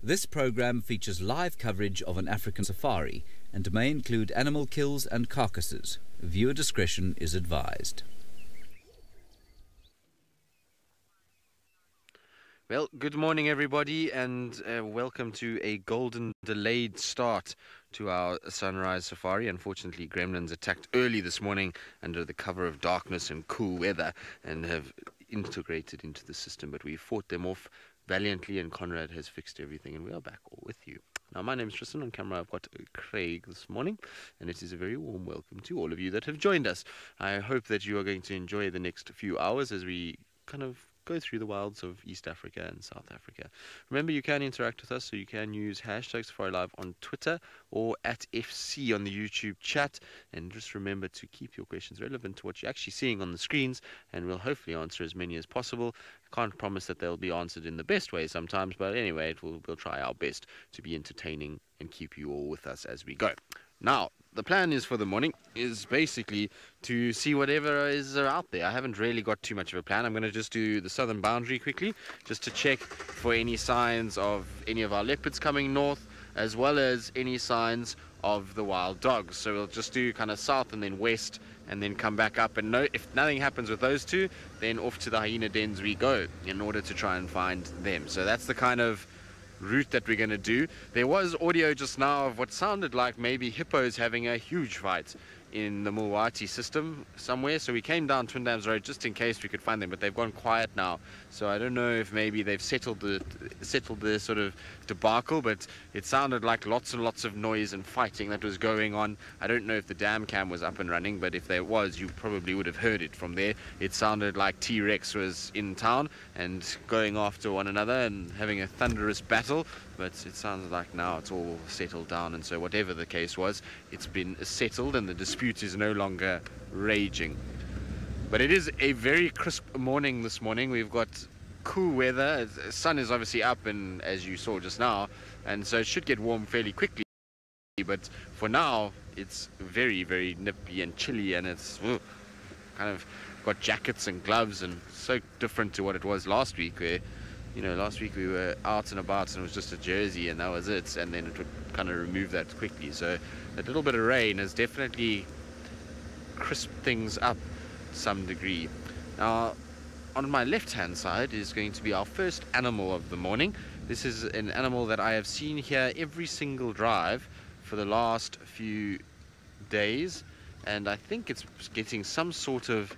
This program features live coverage of an African safari and may include animal kills and carcasses. Viewer discretion is advised. Well, good morning everybody, and welcome to a golden delayed start to our sunrise safari. Unfortunately, gremlins attacked early this morning under the cover of darkness and cool weather and have integrated into the system, but we fought them off valiantly, and Conrad has fixed everything, and we are back all with you. Now, my name is Tristan. On camera I've got Craig this morning, and it is a very warm welcome to all of you that have joined us. I hope that you are going to enjoy the next few hours as we kind of go through the wilds of East Africa and South Africa. Remember, you can interact with us, so you can use hashtag SafariLive on Twitter or at FC on the YouTube chat, and just remember to keep your questions relevant to what you're actually seeing on the screens, and we'll hopefully answer as many as possible. Can't promise that they'll be answered in the best way sometimes, but anyway, we'll try our best to be entertaining and keep you all with us as we go. Now, the plan is for the morning is basically to see whatever is out there. I haven't really got too much of a plan. I'm going to just do the southern boundary quickly, just to check for any signs of any of our leopards coming north, as well as any signs of the wild dogs. So we'll just do kind of south and then west, and then come back up, and if nothing happens with those two, then off to the hyena dens we go in order to try and find them. So that's the kind of route that we're going to do. There was audio just now of what sounded like maybe hippos having a huge fight in the Mulwati system somewhere, so we came down Twin Dams Road just in case we could find them, but they've gone quiet now, so I don't know if maybe they've settled the sort of debacle, but it sounded like lots and lots of noise and fighting that was going on. I don't know if the dam cam was up and running, but if there was, you probably would have heard it from there. It sounded like T-Rex was in town and going after one another and having a thunderous battle, but it sounds like now it's all settled down, and so whatever the case was, it's been settled and the dispute is no longer raging. But it is a very crisp morning this morning. We've got cool weather. The sun is obviously up, and as you saw just now, and so it should get warm fairly quickly, but for now it's very, very nippy and chilly, and it's kind of got jackets and gloves, and so different to what it was last week, where, you know, last week we were out and about and it was just a jersey and that was it, and then it would kind of remove that quickly. So a little bit of rain has definitely crisped things up to some degree. Now, on my left hand side is going to be our first animal of the morning. This is an animal that I have seen here every single drive for the last few days, and I think it's getting some sort of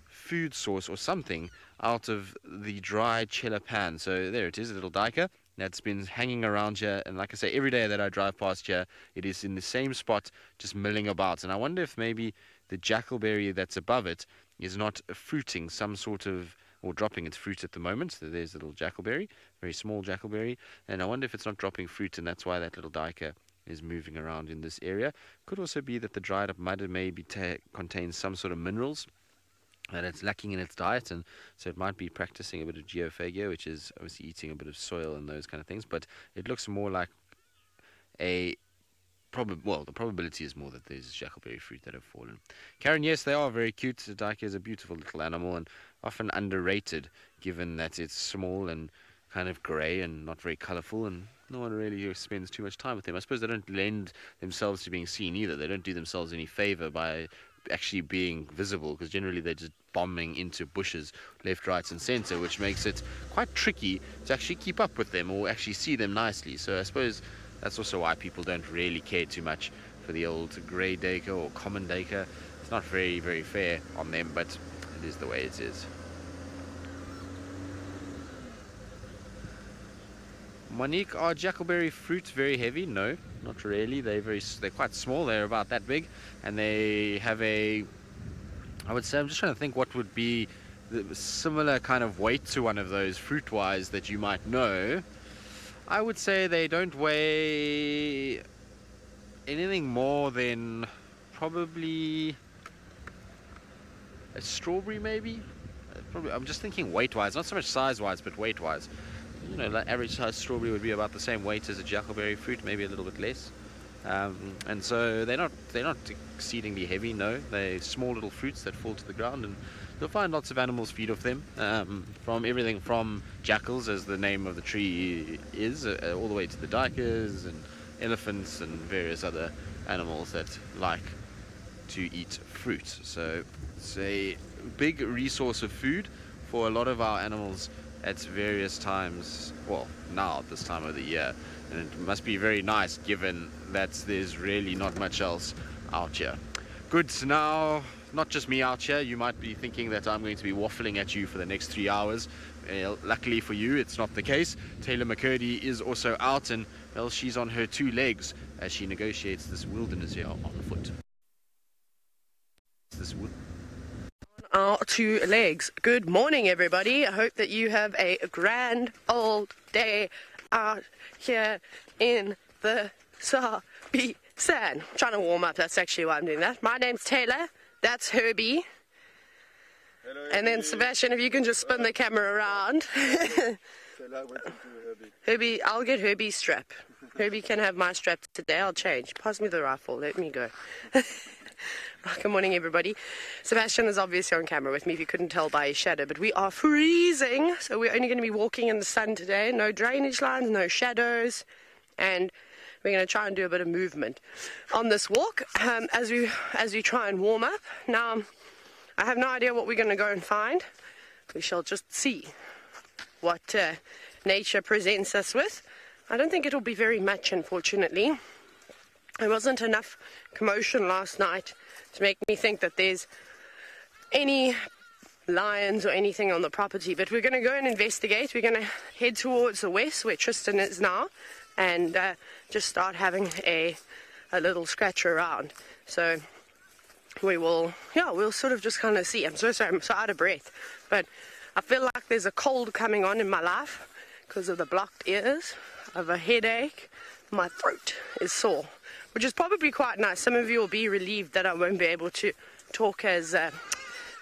food source or something out of the dry cheddar pan. So there it is, a little duiker that's been hanging around here, and like I say, every day that I drive past here, it is in the same spot, just milling about. And I wonder if maybe the jackalberry that's above it is not fruiting some sort of, or dropping its fruit at the moment. So there's a little jackalberry, very small jackalberry, and I wonder if it's not dropping fruit, and that's why that little duiker is moving around in this area. Could also be that the dried up mud maybe contains some sort of minerals that it's lacking in its diet, and so it might be practicing a bit of geophagia, which is obviously eating a bit of soil and those kind of things. But it looks more like a the probability is more that there's jackalberry fruit that have fallen. Karen, yes, they are very cute. The duiker is a beautiful little animal and often underrated, given that it's small and kind of grey and not very colourful, and no one really spends too much time with them. I suppose they don't lend themselves to being seen either. They don't do themselves any favour by actually being visible, because generally they're just bombing into bushes left, right and centre, which makes it quite tricky to actually keep up with them or actually see them nicely. So I suppose that's also why people don't really care too much for the old grey duiker or common duiker. It's not very, very fair on them, but it is the way it is. Monique, are jackalberry fruits very heavy? No, not really. They're quite small. They're about that big, and they have I would say, I'm just trying to think what would be the similar kind of weight to one of those fruit-wise that you might know. I would say they don't weigh anything more than probably a strawberry, maybe. Probably. I'm just thinking weight-wise, not so much size-wise, but weight-wise. You know, like average size strawberry would be about the same weight as a jackalberry fruit, maybe a little bit less. and so they're not exceedingly heavy. No, they're small little fruits that fall to the ground, and you'll find lots of animals feed off them, from everything from jackals, as the name of the tree is, all the way to the duikers and elephants and various other animals that like to eat fruit. So it's a big resource of food for a lot of our animals at various times, well, now at this time of the year, and it must be very nice given that there's really not much else out here. Good. Now, not just me out here, you might be thinking that I'm going to be waffling at you for the next 3 hours. Luckily for you, it's not the case. Taylor McCurdy is also out, and well, she's on her 2 legs as she negotiates this wilderness here on foot. On our 2 legs. Good morning, everybody. I hope that you have a grand old day out here in the Sabi sand. I'm trying to warm up, that's actually why I'm doing that. My name's Taylor, that's Herbie. Hello, and then Sebastian, if you can just spin the camera around. Herbie, I'll get Herbie's strap. Herbie can have my strap today, I'll change. Pass me the rifle, let me go. Good morning, everybody. Sebastian is obviously on camera with me, if you couldn't tell by his shadow, but we are freezing, so we're only going to be walking in the sun today. No drainage lines, no shadows, and we're going to try and do a bit of movement on this walk as we try and warm up. Now, I have no idea what we're going to go and find. We shall just see what nature presents us with. I don't think it'll be very much, unfortunately. There wasn't enough commotion last night to make me think that there's any lions or anything on the property, but we're going to go and investigate. We're going to head towards the west where Tristan is now and just start having a little scratch around. So we'll sort of just kind of see. I'm so sorry, I'm so out of breath, but I feel like there's a cold coming on in my life because of the blocked ears. I have a headache, my throat is sore, which is probably quite nice. Some of you will be relieved that I won't be able to talk as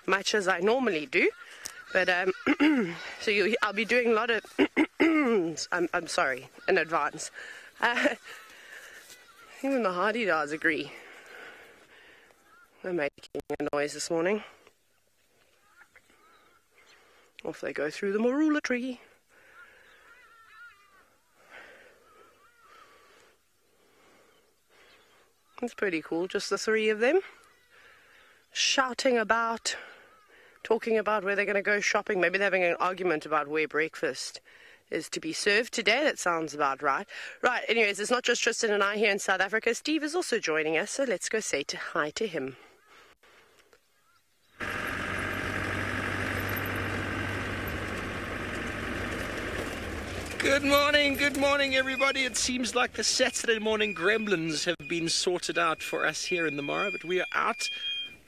much as I normally do, but so I'll be doing a lot of I'm sorry in advance. Even the hardy-dars agree. They're making a noise this morning. Off they go through the marula tree. It's pretty cool, just the 3 of them. Shouting about, talking about where they're going to go shopping. Maybe they're having an argument about where breakfast is to be served today. That sounds about right. Right, anyways, it's not just Tristan and I here in South Africa. Steve is also joining us, so let's go say hi to him. Good morning everybody. It seems like the Saturday morning gremlins have been sorted out for us here in the Mara, but we are out.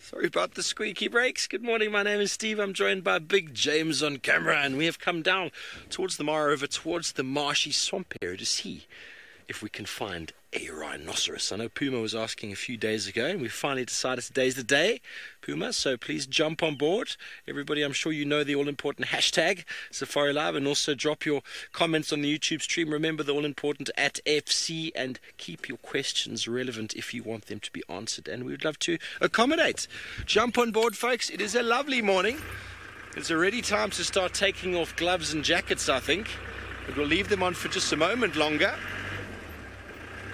Sorry about the squeaky brakes. Good morning, my name is Steve. I'm joined by Big James on camera, and we have come down towards the Mara, over towards the marshy swamp area to see if we can find a rhinoceros. I know Puma was asking a few days ago, and we finally decided today's the day, Puma, so please jump on board. Everybody, I'm sure you know the all-important hashtag SafariLive, and also drop your comments on the YouTube stream. Remember the all-important @FC, and keep your questions relevant if you want them to be answered, and we would love to accommodate. Jump on board, folks. It is a lovely morning. It's already time to start taking off gloves and jackets, I think, but we'll leave them on for just a moment longer.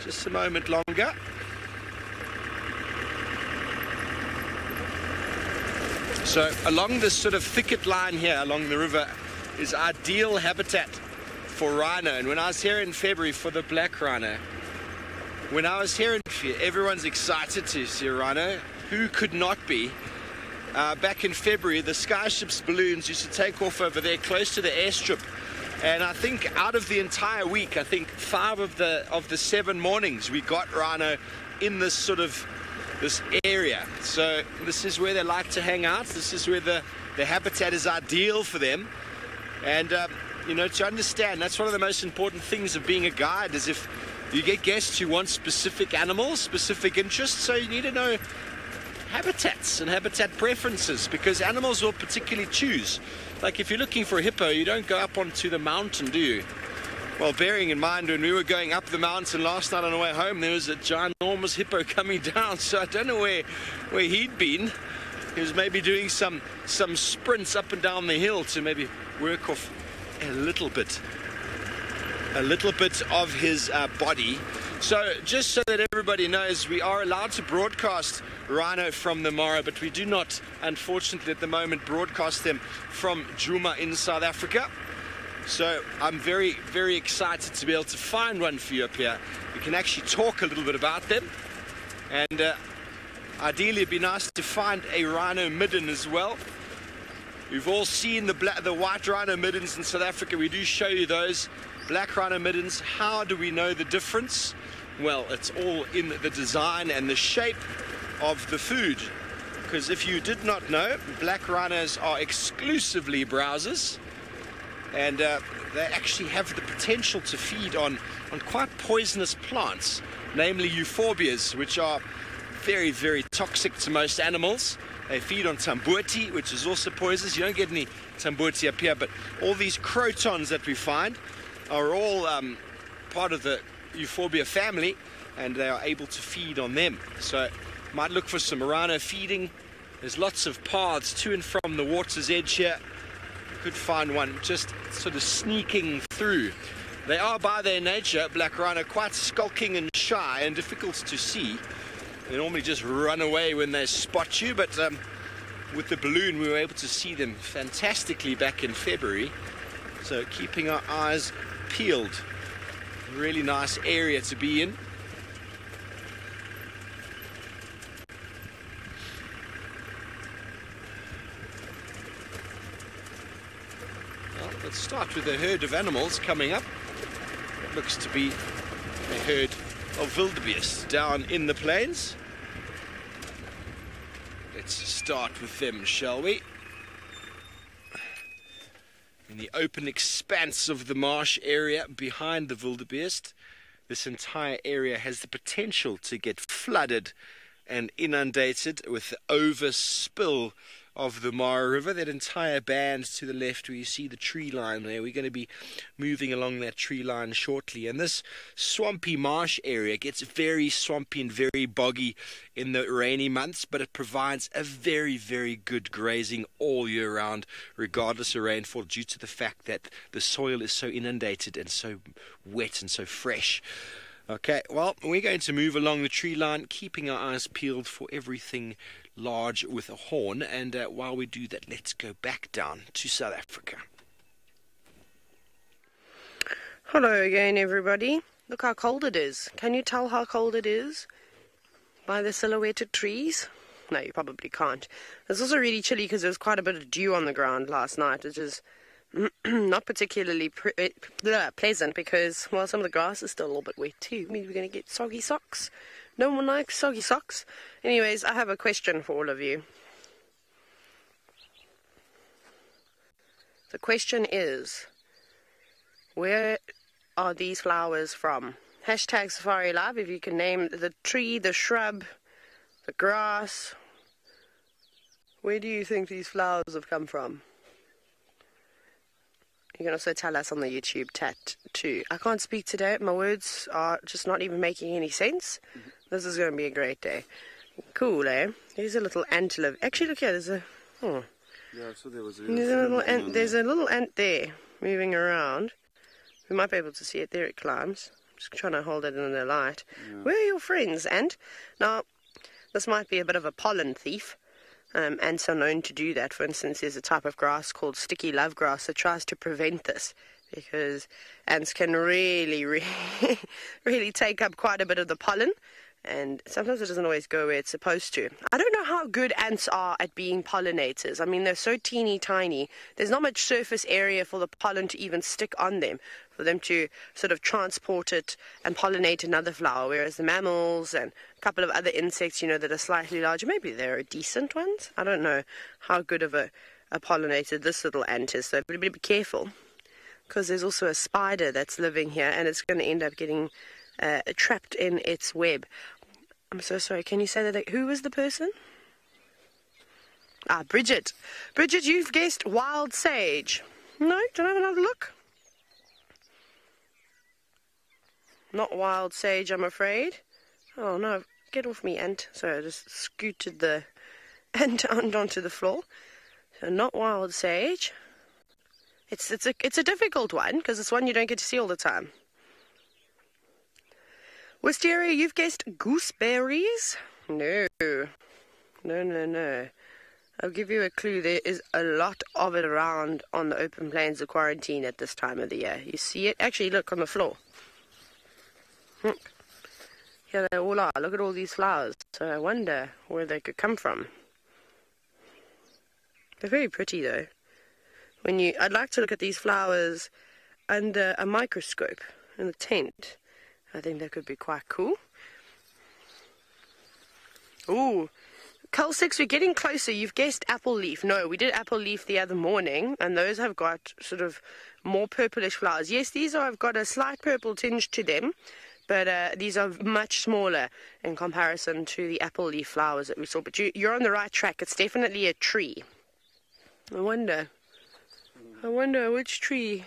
Just a moment longer. So along this sort of thicket line here along the river is ideal habitat for rhino. And when I was here in February for the black rhino, everyone's excited to see a rhino. Who could not be? Back in February, the Skyship's balloons used to take off over there close to the airstrip. And I think out of the entire week, I think 5 of the 7 mornings we got rhino in this area. So this is where they like to hang out. This is where the habitat is ideal for them. And to understand, that's one of the most important things of being a guide, is if you get guests who want specific animals, specific interests, so you need to know habitats and habitat preferences, because animals will particularly choose. Like if you're looking for a hippo, you don't go up onto the mountain, do you? Well, bearing in mind when we were going up the mountain last night on the way home, there was a ginormous hippo coming down, so I don't know where he'd been. He was maybe doing some sprints up and down the hill to maybe work off a little bit of his body. So just so that everybody knows, we are allowed to broadcast rhino from the Mara, but we do not, unfortunately at the moment, broadcast them from Djuma in South Africa. So I'm very, very excited to be able to find one for you up here. We can actually talk a little bit about them, and ideally it'd be nice to find a rhino midden as well. We've all seen the white rhino middens in South Africa. We do show you those black rhino middens. How do we know the difference? Well, it's all in the design and the shape of the food. Because if you did not know, black rhinos are exclusively browsers, and they actually have the potential to feed on quite poisonous plants, namely euphorbias, which are very, very toxic to most animals. They feed on tambuti, which is also poisonous. You don't get any tambuti up here, but all these crotons that we find are all part of the euphorbia family, and they are able to feed on them. So might look for some rhino feeding. There's lots of paths to and from the water's edge here. You could find one just sort of sneaking through. They are, by their nature, black rhino, quite skulking and shy and difficult to see. They normally just run away when they spot you, but with the balloon we were able to see them fantastically back in February. So keeping our eyes peeled. Really nice area to be in. Well, let's start with a herd of animals coming up. It looks to be a herd of wildebeest down in the plains. Let's start with them, shall we? In the open expanse of the marsh area behind the wildebeest, this entire area has the potential to get flooded and inundated with the overspill of the Mara River. That entire band to the left where you see the tree line there, we're going to be moving along that tree line shortly. And this swampy marsh area gets very swampy and very boggy in the rainy months, but it provides a very, very good grazing all year round, regardless of rainfall, due to the fact that the soil is so inundated and so wet and so fresh. Okay, well, we're going to move along the tree line, keeping our eyes peeled for everything large with a horn, and while we do that, let's go back down to South Africa. Hello again, everybody. Look how cold it is. Can you tell how cold it is by the silhouetted trees? No, you probably can't. It's also really chilly because there was quite a bit of dew on the ground last night, which is not particularly pleasant because, well, some of the grass is still a little bit wet too. Maybe we're going to get soggy socks. No one likes soggy socks. Anyways, I have a question for all of you. The question is, where are these flowers from? Hashtag SafariLive, if you can name the tree, the shrub, the grass. Where do you think these flowers have come from? You can also tell us on the YouTube chat too. I can't speak today. My words are just not even making any sense. This is going to be a great day. Cool, eh? There's a little antelope. Actually, look here. There's a... Oh. Yeah, so there's a little ant. There's a little ant there moving around. We might be able to see it. There it climbs. I'm just trying to hold it in the light. Yeah. Where are your friends, ant? Now, this might be a bit of a pollen thief. Ants are known to do that. For instance, there's a type of grass called sticky love grass that tries to prevent this, because ants can really take up quite a bit of the pollen, and sometimes it doesn't always go where it's supposed to. I don't know how good ants are at being pollinators. I mean, they're so teeny tiny. There's not much surface area for the pollen to even stick on them, for them to sort of transport it and pollinate another flower, whereas the mammals and a couple of other insects, you know, that are slightly larger, maybe they're decent ones. I don't know how good of a pollinator this little ant is, so be careful, because there's also a spider that's living here, and it's going to end up getting trapped in its web. I'm so sorry, can you say that? Who was the person? Ah, Bridget. Bridget, you've guessed wild sage. No? Don't have another look? Not wild sage, I'm afraid. Oh no, get off me, ant. So I just scooted the ant onto the floor. So not wild sage. It's a difficult one because it's one you don't get to see all the time. Wisteria, you've guessed gooseberries? No. No. I'll give you a clue. There is a lot of it around on the open plains of Quarantine at this time of the year. You see it? Actually, look on the floor. Look. Here they all are. Look at all these flowers. So I wonder where they could come from. They're very pretty, though. I'd like to look at these flowers under a microscope in the tent. I think that could be quite cool. Ooh. Cull 6, we're getting closer. You've guessed apple leaf. No, we did apple leaf the other morning, and those have got sort of more purplish flowers. Yes, these have got a slight purple tinge to them, but these are much smaller in comparison to the apple leaf flowers that we saw. But you're on the right track. It's definitely a tree. I wonder which tree.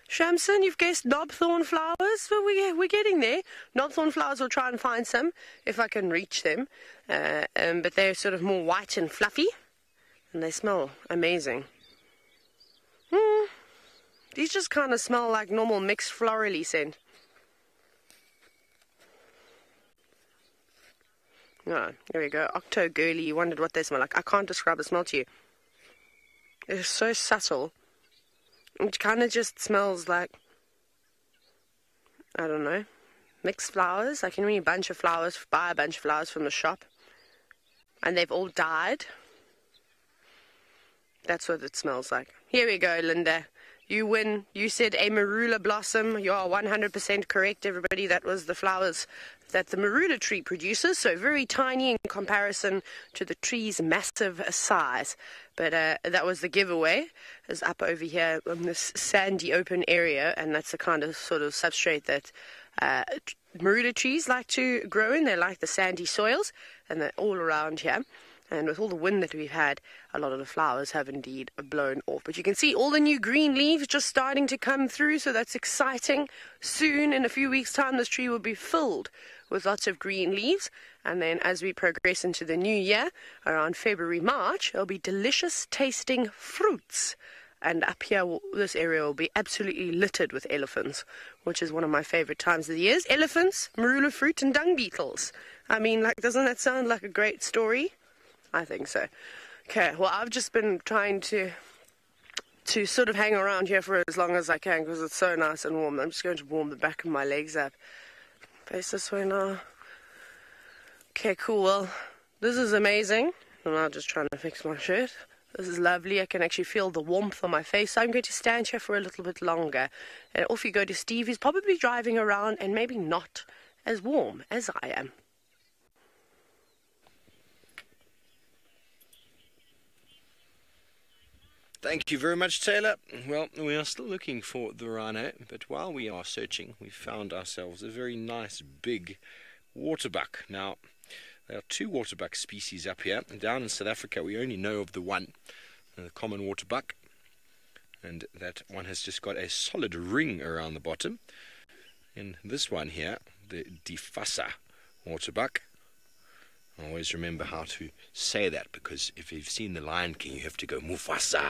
Shamson, you've guessed knobthorn flowers. Well, we're getting there. Knobthorn flowers, we'll try and find some if I can reach them. But they're sort of more white and fluffy, and they smell amazing. These just kind of smell like normal mixed florally scent. Oh, here we go. Octo girly, you wondered what they smell like. I can't describe the smell to you. It's so subtle. It kind of just smells like, I don't know, mixed flowers. Like, you know, when you buy a bunch of flowers from the shop, and they've all died. That's what it smells like. Here we go, Linda. You win. You said a marula blossom. You are 100% correct, everybody. That was the flowers that the marula tree produces, so very tiny in comparison to the tree's massive size. But that was the giveaway. It's up over here on this sandy open area, and that's the kind of sort of substrate that marula trees like to grow in. They like the sandy soils, and they're all around here. And with all the wind that we've had, a lot of the flowers have indeed blown off. But you can see all the new green leaves just starting to come through, so that's exciting. Soon, in a few weeks' time, this tree will be filled with lots of green leaves. And then as we progress into the new year, around February, March, there'll be delicious tasting fruits. And up here, this area will be absolutely littered with elephants, which is one of my favorite times of the year. Elephants, marula fruit, and dung beetles. I mean, like, doesn't that sound like a great story? I think so. Okay, well, I've just been trying to sort of hang around here for as long as I can because it's so nice and warm. I'm just going to warm the back of my legs up. Face this way now. Okay, cool. Well, this is amazing. I'm now just trying to fix my shirt. This is lovely. I can actually feel the warmth on my face. So I'm going to stand here for a little bit longer. And off you go to Steve. He's probably driving around and maybe not as warm as I am. Thank you very much, Taylor. Well, we are still looking for the rhino, but while we are searching, we found ourselves a very nice big waterbuck. Now, there are two waterbuck species up here. Down in South Africa, we only know of the one, the common waterbuck, and that one has just got a solid ring around the bottom. And this one here, the Difasa waterbuck, I always remember how to say that, because if you've seen The Lion King, you have to go Mufasa,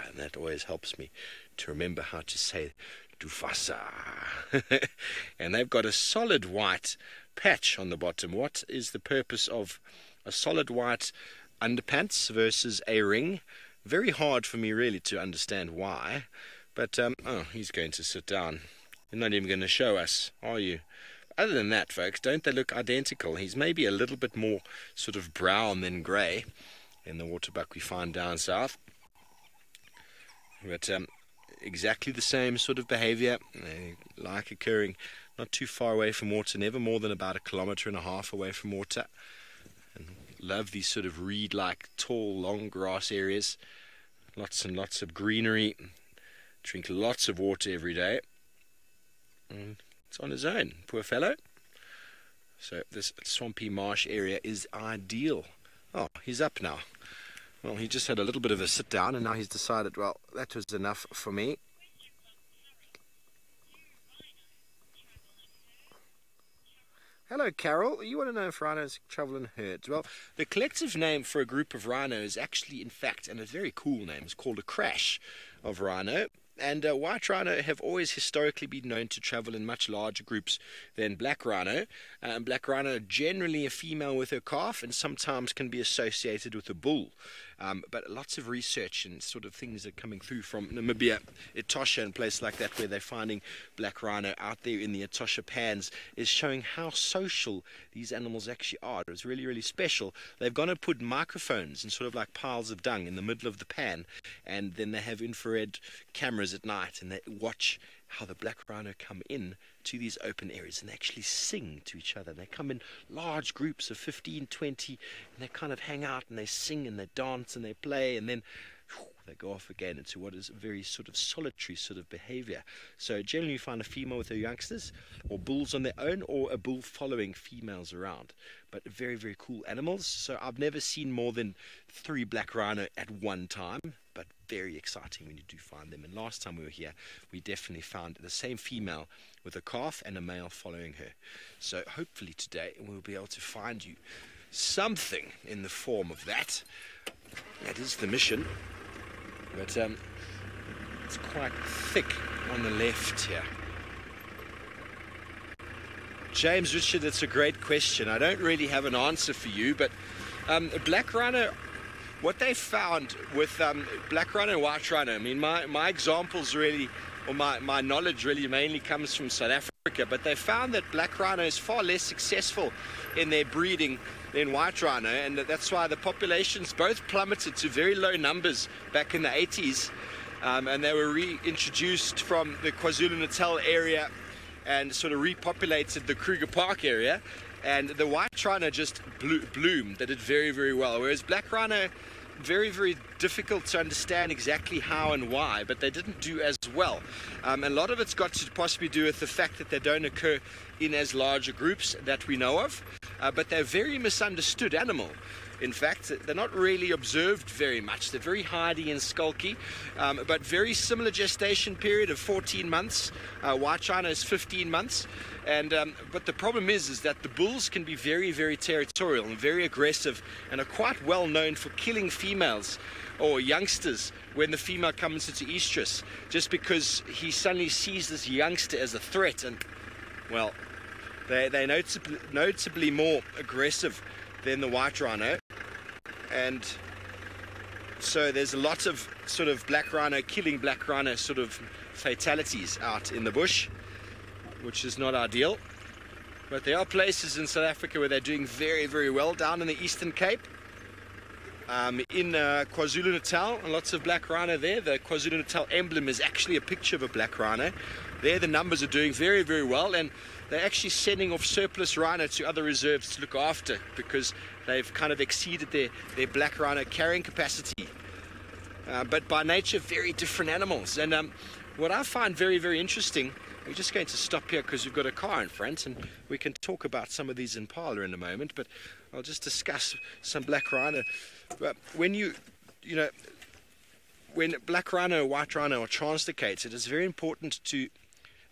and that always helps me to remember how to say Dufasa. And they've got a solid white patch on the bottom. What is the purpose of a solid white underpants versus a ring? Very hard for me really to understand why, but oh, he's going to sit down. You're not even going to show us, are you? Other than that, folks, don't they look identical? He's maybe a little bit more sort of brown than grey in the waterbuck we find down south. But exactly the same sort of behaviour. They like occurring not too far away from water, never more than about 1.5 kilometres away from water. And love these sort of reed-like, tall, long grass areas. Lots and lots of greenery. Drink lots of water every day. And it's on his own, poor fellow. So this swampy marsh area is ideal. Oh, he's up now. Well, he just had a little bit of a sit down, and now he's decided, well, that was enough for me. Hello, Carol. You want to know if rhinos travel in herds? Well, the collective name for a group of rhinos actually, in fact, and a very cool name, is called a crash of rhino. And white rhino have always historically been known to travel in much larger groups than black rhino. Black rhino generally a female with her calf and sometimes can be associated with a bull. But lots of research and sort of things are coming through from Namibia, Etosha and places like that where they're finding black rhino out there in the Etosha pans is showing how social these animals actually are. It's really, really special. They've gone and put microphones in sort of like piles of dung in the middle of the pan, and then they have infrared cameras at night and they watch how the black rhino come in to these open areas and they actually sing to each other. They come in large groups of 15, 20 and they kind of hang out and they sing and they dance and they play, and then they go off again into what is a very sort of solitary sort of behavior. So generally you find a female with her youngsters, or bulls on their own, or a bull following females around. But very, very cool animals. So I've never seen more than 3 black rhino at one time, but very exciting when you do find them. And last time we were here, we definitely found the same female with a calf and a male following her. So hopefully today we'll be able to find you something in the form of that. That is the mission. But it's quite thick on the left here. James Richard, that's a great question. I don't really have an answer for you, but black rhino, what they found with black rhino and white rhino, I mean, my examples really, or my knowledge really mainly comes from South Africa, but they found that black rhino is far less successful in their breeding than white rhino, and that's why the populations both plummeted to very low numbers back in the 80s, and they were reintroduced from the KwaZulu-Natal area and sort of repopulated the Kruger Park area, and the white rhino just bloomed. They did very, very well, whereas black rhino, very, very difficult to understand exactly how and why, but they didn't do as well. A lot of it's got to possibly do with the fact that they don't occur in as larger groups that we know of, but they're a very misunderstood animal. In fact, they're not really observed very much. They're very hardy and skulky, but very similar gestation period of 14 months. White rhino is 15 months. And but the problem is that the bulls can be very, very territorial and very aggressive and are quite well known for killing females or youngsters when the female comes into estrus, just because he suddenly sees this youngster as a threat. And well, they're noticeably more aggressive than the white rhino, and so there's a lot of sort of black rhino killing black rhino sort of fatalities out in the bush, which is not ideal. But there are places in South Africa where they're doing very, very well. Down in the Eastern Cape, in KwaZulu-Natal, and lots of black rhino there. The KwaZulu-Natal emblem is actually a picture of a black rhino. There the numbers are doing very, very well, and they're actually sending off surplus rhino to other reserves to look after, because they've kind of exceeded their black rhino carrying capacity. But by nature, very different animals. And what I find very, very interesting, we're just going to stop here because we've got a car in front, and we can talk about some of these impala in a moment, but I'll just discuss some black rhino. When when black rhino or white rhino are translocated, it's very important to,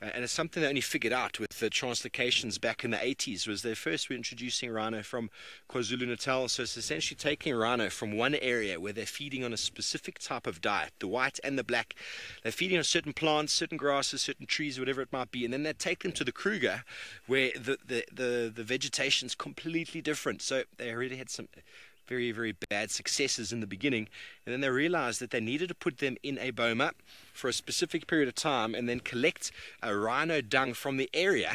and it's something they only figured out with the translocations back in the 80s, was they first were introducing rhino from KwaZulu-Natal. So it's essentially taking rhino from one area where they're feeding on a specific type of diet, the white and the black. They're feeding on certain plants, certain grasses, certain trees, whatever it might be, and then they take them to the Kruger where the vegetation's completely different. So they already had some very, very bad successes in the beginning, and then they realized that they needed to put them in a boma for a specific period of time and then collect a rhino dung from the area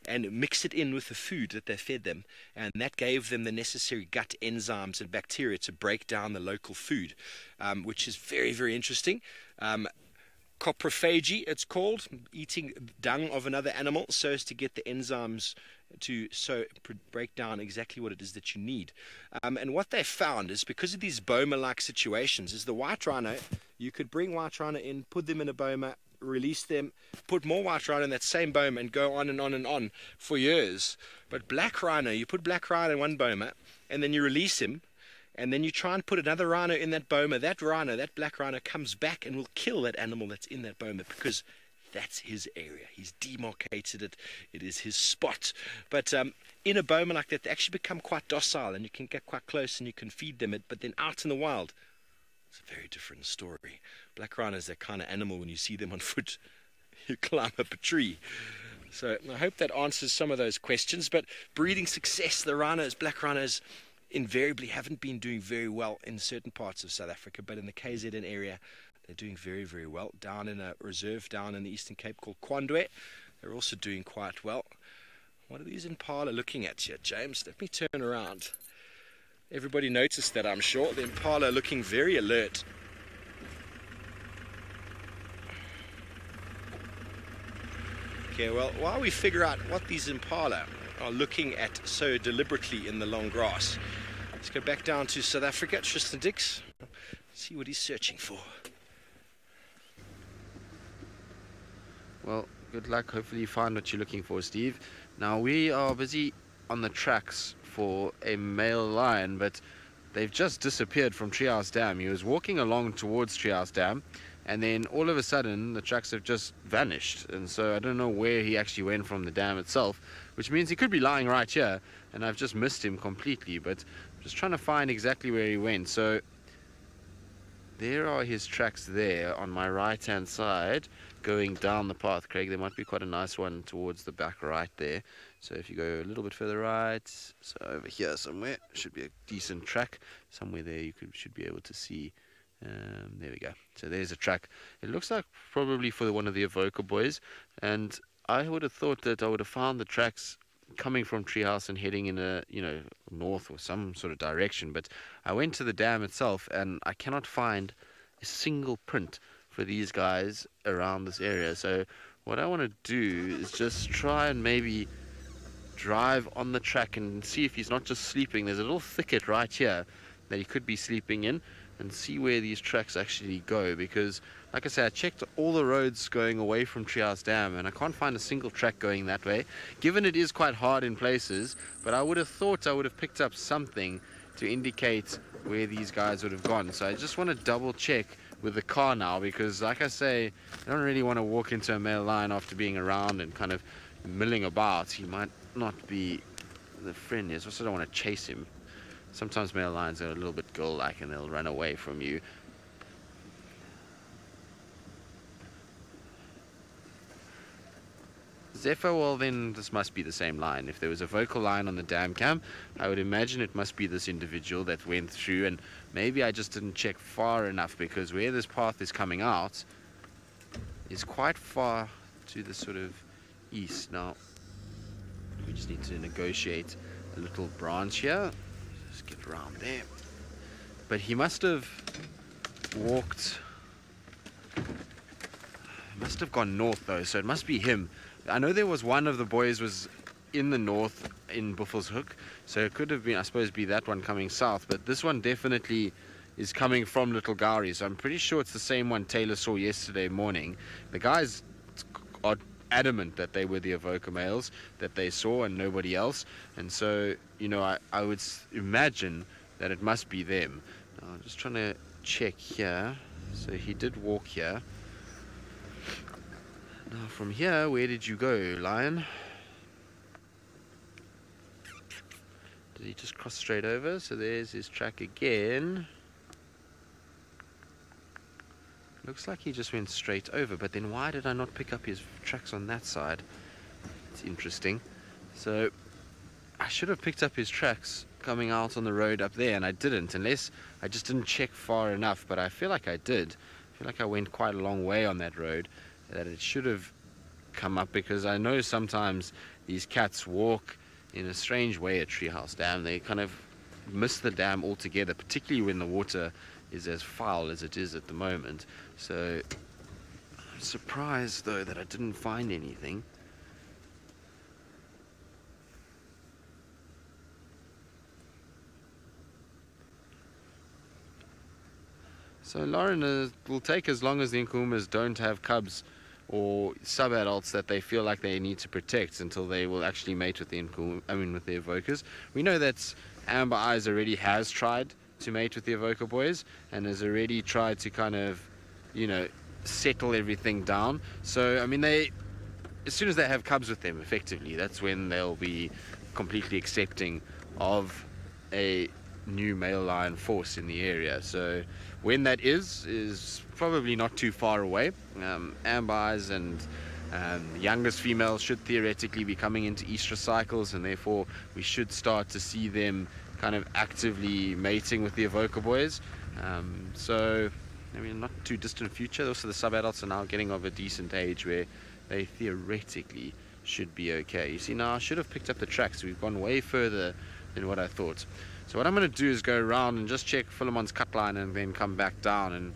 and mix it in with the food that they fed them, and that gave them the necessary gut enzymes and bacteria to break down the local food, which is very, very interesting. Coprophagy, it's called, eating dung of another animal so as to get the enzymes to break down exactly what it is that you need. And what they found is, because of these boma-like situations, is the white rhino, you could bring white rhino in, put them in a boma, release them, put more white rhino in that same boma, and go on and on and on for years. But black rhino, you put black rhino in one boma, and then you release him, and then you try and put another rhino in that boma. That rhino, that black rhino, comes back and will kill that animal that's in that boma, because that's his area. He's demarcated it. It is his spot. But in a boma like that, they actually become quite docile and you can get quite close and you can feed them. But then out in the wild, it's a very different story. Black rhino is that kind of animal. When you see them on foot, you climb up a tree. So I hope that answers some of those questions. But breeding success, the rhinos, black rhinos, invariably haven't been doing very well in certain parts of South Africa, but in the KZN area, they're doing very, very well. Down in a reserve down in the Eastern Cape called Kwandwe, they're also doing quite well. What are these impala looking at here, James? Let me turn around. Everybody noticed that, I'm sure. The impala are looking very alert. Okay, well, while we figure out what these impala are looking at so deliberately in the long grass, let's go back down to South Africa, Tristan Dix, see what he's searching for. Well, good luck. Hopefully you find what you're looking for, Steve. Now, we are busy on the tracks for a male lion, but they've just disappeared from Treehouse Dam. He was walking along towards Treehouse Dam, and then all of a sudden the tracks have just vanished. And so I don't know where he actually went from the dam itself, which means he could be lying right here, and I've just missed him completely. But I'm just trying to find exactly where he went. So there are his tracks there on my right hand side going down the path, Craig. There might be quite a nice one towards the back right there. So if you go a little bit further right, so over here somewhere should be a decent track. Somewhere there you should be able to see. There we go. So there's a track. It looks like probably for one of the Evoker boys, and I would have thought that I would have found the tracks coming from Treehouse and heading in a, north or some sort of direction. But I went to the dam itself and I cannot find a single print for these guys around this area. So what I want to do is just try and maybe drive on the track and see if he's not just sleeping. There's a little thicket right here that he could be sleeping in, and see where these tracks actually go, because like I said, I checked all the roads going away from Treehouse Dam and I can't find a single track going that way, given it is quite hard in places. But I would have thought I would have picked up something to indicate where these guys would have gone. So I just want to double check with the car now, because like I say, I don't really want to walk into a male lion after being around and kind of milling about. He might not be the friendliest. Also don't want to chase him. Sometimes male lions are a little bit girl-like and they'll run away from you. Zephyr, well then this must be the same lion. If there was a vocal lion on the dam cam, I would imagine it must be this individual that went through, and maybe I just didn't check far enough, because where this path is coming out is quite far to the sort of east. Now, we just need to negotiate a little branch here. Just get around there. But he must have walked, must have gone north though, so it must be him. I know there was one of the boys was in the north in Buffelshoek, so it could have been, I suppose, be that one coming south, but this one definitely is coming from Little Gowrie, so I'm pretty sure it's the same one Taylor saw yesterday morning. The guys are adamant that they were the Evoker males that they saw and nobody else, and so I would imagine that it must be them. Now, I'm just trying to check here. So he did walk here. Now from here, where did you go, lion? Did he just cross straight over? So there's his track again. Looks like he just went straight over, but then why did I not pick up his tracks on that side? It's interesting. So I should have picked up his tracks coming out on the road up there, and I didn't, unless I just didn't check far enough, but I feel like I did. I feel like I went quite a long way on that road, that it should have come up, because I know sometimes these cats walk in a strange way at Treehouse Dam. They kind of miss the dam altogether, particularly when the water is as foul as it is at the moment. So I'm surprised though that I didn't find anything. So Lauren, will take as long as the Nkuhumas don't have cubs or sub-adults that they feel like they need to protect until they will actually mate with the with the Evokers. We know that Amber Eyes already has tried to mate with the Evoker boys and has already tried to kind of, settle everything down. So, I mean, as soon as they have cubs with them, effectively, that's when they'll be completely accepting of a new male lion force in the area. So when that is probably not too far away. Amber eyes and the youngest females should theoretically be coming into estrus cycles, and therefore we should start to see them kind of actively mating with the evoker boys. So, I mean, not too distant future. Also, the sub-adults are now getting of a decent age where they theoretically should be okay. You see, now I should have picked up the tracks. We've gone way further than what I thought. So what I'm going to do is go around and just check Philemon's cut line and then come back down and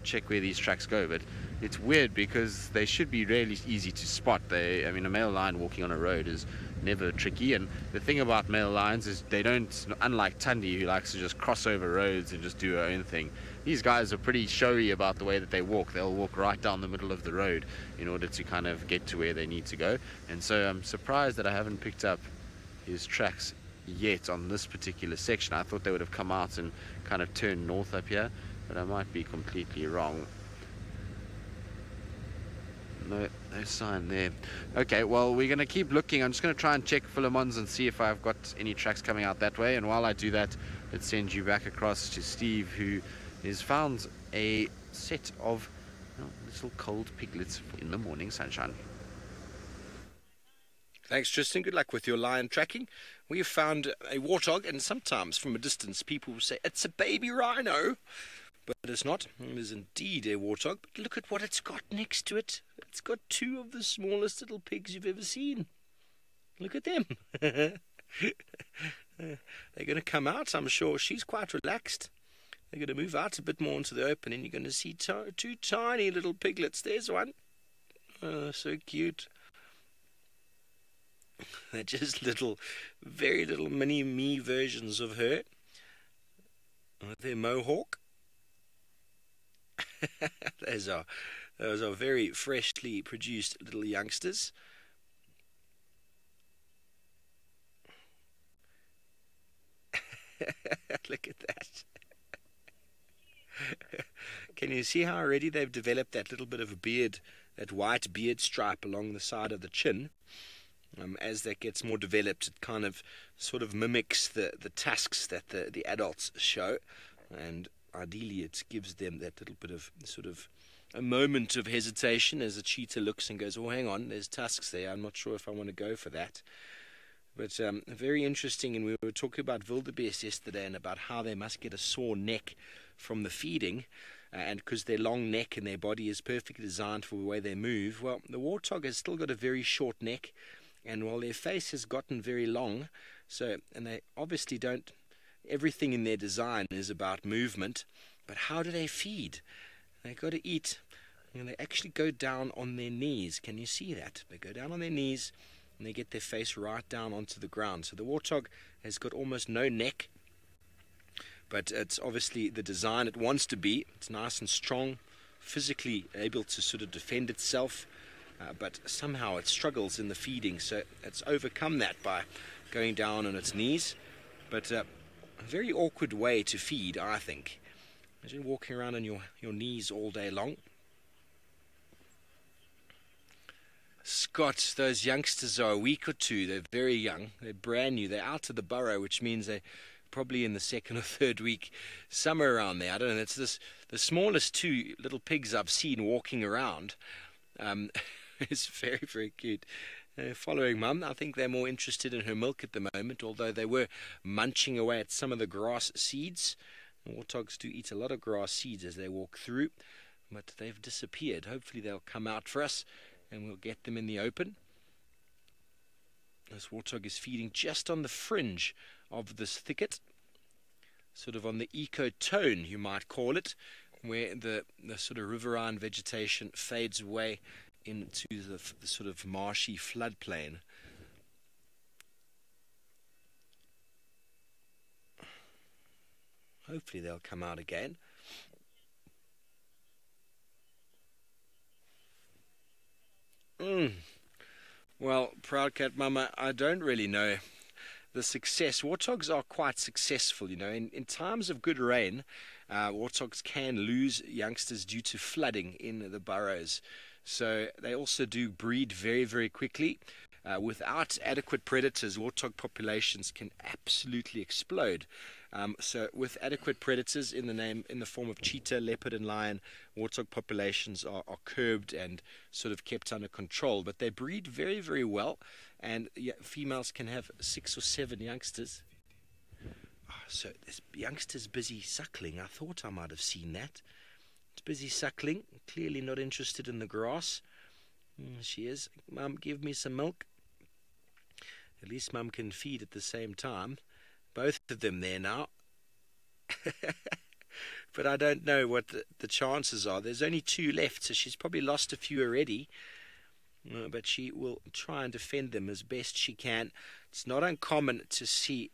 check where these tracks go. But it's weird because they should be really easy to spot. I mean, a male lion walking on a road is never tricky, and the thing about male lions is they don't, unlike Tundi, who likes to just cross over roads and just do her own thing, these guys are pretty showy about the way that they walk. They'll walk right down the middle of the road in order to kind of get to where they need to go. And so I'm surprised that I haven't picked up his tracks yet on this particular section. I thought they would have come out and kind of turned north up here, but I might be completely wrong. No sign there. Okay, well, we're going to keep looking. I'm just going to try and check Philemon's and see if I've got any tracks coming out that way. And while I do that, let's send you back across to Steve, who has found a set of little cold piglets in the morning sunshine. Thanks, Tristan. Good luck with your lion tracking. We have found a warthog, and sometimes from a distance people will say, it's a baby rhino. But it's not. It is indeed a warthog. But look at what it's got next to it. It's got two of the smallest little pigs you've ever seen. Look at them. They're going to come out, I'm sure. She's quite relaxed. They're going to move out a bit more into the open, and you're going to see two tiny little piglets. There's one. Oh, so cute. They're just very little mini-me versions of her. They're mohawk. Those are very freshly produced little youngsters. Look at that. Can you see how already they've developed that little bit of a beard, that white beard stripe along the side of the chin? As that gets more developed, it kind of sort of mimics the tusks that the adults show, and ideally it gives them that little bit of sort of a moment of hesitation as a cheetah looks and goes, oh, hang on, there's tusks there, I'm not sure if I want to go for that. But very interesting, and we were talking about wildebeest yesterday and about how they must get a sore neck from the feeding, and because their long neck and their body is perfectly designed for the way they move. Well, the warthog has still got a very short neck, and while their face has gotten very long, and they obviously don't, everything in their design is about movement, but how do they feed? They've got to eat, and they actually go down on their knees. Can you see that? They go down on their knees, and they get their face right down onto the ground. So the warthog has got almost no neck, but it's obviously the design it wants to be. It's nice and strong, physically able to sort of defend itself, but somehow it struggles in the feeding, so it's overcome that by going down on its knees. But a very awkward way to feed, I think. Imagine walking around on your knees all day long. Scott, those youngsters are a week or two. They're very young. They're brand new. They're out of the burrow, which means they're probably in the second or third week, somewhere around there. I don't know. It's the smallest two little pigs I've seen walking around. It's very, very cute. Following Mum, I think they're more interested in her milk at the moment, although they were munching away at some of the grass seeds. Warthogs do eat a lot of grass seeds as they walk through, but they've disappeared. Hopefully they'll come out for us and we'll get them in the open. This warthog is feeding just on the fringe of this thicket, sort of on the ecotone, you might call it, where the sort of riverine vegetation fades away into the sort of marshy floodplain. Hopefully they'll come out again. Well, Proud Cat Mama, I don't really know the success. Warthogs are quite successful, you know. In times of good rain, warthogs can lose youngsters due to flooding in the burrows. So they also do breed very, very quickly. Without adequate predators, warthog populations can absolutely explode. So with adequate predators in the form of cheetah, leopard and lion, warthog populations are curbed and sort of kept under control. But they breed very, very well, and females can have 6 or 7 youngsters. So this youngster's busy suckling. I thought I might have seen that. It's busy suckling, clearly not interested in the grass. She is. Mum, give me some milk. At least Mum can feed at the same time. Both of them there now. But I don't know what the chances are. There's only 2 left, so she's probably lost a few already. But she will try and defend them as best she can. It's not uncommon to see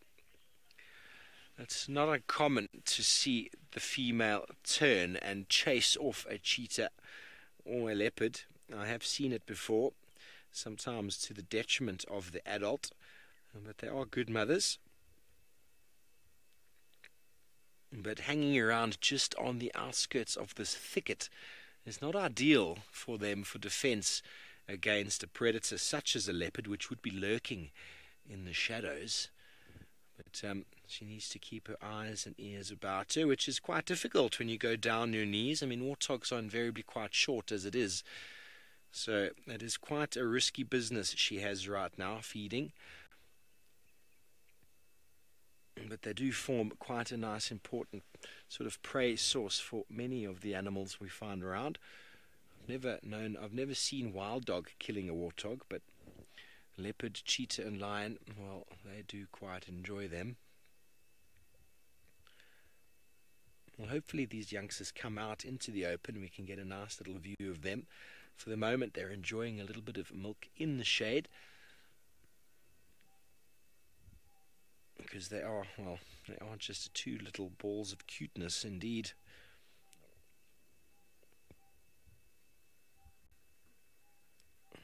the female turn and chase off a cheetah or a leopard. I have seen it before, sometimes to the detriment of the adult, but they are good mothers. But hanging around just on the outskirts of this thicket is not ideal for them for defense against a predator such as a leopard, which would be lurking in the shadows. But she needs to keep her eyes and ears about her, which is quite difficult when you go down your knees. I mean, warthogs are invariably quite short as it is. So it is quite a risky business she has right now, feeding. But they do form quite a nice, important sort of prey source for many of the animals we find around. I've never seen wild dog killing a warthog, but leopard, cheetah and lion, well, they do quite enjoy them. Well, hopefully these youngsters come out into the open and we can get a nice little view of them. For the moment they're enjoying a little bit of milk in the shade, because they are just 2 little balls of cuteness indeed.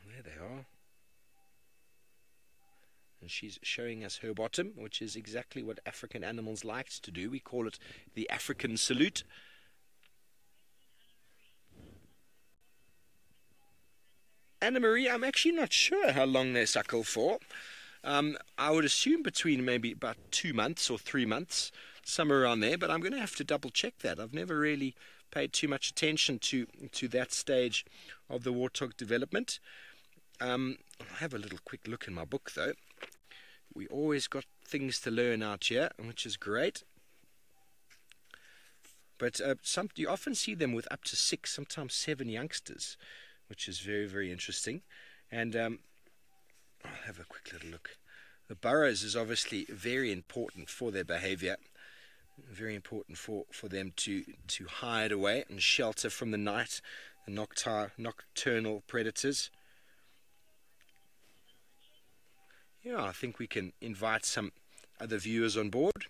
There they are. And she's showing us her bottom, which is exactly what African animals like to do. We call it the African salute. Anna Marie, I'm actually not sure how long they suckle for. I would assume between maybe about 2 months or 3 months, somewhere around there, but I'm going to have to double check that. I've never really paid too much attention to that stage of the warthog development. I'll have a little quick look in my book though. We always got things to learn out here, which is great. But you often see them with up to 6, sometimes 7 youngsters, which is very, very interesting. And I'll have a quick little look. The burrows is obviously very important for their behavior. Very important for them to hide away and shelter from the night, the nocturnal predators. Yeah, I think we can invite some other viewers on board.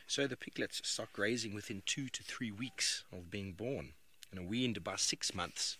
So the piglets start grazing within 2 to 3 weeks of being born and are weaned by 6 months.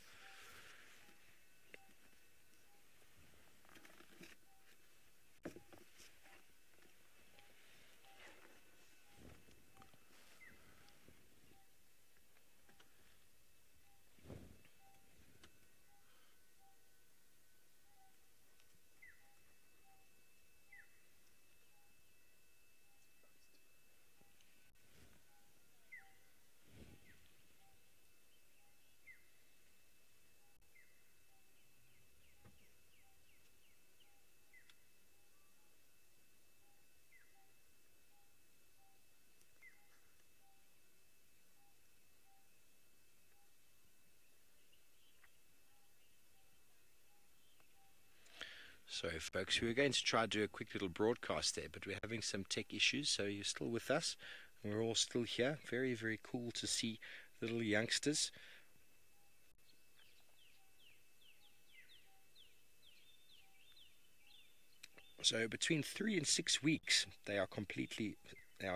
Sorry folks, we were going to try to do a quick little broadcast there, but we're having some tech issues, so you're still with us. We're all still here. Very, very cool to see little youngsters. So between 3 and 6 weeks, they are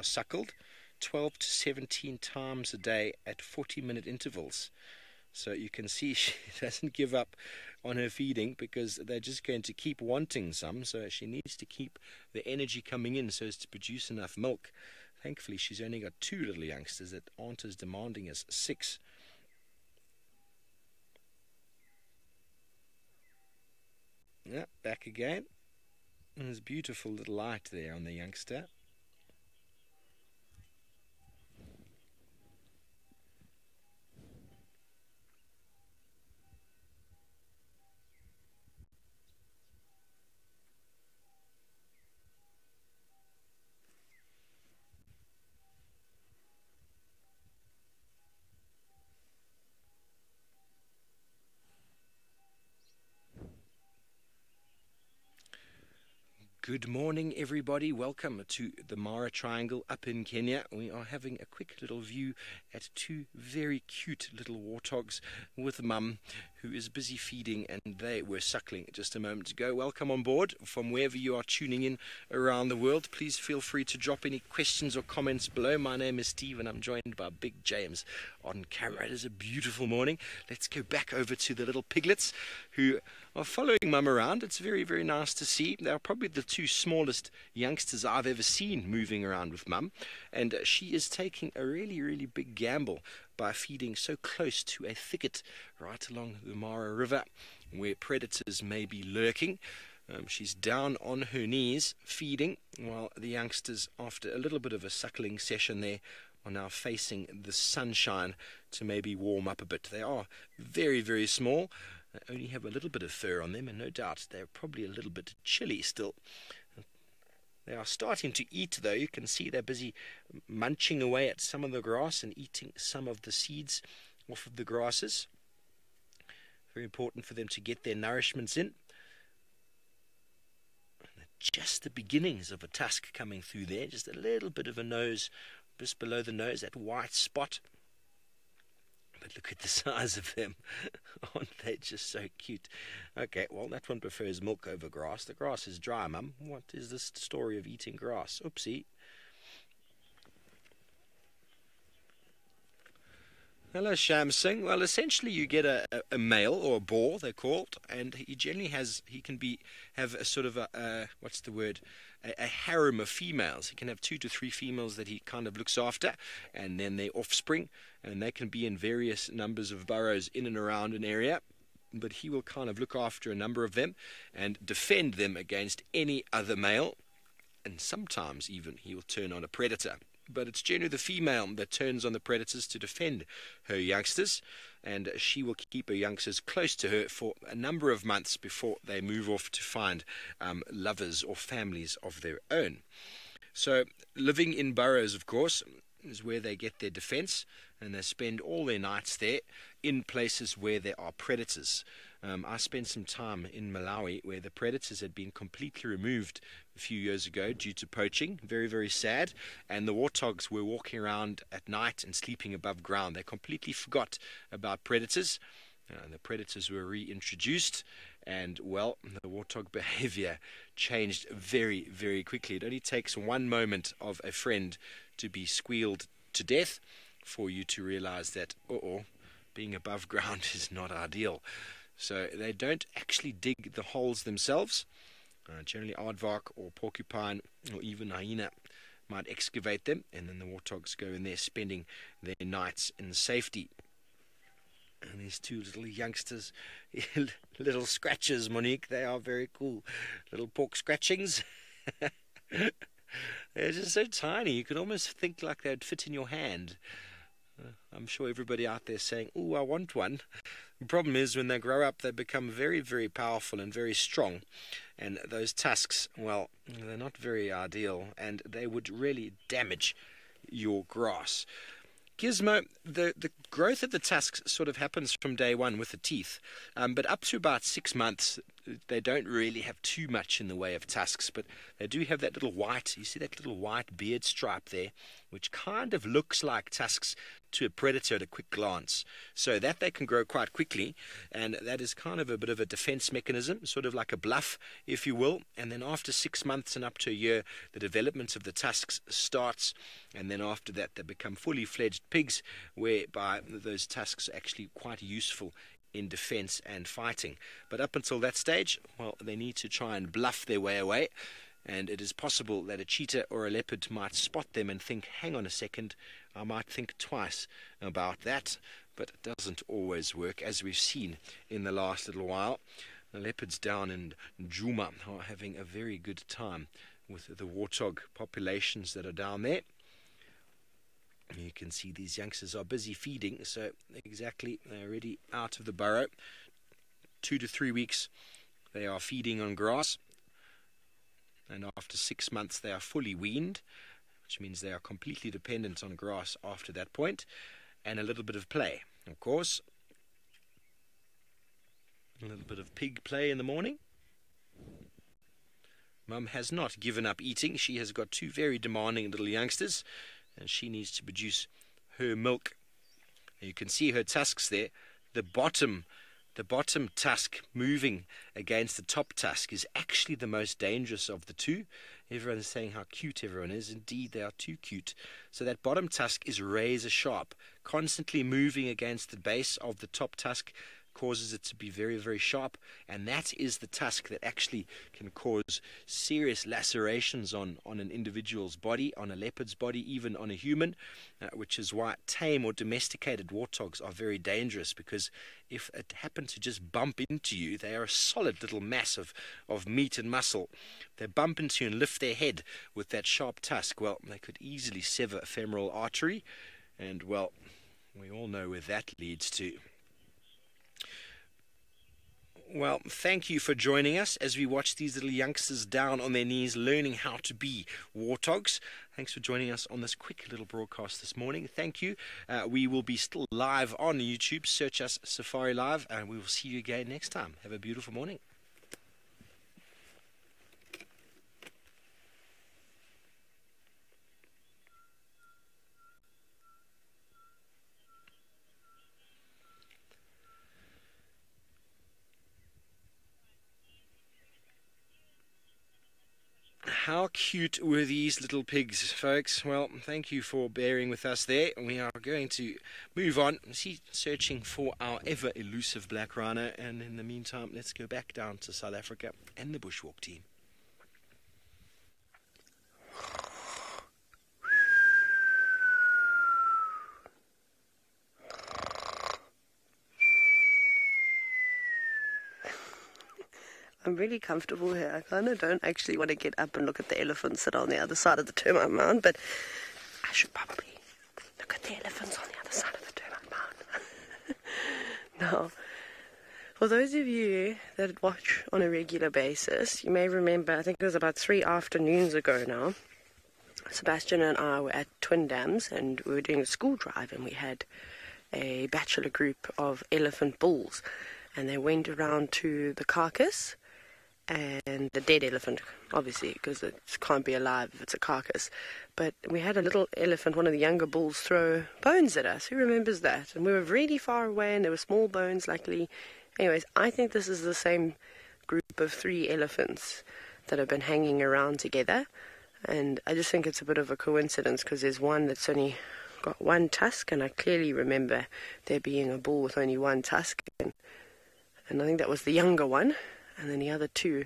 suckled 12 to 17 times a day at 40-minute intervals. So you can see she doesn't give up on her feeding because they're just going to keep wanting some. So she needs to keep the energy coming in so as to produce enough milk Thankfully, she's only got 2 little youngsters that aren't as demanding as 6. Yeah, back again. There's a beautiful little light there on the youngster. Good morning, everybody. Welcome to the Mara Triangle up in Kenya. We are having a quick little view at 2 very cute little warthogs with mum, who is busy feeding, and they were suckling just a moment ago. Welcome on board from wherever you are tuning in around the world. Please feel free to drop any questions or comments below. My name is Steve, and I'm joined by Big James on camera. It is a beautiful morning. Let's go back over to the little piglets who are following mum around. It's very, very nice to see. They're probably the 2 smallest youngsters I've ever seen moving around with mum, and she is taking a really, really big gamble by feeding so close to a thicket right along the Mara River where predators may be lurking. She's down on her knees feeding, while the youngsters, after a little bit of a suckling session there, are now facing the sunshine to maybe warm up a bit. They are very, very small. They only have a little bit of fur on them, and no doubt they're probably a little bit chilly still. They are starting to eat, though. You can see they're busy munching away at some of the grass and eating some of the seeds off of the grasses. Very important for them to get their nourishments in. Just the beginnings of a tusk coming through there. Just a little bit of a nose, just below the nose, that white spot. But look at the size of them. Aren't they just so cute? Okay, well, that one prefers milk over grass. The grass is dry, mum. What is this story of eating grass? Oopsie. Hello, Shamsing. Well, essentially you get a male, or a boar, they're called, and he generally have a sort of a what's the word? A harem of females. He can have 2 to 3 females that he kind of looks after, and then their offspring, and they can be in various numbers of burrows in and around an area, but he will kind of look after a number of them and defend them against any other male, and sometimes even he will turn on a predator. But it's generally the female that turns on the predators to defend her youngsters, and she will keep her youngsters close to her for a number of months before they move off to find lovers or families of their own. So living in burrows, of course, is where they get their defense, and they spend all their nights there in places where there are predators. I spent some time in Malawi where the predators had been completely removed a few years ago due to poaching. Very, very sad. And the warthogs were walking around at night and sleeping above ground. They completely forgot about predators. The predators were reintroduced, and, well, the warthog behavior changed very, very quickly. It only takes one moment of a friend to be squealed to death for you to realize that, being above ground is not ideal. So they don't actually dig the holes themselves. Generally aardvark or porcupine or even hyena might excavate them, and then the warthogs go in there spending their nights in safety. And these 2 little youngsters, little scratches, Monique, they are very cool. Little pork scratchings. They're just so tiny, you could almost think like they'd fit in your hand. I'm sure everybody out there saying, "Ooh, I want one." The problem is when they grow up, they become very, very powerful and very strong. And those tusks, well, they're not very ideal, and they would really damage your grass. Gizmo, the growth of the tusks sort of happens from day one with the teeth, but up to about 6 months, they don't really have too much in the way of tusks, but they do have that little white, you see that little white beard stripe there, which kind of looks like tusks to a predator at a quick glance. So that they can grow quite quickly, and that is kind of a bit of a defense mechanism, sort of like a bluff, if you will. And then after 6 months and up to a year, the development of the tusks starts, and then after that they become fully fledged pigs, whereby those tusks are actually quite useful in defense and fighting. But up until that stage, well, they need to try and bluff their way away, and it is possible that a cheetah or a leopard might spot them and think, hang on a second, I might think twice about that. But it doesn't always work, as we've seen in the last little while. The leopards down in Djuma are having a very good time with the warthog populations that are down there. You can see these youngsters are busy feeding, so exactly, they're already out of the burrow. 2 to 3 weeks they are feeding on grass, and after 6 months they are fully weaned, which means they are completely dependent on grass after that point, and a little bit of play, of course. A little bit of pig play in the morning. Mum has not given up eating. She has got 2 very demanding little youngsters, and she needs to produce her milk. You can see her tusks there. The bottom tusk moving against the top tusk is actually the most dangerous of the 2. Everyone is saying how cute everyone is. Indeed, they are too cute. So that bottom tusk is razor sharp. Constantly moving against the base of the top tusk causes it to be very, very sharp, and that is the tusk that actually can cause serious lacerations on an individual's body, on a leopard's body, even on a human, which is why tame or domesticated warthogs are very dangerous, because if it happened to just bump into you, they are a solid little mass of meat and muscle. They bump into you and lift their head with that sharp tusk. Well, they could easily sever a femoral artery, and well, we all know where that leads to. Well, thank you for joining us as we watch these little youngsters down on their knees learning how to be warthogs. Thanks for joining us on this quick little broadcast this morning. Thank you. We will be still live on YouTube. Search us SafariLive, and we will see you again next time. Have a beautiful morning. How cute were these little pigs, folks? Well, thank you for bearing with us there. We are going to move on, searching for our ever elusive black rhino, and in the meantime, let's go back down to South Africa and the bushwalk team. I'm really comfortable here. I kind of don't actually want to get up and look at the elephants that are on the other side of the termite mound, but I should probably look at the elephants on the other side of the termite mound. Now, for those of you that watch on a regular basis, you may remember, I think it was about 3 afternoons ago now, Sebastian and I were at Twin Dams and we were doing a school drive, and we had a bachelor group of elephant bulls, and they went around to the carcass and the dead elephant, obviously, because it can't be alive if it's a carcass. But we had a little elephant, one of the younger bulls, throw bones at us. Who remembers that? And we were really far away, and there were small bones, luckily. Anyways, I think this is the same group of 3 elephants that have been hanging around together. And I just think it's a bit of a coincidence, because there's one that's only got 1 tusk, and I clearly remember there being a bull with only 1 tusk. And I think that was the younger one. And then the other 2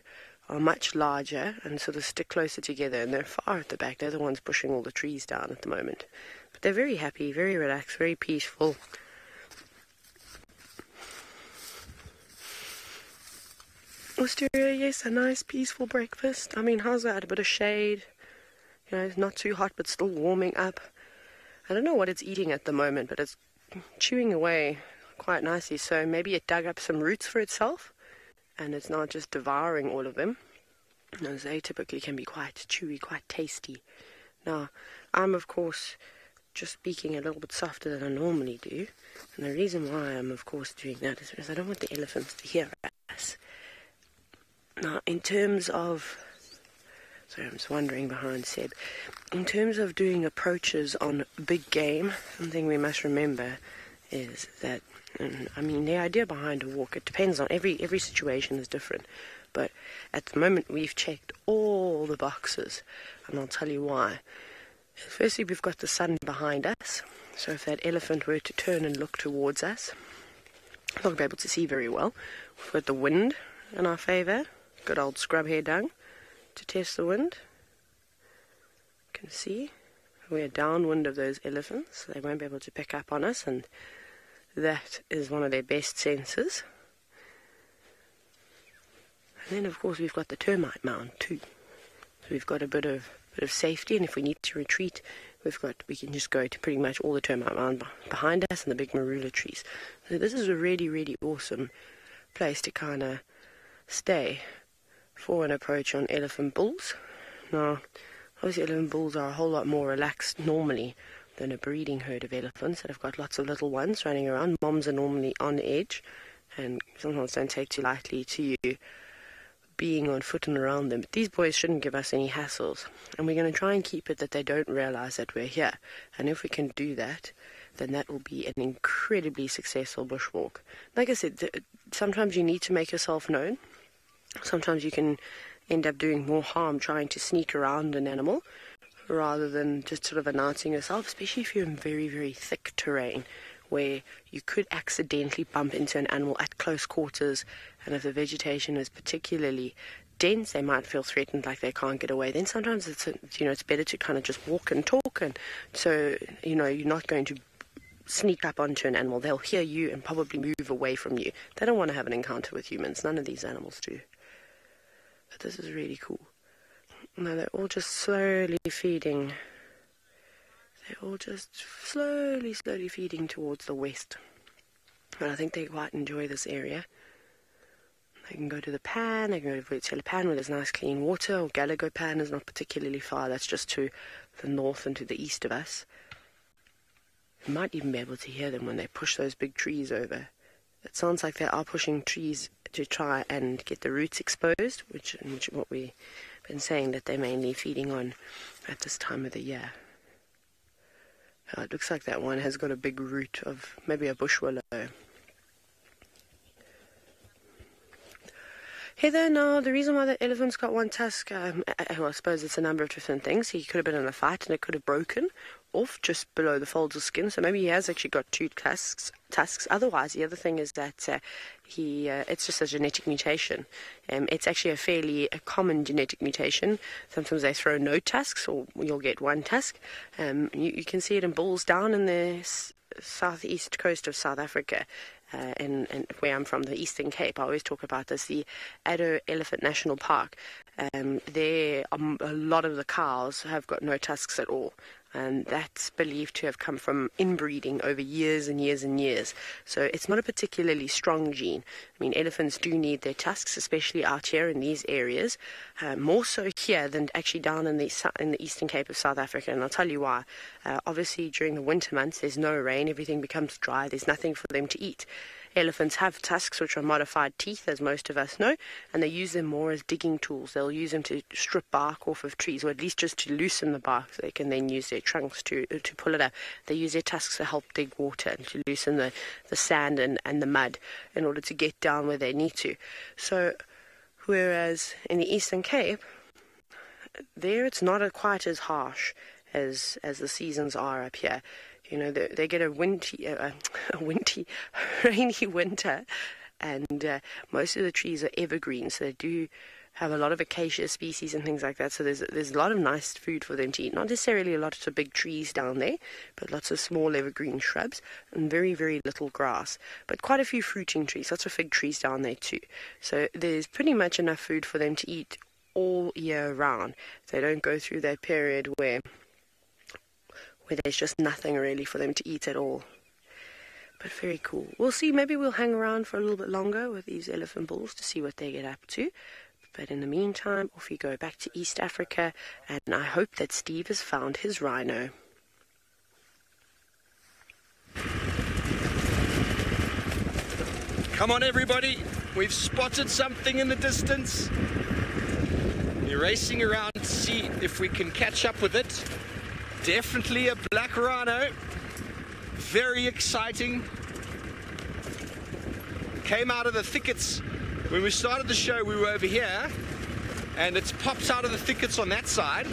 are much larger and sort of stick closer together, and they're far at the back. They're the ones pushing all the trees down at the moment. But they're very happy, very relaxed, very peaceful. Wisteria, yes, a nice peaceful breakfast. I mean, how's that? A bit of shade. You know, it's not too hot, but still warming up. I don't know what it's eating at the moment, but it's chewing away quite nicely. So maybe it dug up some roots for itself, and it's not just devouring all of them. Those they typically can be quite chewy, quite tasty. Now, I'm of course just speaking a little bit softer than I normally do, and the reason why I'm of course doing that is because I don't want the elephants to hear us. Now, in terms of, sorry, I'm just wandering behind Seb. In terms of doing approaches on big game, something we must remember is that, I mean, the idea behind a walk, it depends on every situation is different. But at the moment, we've checked all the boxes, and I'll tell you why. Firstly, we've got the sun behind us, so if that elephant were to turn and look towards us, we're not be able to see very well. We've got the wind in our favour, good old scrub hair dung, to test the wind. You can see we're downwind of those elephants, so they won't be able to pick up on us, and that is one of their best senses. And then of course we've got the termite mound too. So we've got a bit of safety, and if we need to retreat, we can just go to pretty much all the termite mound behind us and the big marula trees. So this is a really, really awesome place to kind of stay for an approach on elephant bulls. Now, obviously elephant bulls are a whole lot more relaxed normally than a breeding herd of elephants that have got lots of little ones running around. Moms are normally on edge and sometimes don't take too lightly to you being on foot and around them. But these boys shouldn't give us any hassles, and we're going to try and keep it that they don't realize that we're here. And if we can do that, then that will be an incredibly successful bushwalk. Like I said, sometimes you need to make yourself known. Sometimes you can end up doing more harm trying to sneak around an animal rather than just sort of announcing yourself, especially if you're in very, very thick terrain where you could accidentally bump into an animal at close quarters, and if the vegetation is particularly dense, they might feel threatened, like they can't get away. Then sometimes it's better to kind of just walk and talk, and so you're not going to sneak up onto an animal. They'll hear you and probably move away from you. They don't want to have an encounter with humans. None of these animals do. But this is really cool. Now they're all just slowly feeding. They're all just slowly feeding towards the west. And I think they quite enjoy this area. They can go to the pan, they can go to Vetsela Pan where there's nice clean water, or Galago Pan is not particularly far, that's just to the north and to the east of us. You might even be able to hear them when they push those big trees over. It sounds like they are pushing trees to try and get the roots exposed, which what we've been saying that they're mainly feeding on at this time of the year. It looks like that one has got a big root of maybe a bush willow. Heather, now the reason why the elephant's got one tusk, well, I suppose it's a number of different things. He could have been in a fight and it could have broken off just below the folds of skin, so maybe he has actually got two tusks. Otherwise, the other thing is that it's just a genetic mutation. It's actually a common genetic mutation. Sometimes they throw no tusks, or you'll get one tusk. You can see it in bulls down in the southeast coast of South Africa. And where I'm from, the Eastern Cape, I always talk about this, the Addo Elephant National Park. There, a lot of the cows have got no tusks at all, and that's believed to have come from inbreeding over years and years and years. So it's not a particularly strong gene. I mean, elephants do need their tusks, especially out here in these areas, more so here than actually down in the Eastern Cape of South Africa, and I'll tell you why. Obviously, during the winter months, there's no rain, everything becomes dry, there's nothing for them to eat. Elephants have tusks, which are modified teeth, as most of us know, and they use them more as digging tools. They'll use them to strip bark off of trees, or at least just to loosen the bark, so they can then use their trunks to pull it up. They use their tusks to help dig water and to loosen the sand and the mud in order to get down where they need to. So, whereas in the Eastern Cape, there it's not quite as harsh as the seasons are up here. They get a rainy winter, and most of the trees are evergreen, so they do have a lot of acacia species and things like that. So there's a lot of nice food for them to eat. Not necessarily a lot of big trees down there, but lots of small evergreen shrubs and very, very little grass. But quite a few fruiting trees, lots of fig trees down there too. So there's pretty much enough food for them to eat all year round. They don't go through that period where there's just nothing really for them to eat at all. But very cool. We'll see, maybe we'll hang around for a little bit longer with these elephant bulls to see what they get up to. But in the meantime, off we go back to East Africa, and I hope that Steve has found his rhino. Come on everybody, we've spotted something in the distance. We're racing around to see if we can catch up with it. Definitely a black rhino. Very exciting. Came out of the thickets. When we started the show, we were over here, and it's popped out of the thickets on that side.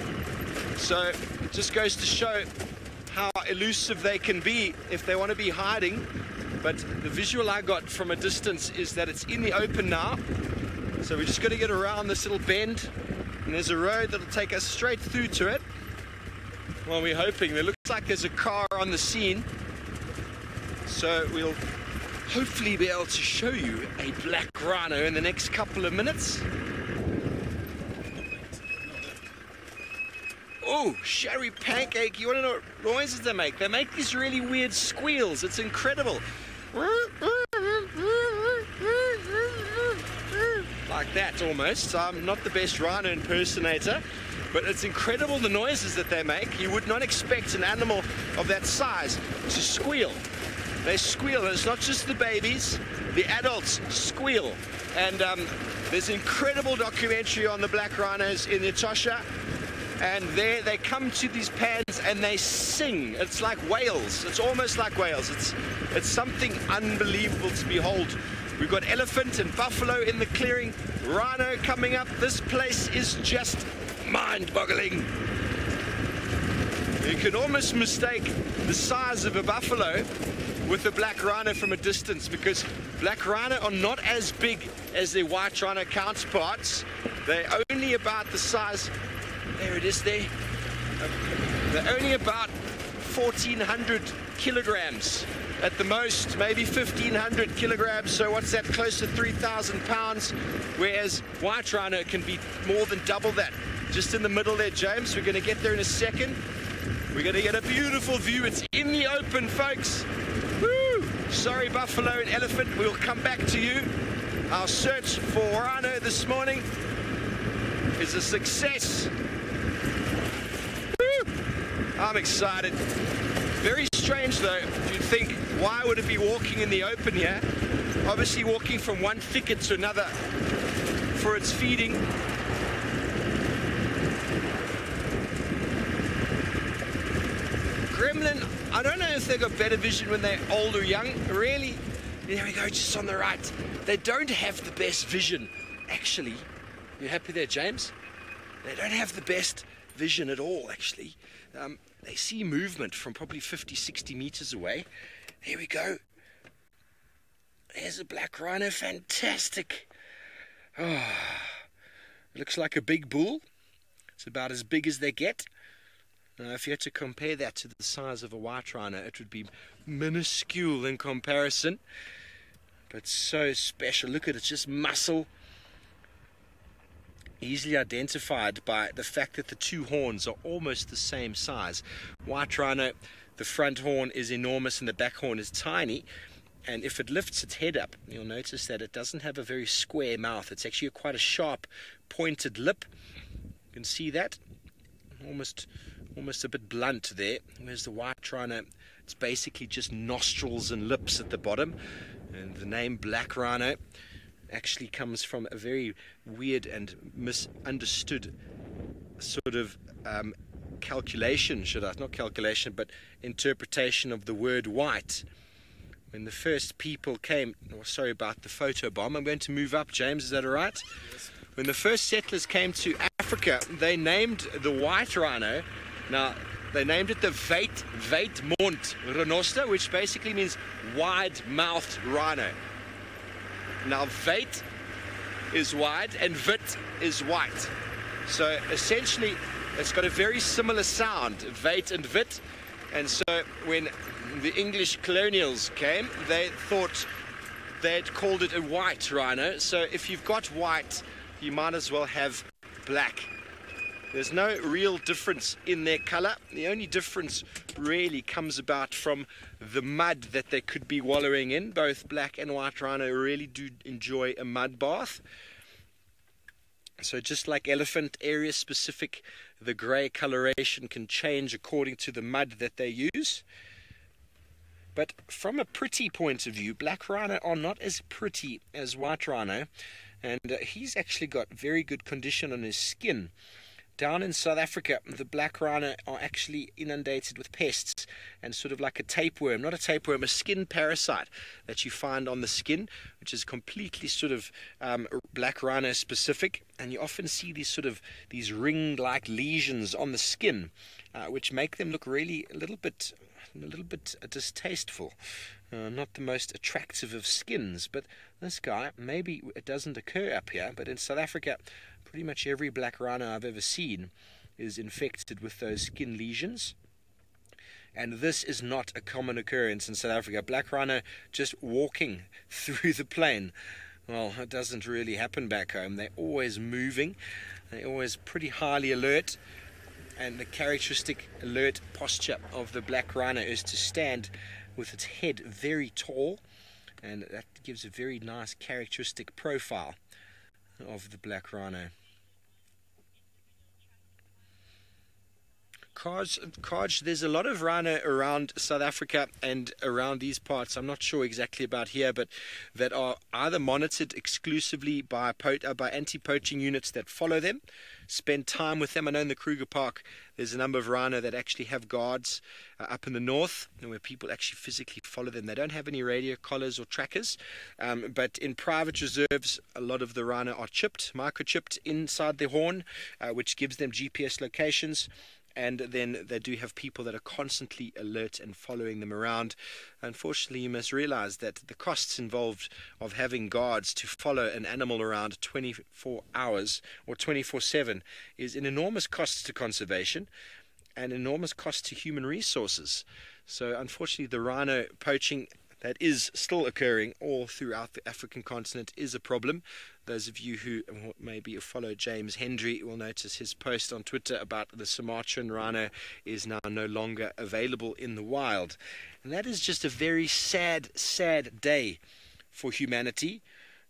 So it just goes to show how elusive they can be if they want to be hiding. But the visual I got from a distance is that it's in the open now. So we just got to get around this little bend And there's a road that'll take us straight through to it. Well, we're hoping. There looks like there's a car on the scene. So we'll hopefully be able to show you a black rhino in the next couple of minutes. Oh, sherry pancake. You want to know what noises they make? They make these really weird squeals. It's incredible. Like that almost. I'm not the best rhino impersonator, but it's incredible the noises that they make. You would not expect an animal of that size to squeal. They squeal, and it's not just the babies, the adults squeal. And there's an incredible documentary on the black rhinos in Etosha. And there they come to these pans and they sing. It's like whales. It's almost like whales. It's something unbelievable to behold. We've got elephant and buffalo in the clearing. Rhino coming up. This place is just mind-boggling. You can almost mistake the size of a buffalo with a black rhino from a distance, because black rhino are not as big as their white rhino counterparts. They're only about the size. There it is there. They're only about 1,400 kilograms at the most, maybe 1,500 kilograms. So what's that? Close to 3,000 pounds. Whereas white rhino can be more than double that. Just in the middle there, James. We're going to get there in a second. We're going to get a beautiful view. It's in the open, folks. Woo! Sorry, buffalo and elephant. We'll come back to you. Our search for rhino this morning is a success. I'm excited. Very strange though. You'd think, why would it be walking in the open here? Obviously walking from one thicket to another for its feeding. Gremlin, I don't know if they've got better vision when they're old or young. Really, there we go, just on the right. They don't have the best vision, actually. You happy there, James? They don't have the best vision at all, actually. They see movement from probably 50, 60 meters away. Here we go. There's a black rhino. Fantastic. Oh, looks like a big bull. It's about as big as they get. Now, if you had to compare that to the size of a white rhino, it would be minuscule in comparison. But so special. Look at it, it's just muscle. Easily identified by the fact that the two horns are almost the same size. White rhino, the front horn is enormous and the back horn is tiny. And if it lifts its head up, you'll notice that it doesn't have a very square mouth. It's actually quite a sharp, pointed lip. You can see that. Almost a bit blunt there. Whereas the white rhino, it's basically just nostrils and lips at the bottom. And the name black rhino actually comes from a very weird and misunderstood sort of calculation, not calculation, but interpretation of the word white. When the first people came, sorry about the photo bomb, I'm going to move up, James, is that all right? Yes. When the first settlers came to Africa, they named the white rhino, now they named it the Weitmond rhinoster, which basically means wide-mouthed rhino. Now, weit is wide and wit is white. So essentially, it's got a very similar sound, weit and wit. And so when the English colonials came, they thought they'd called it a white rhino. So if you've got white, you might as well have black. There's no real difference in their color. The only difference really comes about from the mud that they could be wallowing in. Both black and white rhino really do enjoy a mud bath. So just like elephant, area specific, the grey coloration can change according to the mud that they use. But from a pretty point of view, black rhino are not as pretty as white rhino. And he's actually got very good condition on his skin. Down in South Africa, the black rhino are actually inundated with pests and sort of like a tapeworm, not a tapeworm, a skin parasite that you find on the skin, which is completely sort of black rhino specific. And you often see these ring-like lesions on the skin, which make them look really a little bit distasteful. Not the most attractive of skins, but this guy, maybe it doesn't occur up here, but in South Africa, pretty much every black rhino I've ever seen is infected with those skin lesions. And this is not a common occurrence in South Africa. Black rhino just walking through the plain, well, it doesn't really happen back home. They're always moving. They're always pretty highly alert. And the characteristic alert posture of the black rhino is to stand with its head very tall. And that gives a very nice characteristic profile of the black rhino. Kaj, there's a lot of rhino around South Africa and around these parts. I'm not sure exactly about here, but that are either monitored exclusively by anti-poaching units that follow them, spend time with them. I know in the Kruger Park there's a number of rhino that actually have guards up in the north, where people actually physically follow them. They don't have any radio collars or trackers, but in private reserves a lot of the rhino are chipped, microchipped inside the horn, which gives them GPS locations. And then they do have people that are constantly alert and following them around. Unfortunately, you must realize that the costs involved of having guards to follow an animal around 24 hours or 24/7 is an enormous cost to conservation and enormous cost to human resources. So unfortunately, the rhino poaching that is still occurring all throughout the African continent is a problem. Those of you who maybe follow James Hendry will notice his post on Twitter about the Sumatran rhino is now no longer available in the wild. And that is just a very sad, sad day for humanity,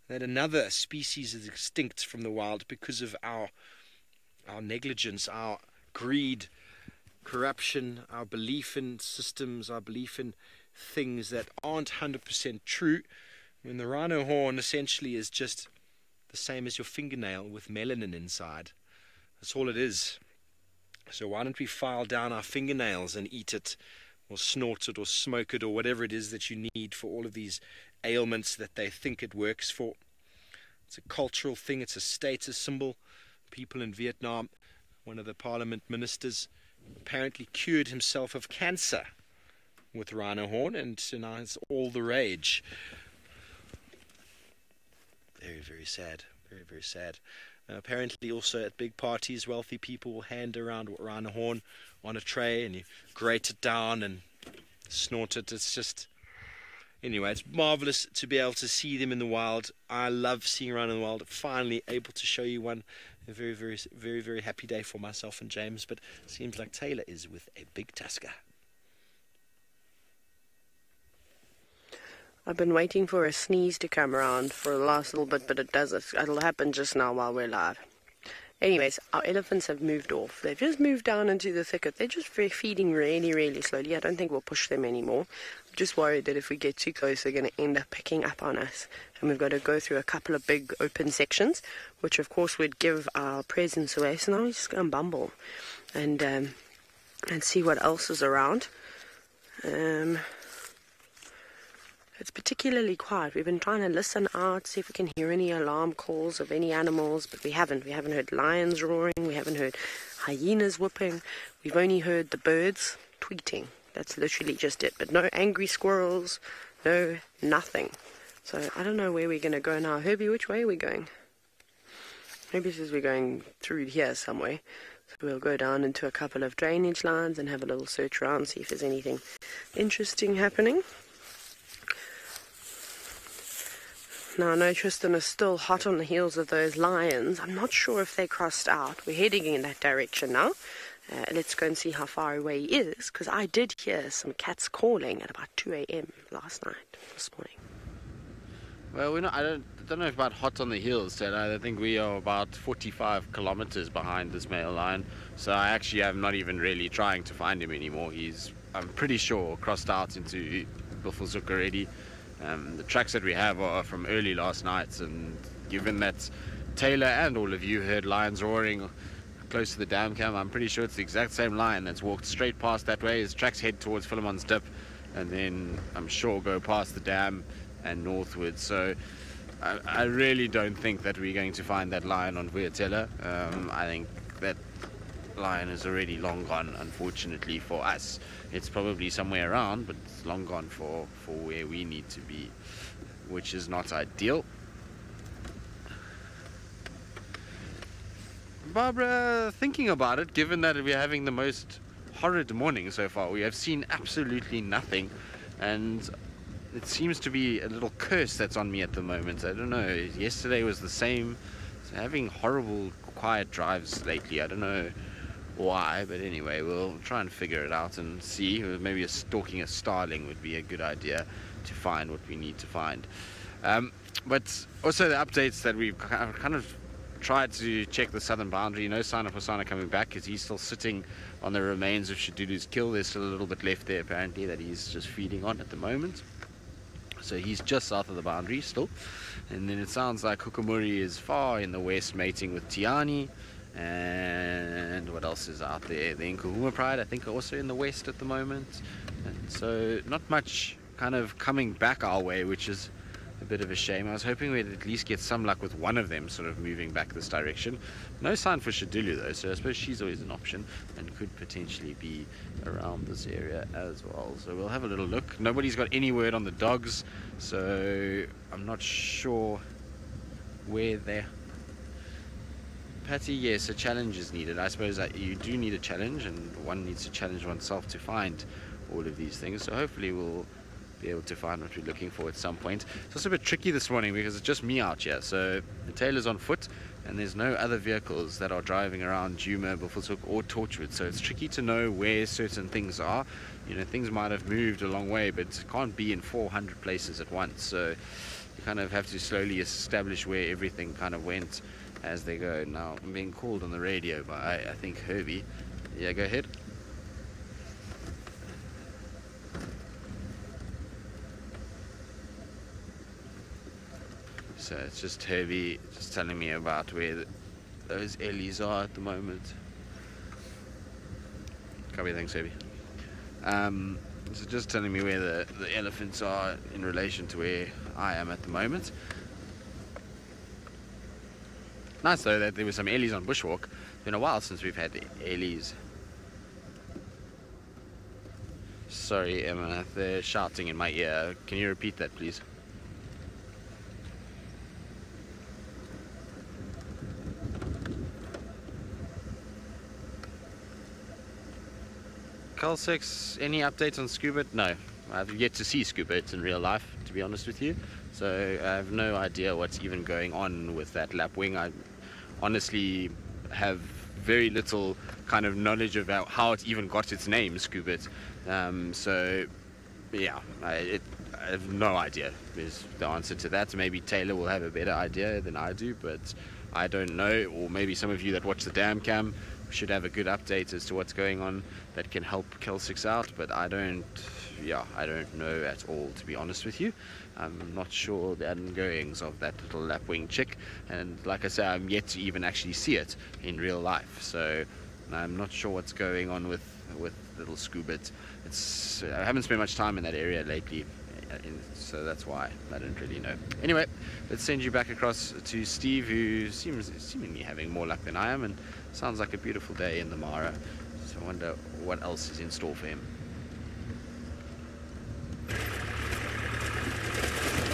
that another species is extinct from the wild because of our negligence, our greed, corruption, our belief in systems, our belief in things that aren't 100% true. I mean, the rhino horn essentially is just the same as your fingernail with melanin inside. That's all it is. So why don't we file down our fingernails and eat it, or snort it, or smoke it, or whatever it is that you need for all of these ailments that they think it works for. It's a cultural thing. It's a status symbol. People in Vietnam, one of the parliament ministers apparently cured himself of cancer with rhino horn, and so now it's all the rage. Very, very sad. Very, very sad. Apparently also at big parties, wealthy people will hand around rhino horn on a tray, and you grate it down and snort it. It's just... Anyway, it's marvelous to be able to see them in the wild. I love seeing rhino in the wild. Finally able to show you one. A very, very, very, very happy day for myself and James, but it seems like Taylor is with a big tusker. I've been waiting for a sneeze to come around for the last little bit, but it'll happen just now while we're live. Anyways, our elephants have moved off. They've just moved down into the thicket. They're just feeding really, really slowly. I don't think we'll push them anymore. I'm just worried that if we get too close, they're going to end up picking up on us. And we've got to go through a couple of big open sections, which of course would give our presence away. So now we just go and bumble and see what else is around. It's particularly quiet. We've been trying to listen out, see if we can hear any alarm calls of any animals, but we haven't. We haven't heard lions roaring. We haven't heard hyenas whooping. We've only heard the birds tweeting. That's literally just it. But no angry squirrels, no nothing. So I don't know where we're going to go now. Herbie, which way are we going? Herbie says we're going through here somewhere. So we'll go down into a couple of drainage lines and have a little search around, see if there's anything interesting happening. Now, I know Tristan is still hot on the heels of those lions. I'm not sure if they crossed out. We're heading in that direction now. Let's go and see how far away he is, because I did hear some cats calling at about 2 a.m. this morning. Well, I don't know about hot on the heels, Ted. I think we are about 45 kilometers behind this male lion. So I actually am not even really trying to find him anymore. I'm pretty sure, crossed out into Buffelshoek already. The tracks that we have are from early last night, and given that Taylor and all of you heard lions roaring close to the dam camp, I'm pretty sure it's the exact same lion that's walked straight past that way. His tracks head towards Philemon's Dip, and then I'm sure go past the dam and northwards. So I really don't think that we're going to find that lion on Vuyatela. I think that lion is already long gone, unfortunately for us. It's probably somewhere around, but it's long gone for where we need to be, which is not ideal. Barbara, thinking about it, given that we're having the most horrid morning so far, we have seen absolutely nothing, and it seems to be a little curse that's on me at the moment. I don't know, yesterday was the same. So having horrible quiet drives lately. I don't know why, but anyway, we'll try and figure it out and see. Maybe stalking a starling would be a good idea to find what we need to find. But also the updates that we've kind of tried to check the southern boundary. No sign of Hosana coming back because he's still sitting on the remains of Shadulu's kill. There's still a little bit left there apparently that he's just feeding on at the moment. So he's just south of the boundary still. And then it sounds like Hukumuri is far in the west mating with Tiani. And what else is out there? The Nkuhuma Pride, I think, are also in the west at the moment. And so not much kind of coming back our way, which is a bit of a shame. I was hoping we'd at least get some luck with one of them sort of moving back this direction. No sign for Shadulu though, so I suppose she's always an option and could potentially be around this area as well. So we'll have a little look. Nobody's got any word on the dogs, so I'm not sure where they're. Patty, yes, a challenge is needed. I suppose that you do need a challenge, and one needs to challenge oneself to find all of these things. So hopefully we'll be able to find what we're looking for at some point. It's also a bit tricky this morning because it's just me out here. So the Taylor's on foot, and there's no other vehicles that are driving around Djuma, Buffelshoek or Torchwood. So it's tricky to know where certain things are. You know, things might have moved a long way, but it can't be in 400 places at once. So you kind of have to slowly establish where everything kind of went as they go. Now I'm being called on the radio by, I think, Herbie. Yeah, go ahead. So it's just Herbie just telling me about where those Ellies are at the moment. Copy, thanks Herbie. So just telling me where the elephants are in relation to where I am at the moment. Nice though that there were some Ellies on Bushwalk. It's been a while since we've had Ellies. Sorry Emma, they're shouting in my ear. Can you repeat that please? Culsex, any updates on Scuba? No, I've yet to see Scuba in real life, to be honest with you. So I have no idea what's even going on with that lapwing. I honestly have very little kind of knowledge about how it even got its name, Scuba. So yeah, I have no idea is the answer to that. Maybe Taylor will have a better idea than I do, but I don't know. Or maybe some of you that watch the Dam Cam should have a good update as to what's going on that can help Kel6 out, but I don't know at all, to be honest with you. I'm not sure the ongoings of that little lapwing chick, and like I say, I'm yet to even actually see it in real life, so I'm not sure what's going on with little Scoobit. I haven't spent much time in that area lately, so that's why I don't really know. Anyway, let's send you back across to Steve, who seemingly having more luck than I am, and sounds like a beautiful day in the Mara. So I wonder what else is in store for him.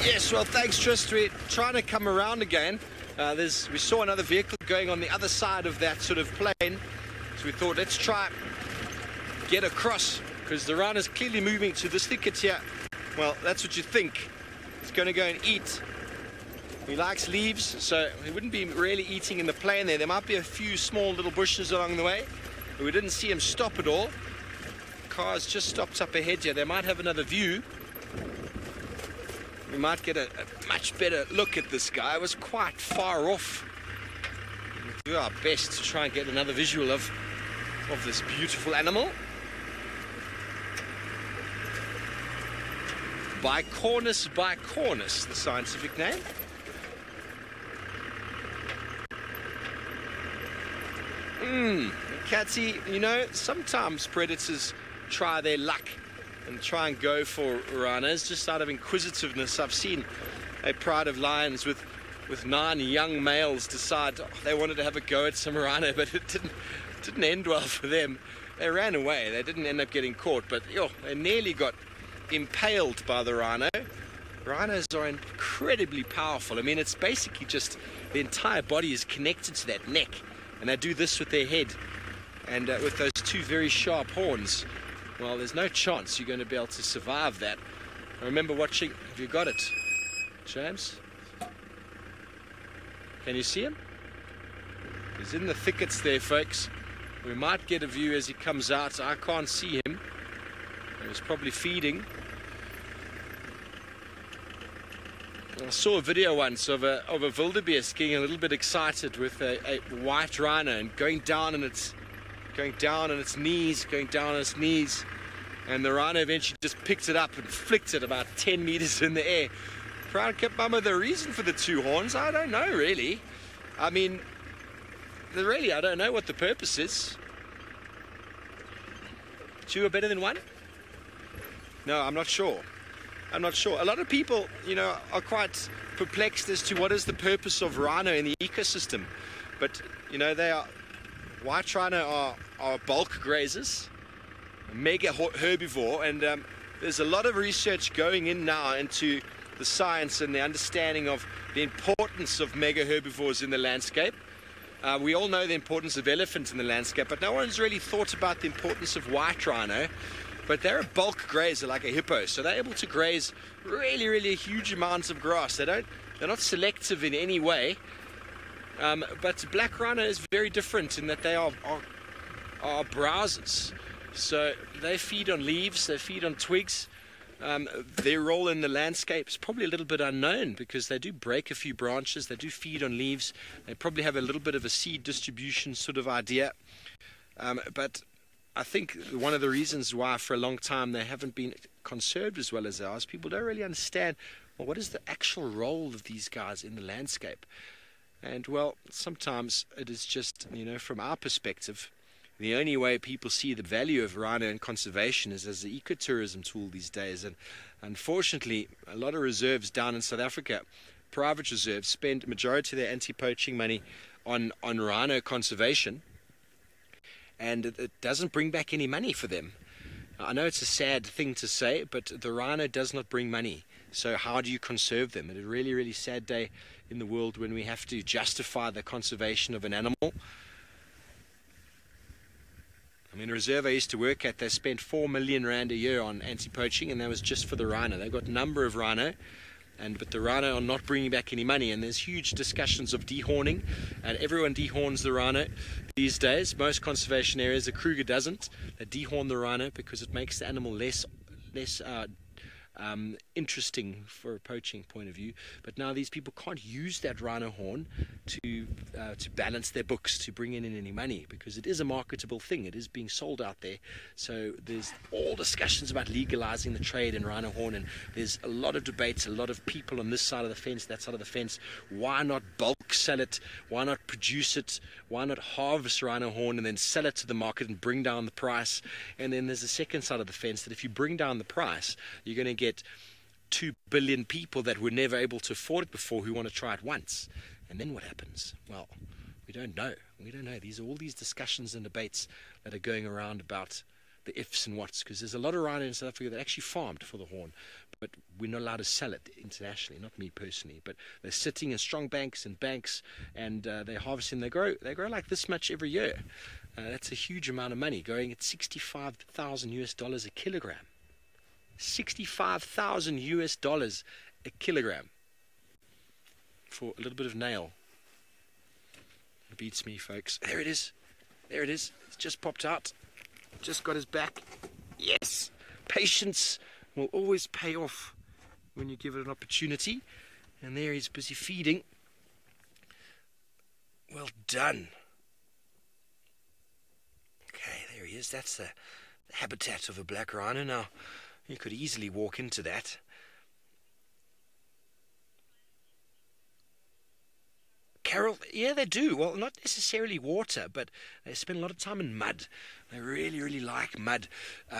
Yes, well, thanks, Trist. We're trying to come around again. We saw another vehicle going on the other side of that sort of plane, so we thought let's try get across, because the runner's clearly moving to this thicket here. Well, that's what you think. He's going to go and eat. He likes leaves, so he wouldn't be really eating in the plain there. There might be a few small little bushes along the way, but we didn't see him stop at all. Car's just stopped up ahead here. They might have another view. We might get a much better look at this guy. It was quite far off. We'll do our best to try and get another visual of this beautiful animal. Bicornis bicornis, the scientific name. Catty, you know, sometimes predators try their luck and try and go for rhinos just out of inquisitiveness. I've seen a pride of lions with 9 young males decide they wanted to have a go at some rhino, but it didn't end well for them. They ran away. They didn't end up getting caught, but they nearly got impaled by the rhino. Rhinos are incredibly powerful. I mean, it's basically just the entire body is connected to that neck. And they do this with their head. And with those two very sharp horns, well, there's no chance you're going to be able to survive that. I remember watching... Have you got it, James? Can you see him? He's in the thickets there, folks. We might get a view as he comes out. I can't see him. He's probably feeding. I saw a video once of a wildebeest getting a little bit excited with a white rhino and going down on its knees, and the rhino eventually just picked it up and flicked it about 10 meters in the air. Trying to come up with a reason for the two horns, I don't know really. I mean, really, I don't know what the purpose is. Two are better than one? No, I'm not sure. A lot of people, are quite perplexed as to what is the purpose of rhino in the ecosystem. But, white rhino are bulk grazers, mega herbivore, and there's a lot of research going in now into the science and the understanding of the importance of mega herbivores in the landscape. We all know the importance of elephants in the landscape, but no one's really thought about the importance of white rhino. But they're a bulk grazer like a hippo, so they're able to graze really, really huge amounts of grass. They're not selective in any way. But black rhino is very different in that they are browsers. So they feed on leaves, they feed on twigs. Their role in the landscape is probably a little bit unknown because they do break a few branches, they do feed on leaves, they probably have a little bit of a seed distribution sort of idea. But I think one of the reasons why for a long time they haven't been conserved as well as they are is people don't really understand, well, what is the actual role of these guys in the landscape? And, well, sometimes it is just, from our perspective, the only way people see the value of rhino in conservation is as an ecotourism tool these days. And unfortunately, a lot of reserves down in South Africa, private reserves, spend the majority of their anti-poaching money on rhino conservation. And it doesn't bring back any money for them. I know it's a sad thing to say, but the rhino does not bring money. So how do you conserve them? It's a really, really sad day in the world when we have to justify the conservation of an animal. I mean, a reserve I used to work at, they spent 4 million rand a year on anti-poaching, and that was just for the rhino. They've got a number of rhino, but the rhino are not bringing back any money, and there's huge discussions of dehorning, and everyone dehorns the rhino these days. Most conservation areas, the Kruger doesn't. They dehorn the rhino because it makes the animal less interesting for a poaching point of view. But now these people can't use that rhino horn to balance their books, to bring in any money, because it is a marketable thing. It is being sold out there. So there's all discussions about legalizing the trade in rhino horn, and there's a lot of debates, a lot of people on this side of the fence, that side of the fence. Why not bulk sell it? Why not produce it? Why not harvest rhino horn and then sell it to the market and bring down the price? And then there's the second side of the fence, that if you bring down the price, you're going to get 2 billion people that were never able to afford it before who want to try it once. And then what happens? Well, we don't know. These are all these discussions and debates that are going around about the ifs and whats, because there's a lot of rhino in South Africa that actually farmed for the horn, but we're not allowed to sell it internationally, not me personally, but they're sitting in strong banks and they're harvesting. They grow like this much every year. That's a huge amount of money, going at $65,000 a kilogram. $65,000 a kilogram for a little bit of nail. It beats me, folks. There it is. It's just popped out. Just got his back. Yes. Patience will always pay off when you give it an opportunity. And there he's busy feeding. Well done. Okay, there he is. That's the habitat of a black rhino. Now, you could easily walk into that. Carol, yeah, they do. Well, not necessarily water, but they spend a lot of time in mud. They really, really like mud.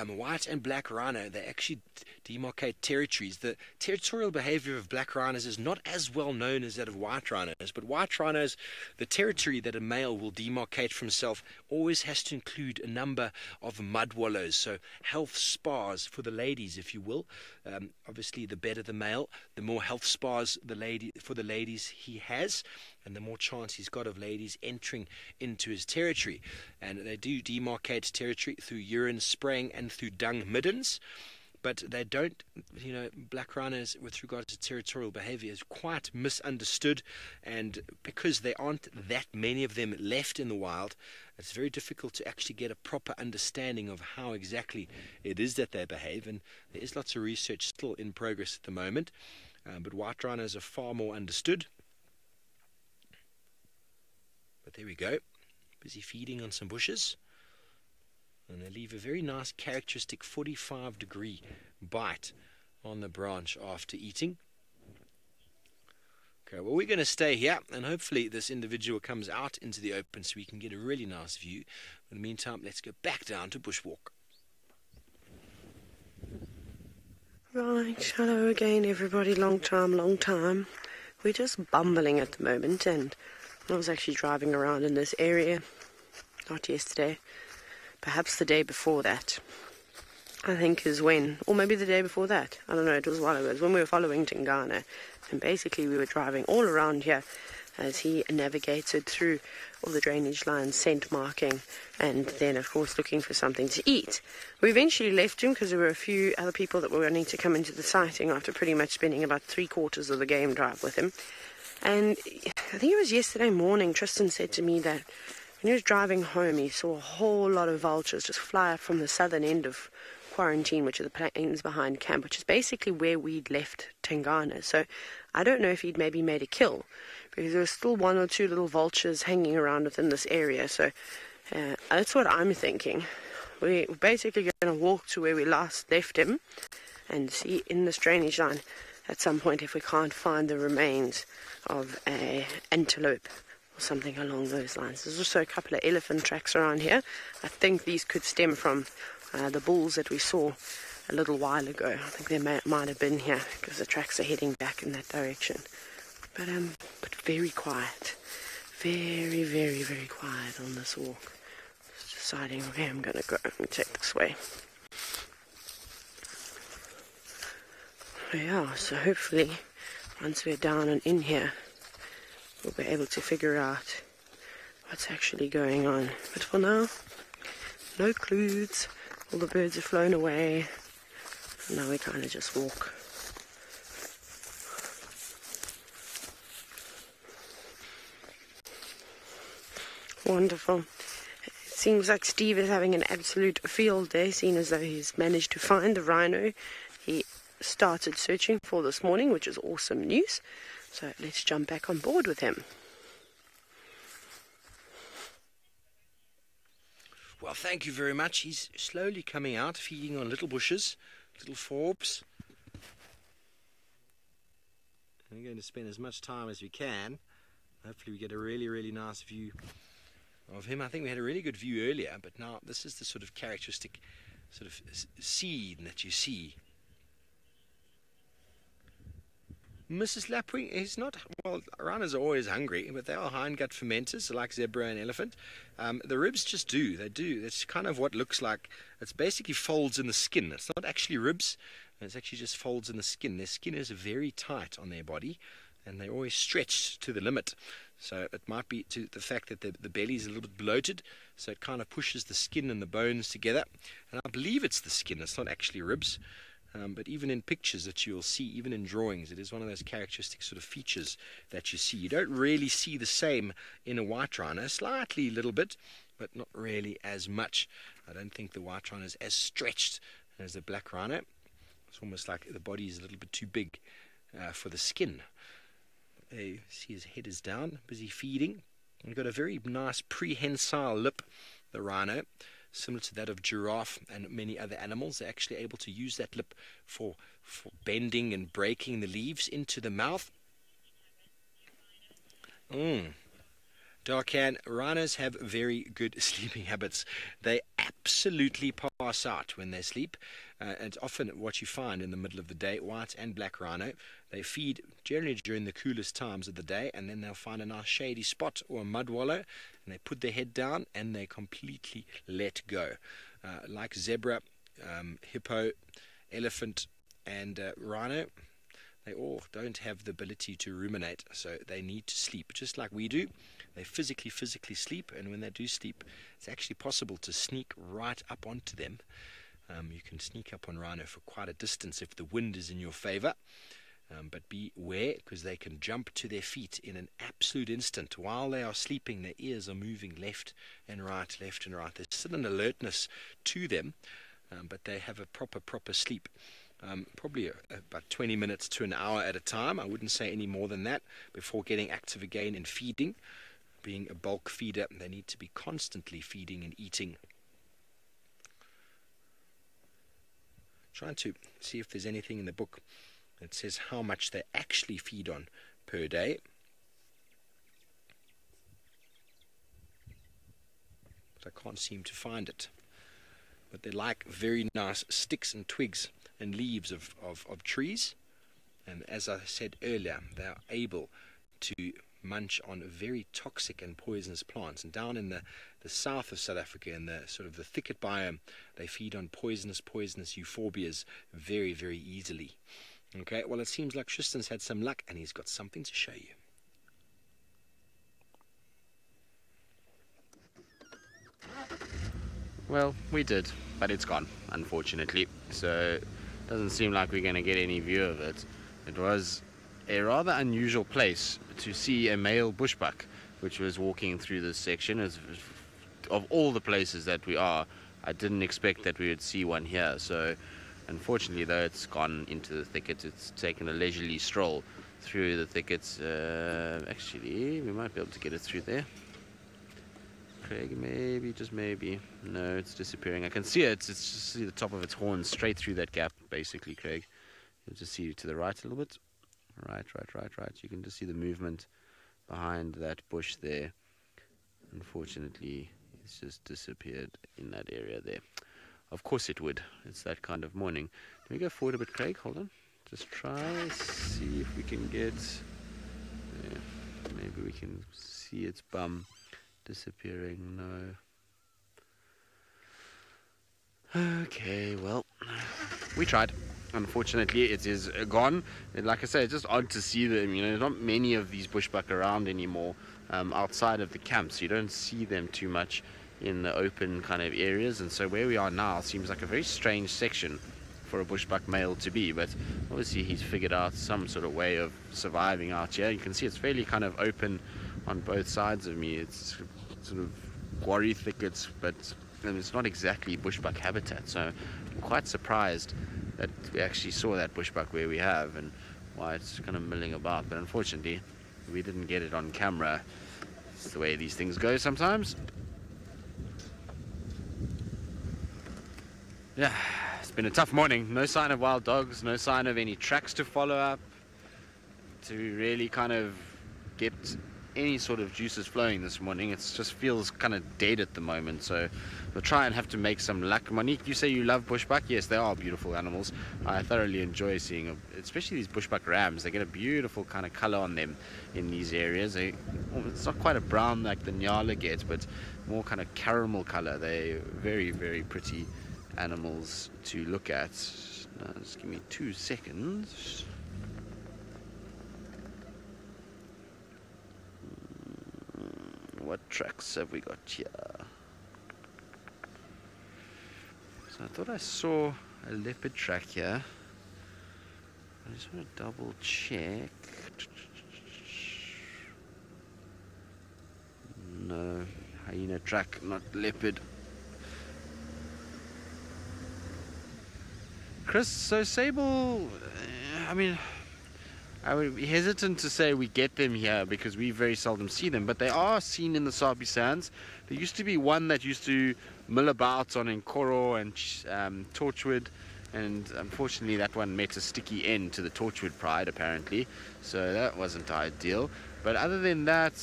White and black rhino, they actually demarcate territories. The territorial behavior of black rhinos is not as well known as that of white rhinos, but white rhinos, the territory that a male will demarcate for himself always has to include a number of mud wallows, so health spas for the ladies, if you will. Obviously, the better the male, the more health spas for the ladies he has, and the more chance he's got of ladies entering into his territory. And they do demarcate territory through urine spraying and through dung middens. But they don't, black rhinos with regard to territorial behavior is quite misunderstood, and because there aren't that many of them left in the wild, it's very difficult to actually get a proper understanding of how exactly it is that they behave, and there is lots of research still in progress at the moment, but white rhinos are far more understood. But there we go, busy feeding on some bushes. And they leave a very nice characteristic 45-degree bite on the branch after eating. Okay, well, we're going to stay here, and hopefully this individual comes out into the open so we can get a really nice view. In the meantime, let's go back down to bushwalk. Right, hello again everybody, long time. We're just bumbling at the moment, and I was actually driving around in this area, not yesterday. Perhaps the day before that, I think is when, or maybe the day before that, I don't know, it was a while ago, it was when we were following Tingana, and basically we were driving all around here as he navigated through all the drainage lines, scent marking, and then of course looking for something to eat. We eventually left him because there were a few other people that were wanting to come into the sighting after pretty much spending about 3/4 of the game drive with him. And I think it was yesterday morning, Tristan said to me that when he was driving home, he saw a whole lot of vultures just fly up from the southern end of quarantine, which are the plains behind camp, which is basically where we'd left Tingana. So I don't know if he'd maybe made a kill, because there were still 1 or 2 little vultures hanging around within this area. So that's what I'm thinking. We're basically going to walk to where we last left him and see in this drainage line at some point if we can't find the remains of an antelope or something along those lines. There's also a couple of elephant tracks around here. I think these could stem from the bulls that we saw a little while ago. I think they might have been here because the tracks are heading back in that direction. But very quiet. Very, very, very quiet on this walk. Just deciding where I'm going to go and take this way. Yeah, so hopefully once we're down and in here, we'll be able to figure out what's actually going on. But for now, no clues. All the birds have flown away. And now we kind of just walk. Wonderful. It seems like Steve is having an absolute field day, seeing as though he's managed to find the rhino he started searching for this morning, which is awesome news. So let's jump back on board with him. Well, thank you very much. He's slowly coming out, feeding on little bushes, little forbs. We're going to spend as much time as we can. Hopefully we get a really, really nice view of him. I think we had a really good view earlier, but now this is the sort of characteristic sort of scene that you see. Mrs. Lapwing is not, well, rhinos are always hungry, but they are hindgut fermenters, like zebra and elephant. The ribs just do, they do. That's kind of what looks like, it's basically folds in the skin. It's not actually ribs, it's actually just folds in the skin. Their skin is very tight on their body, and they're always stretched to the limit. So it might be to the fact that the belly is a little bit bloated, so it kind of pushes the skin and the bones together. And I believe it's the skin, it's not actually ribs. But even in pictures that you'll see, even in drawings, it is one of those characteristic sort of features that you see. You don't really see the same in a white rhino, slightly a little bit, but not really as much. I don't think the white rhino is as stretched as the black rhino. It's almost like the body is a little bit too big for the skin. You see his head is down, busy feeding. We've got a very nice prehensile lip, the rhino, similar to that of giraffe and many other animals. They're actually able to use that lip for bending and breaking the leaves into the mouth. Darkan, rhinos have very good sleeping habits. They absolutely pass out when they sleep. It's often what you find in the middle of the day, white and black rhino. They feed generally during the coolest times of the day, and then they'll find a nice shady spot or a mud wallow, and they put their head down and they completely let go. Like zebra, hippo, elephant, and rhino, they all don't have the ability to ruminate, so they need to sleep, just like we do. They physically sleep, and when they do sleep, it's actually possible to sneak right up onto them. You can sneak up on rhino for quite a distance if the wind is in your favor. But beware, because they can jump to their feet in an absolute instant. While they are sleeping, their ears are moving left and right, left and right. There's still an alertness to them, but they have a proper sleep. Probably about 20 minutes to an hour at a time. I wouldn't say any more than that before getting active again and feeding. Being a bulk feeder, they need to be constantly feeding and eating. Trying to see if there's anything in the book that says how much they actually feed on per day. But I can't seem to find it. But they like very nice sticks and twigs and leaves of trees. And as I said earlier, they are able to munch on very toxic and poisonous plants. And down in the south of South Africa, in the sort of the thicket biome, they feed on poisonous euphorbias very, very easily. Okay, well, it seems like Tristan's had some luck and he's got something to show you. Well, we did, but it's gone, unfortunately. So it doesn't seem like we're going to get any view of it. It was a rather unusual place to see a male bushbuck, which was walking through this section. Of all the places that we are, I didn't expect that we would see one here. So unfortunately, though, it's gone into the thicket. It's taken a leisurely stroll through the thickets. Actually, we might be able to get it through there. Craig, maybe, just maybe. No, it's disappearing. I can see it. It's just see the top of its horn straight through that gap, basically, Craig. You'll just see to the right a little bit. Right. You can just see the movement behind that bush there. Unfortunately, it's just disappeared in that area there. Of course it would. It's that kind of morning. Can we go forward a bit, Craig? Hold on. Just try, see if we can get... Yeah, maybe we can see its bum disappearing. No. Okay, well, we tried. Unfortunately, it is gone. And like I say, it's just odd to see them. You know, there's not many of these bushbuck around anymore outside of the camps. You don't see them too much in the open kind of areas. And so where we are now seems like a very strange section for a bushbuck male to be. But obviously, he's figured out some sort of way of surviving out here. You can see it's fairly kind of open on both sides of me. It's sort of quarry thickets, but it's not exactly bushbuck habitat. So I'm quite surprised that we actually saw that bushbuck where we have, and why it's kind of milling about. But unfortunately, we didn't get it on camera. It's the way these things go sometimes. Yeah, it's been a tough morning. No sign of wild dogs, no sign of any tracks to follow up, to really kind of get any sort of juices flowing this morning. It just feels kind of dead at the moment, so we'll try and have to make some luck. Monique, you say you love bushbuck. Yes, they are beautiful animals. I thoroughly enjoy seeing them, especially these bushbuck rams. They get a beautiful kind of color on them in these areas. It's not quite a brown like the nyala gets, but more kind of caramel color. They're very, very pretty animals to look at. Now, just give me 2 seconds. What tracks have we got here? So I thought I saw a leopard track here. I just want to double check. No, hyena track, not leopard. Chris, so sable, I mean, I would be hesitant to say we get them here because we very seldom see them, but they are seen in the Sabi Sands. There used to be one that used to mill about on Nkoro and Torchwood, and unfortunately that one met a sticky end to the Torchwood pride apparently, so that wasn't ideal. But other than that,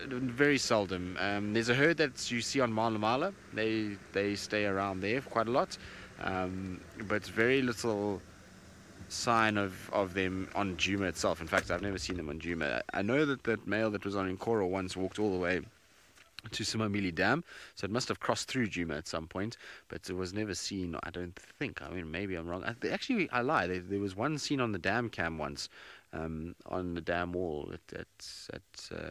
very seldom. There's a herd that you see on Mala Mala. They stay around there quite a lot, but very little sign of them on Djuma itself. In fact, I've never seen them on Djuma. I know that that male that was on Nkoro once walked all the way to Simamili Dam, so it must have crossed through Djuma at some point, but it was never seen, I don't think. I mean, maybe I'm wrong. Actually, I lie. There was one seen on the dam cam once, on the dam wall at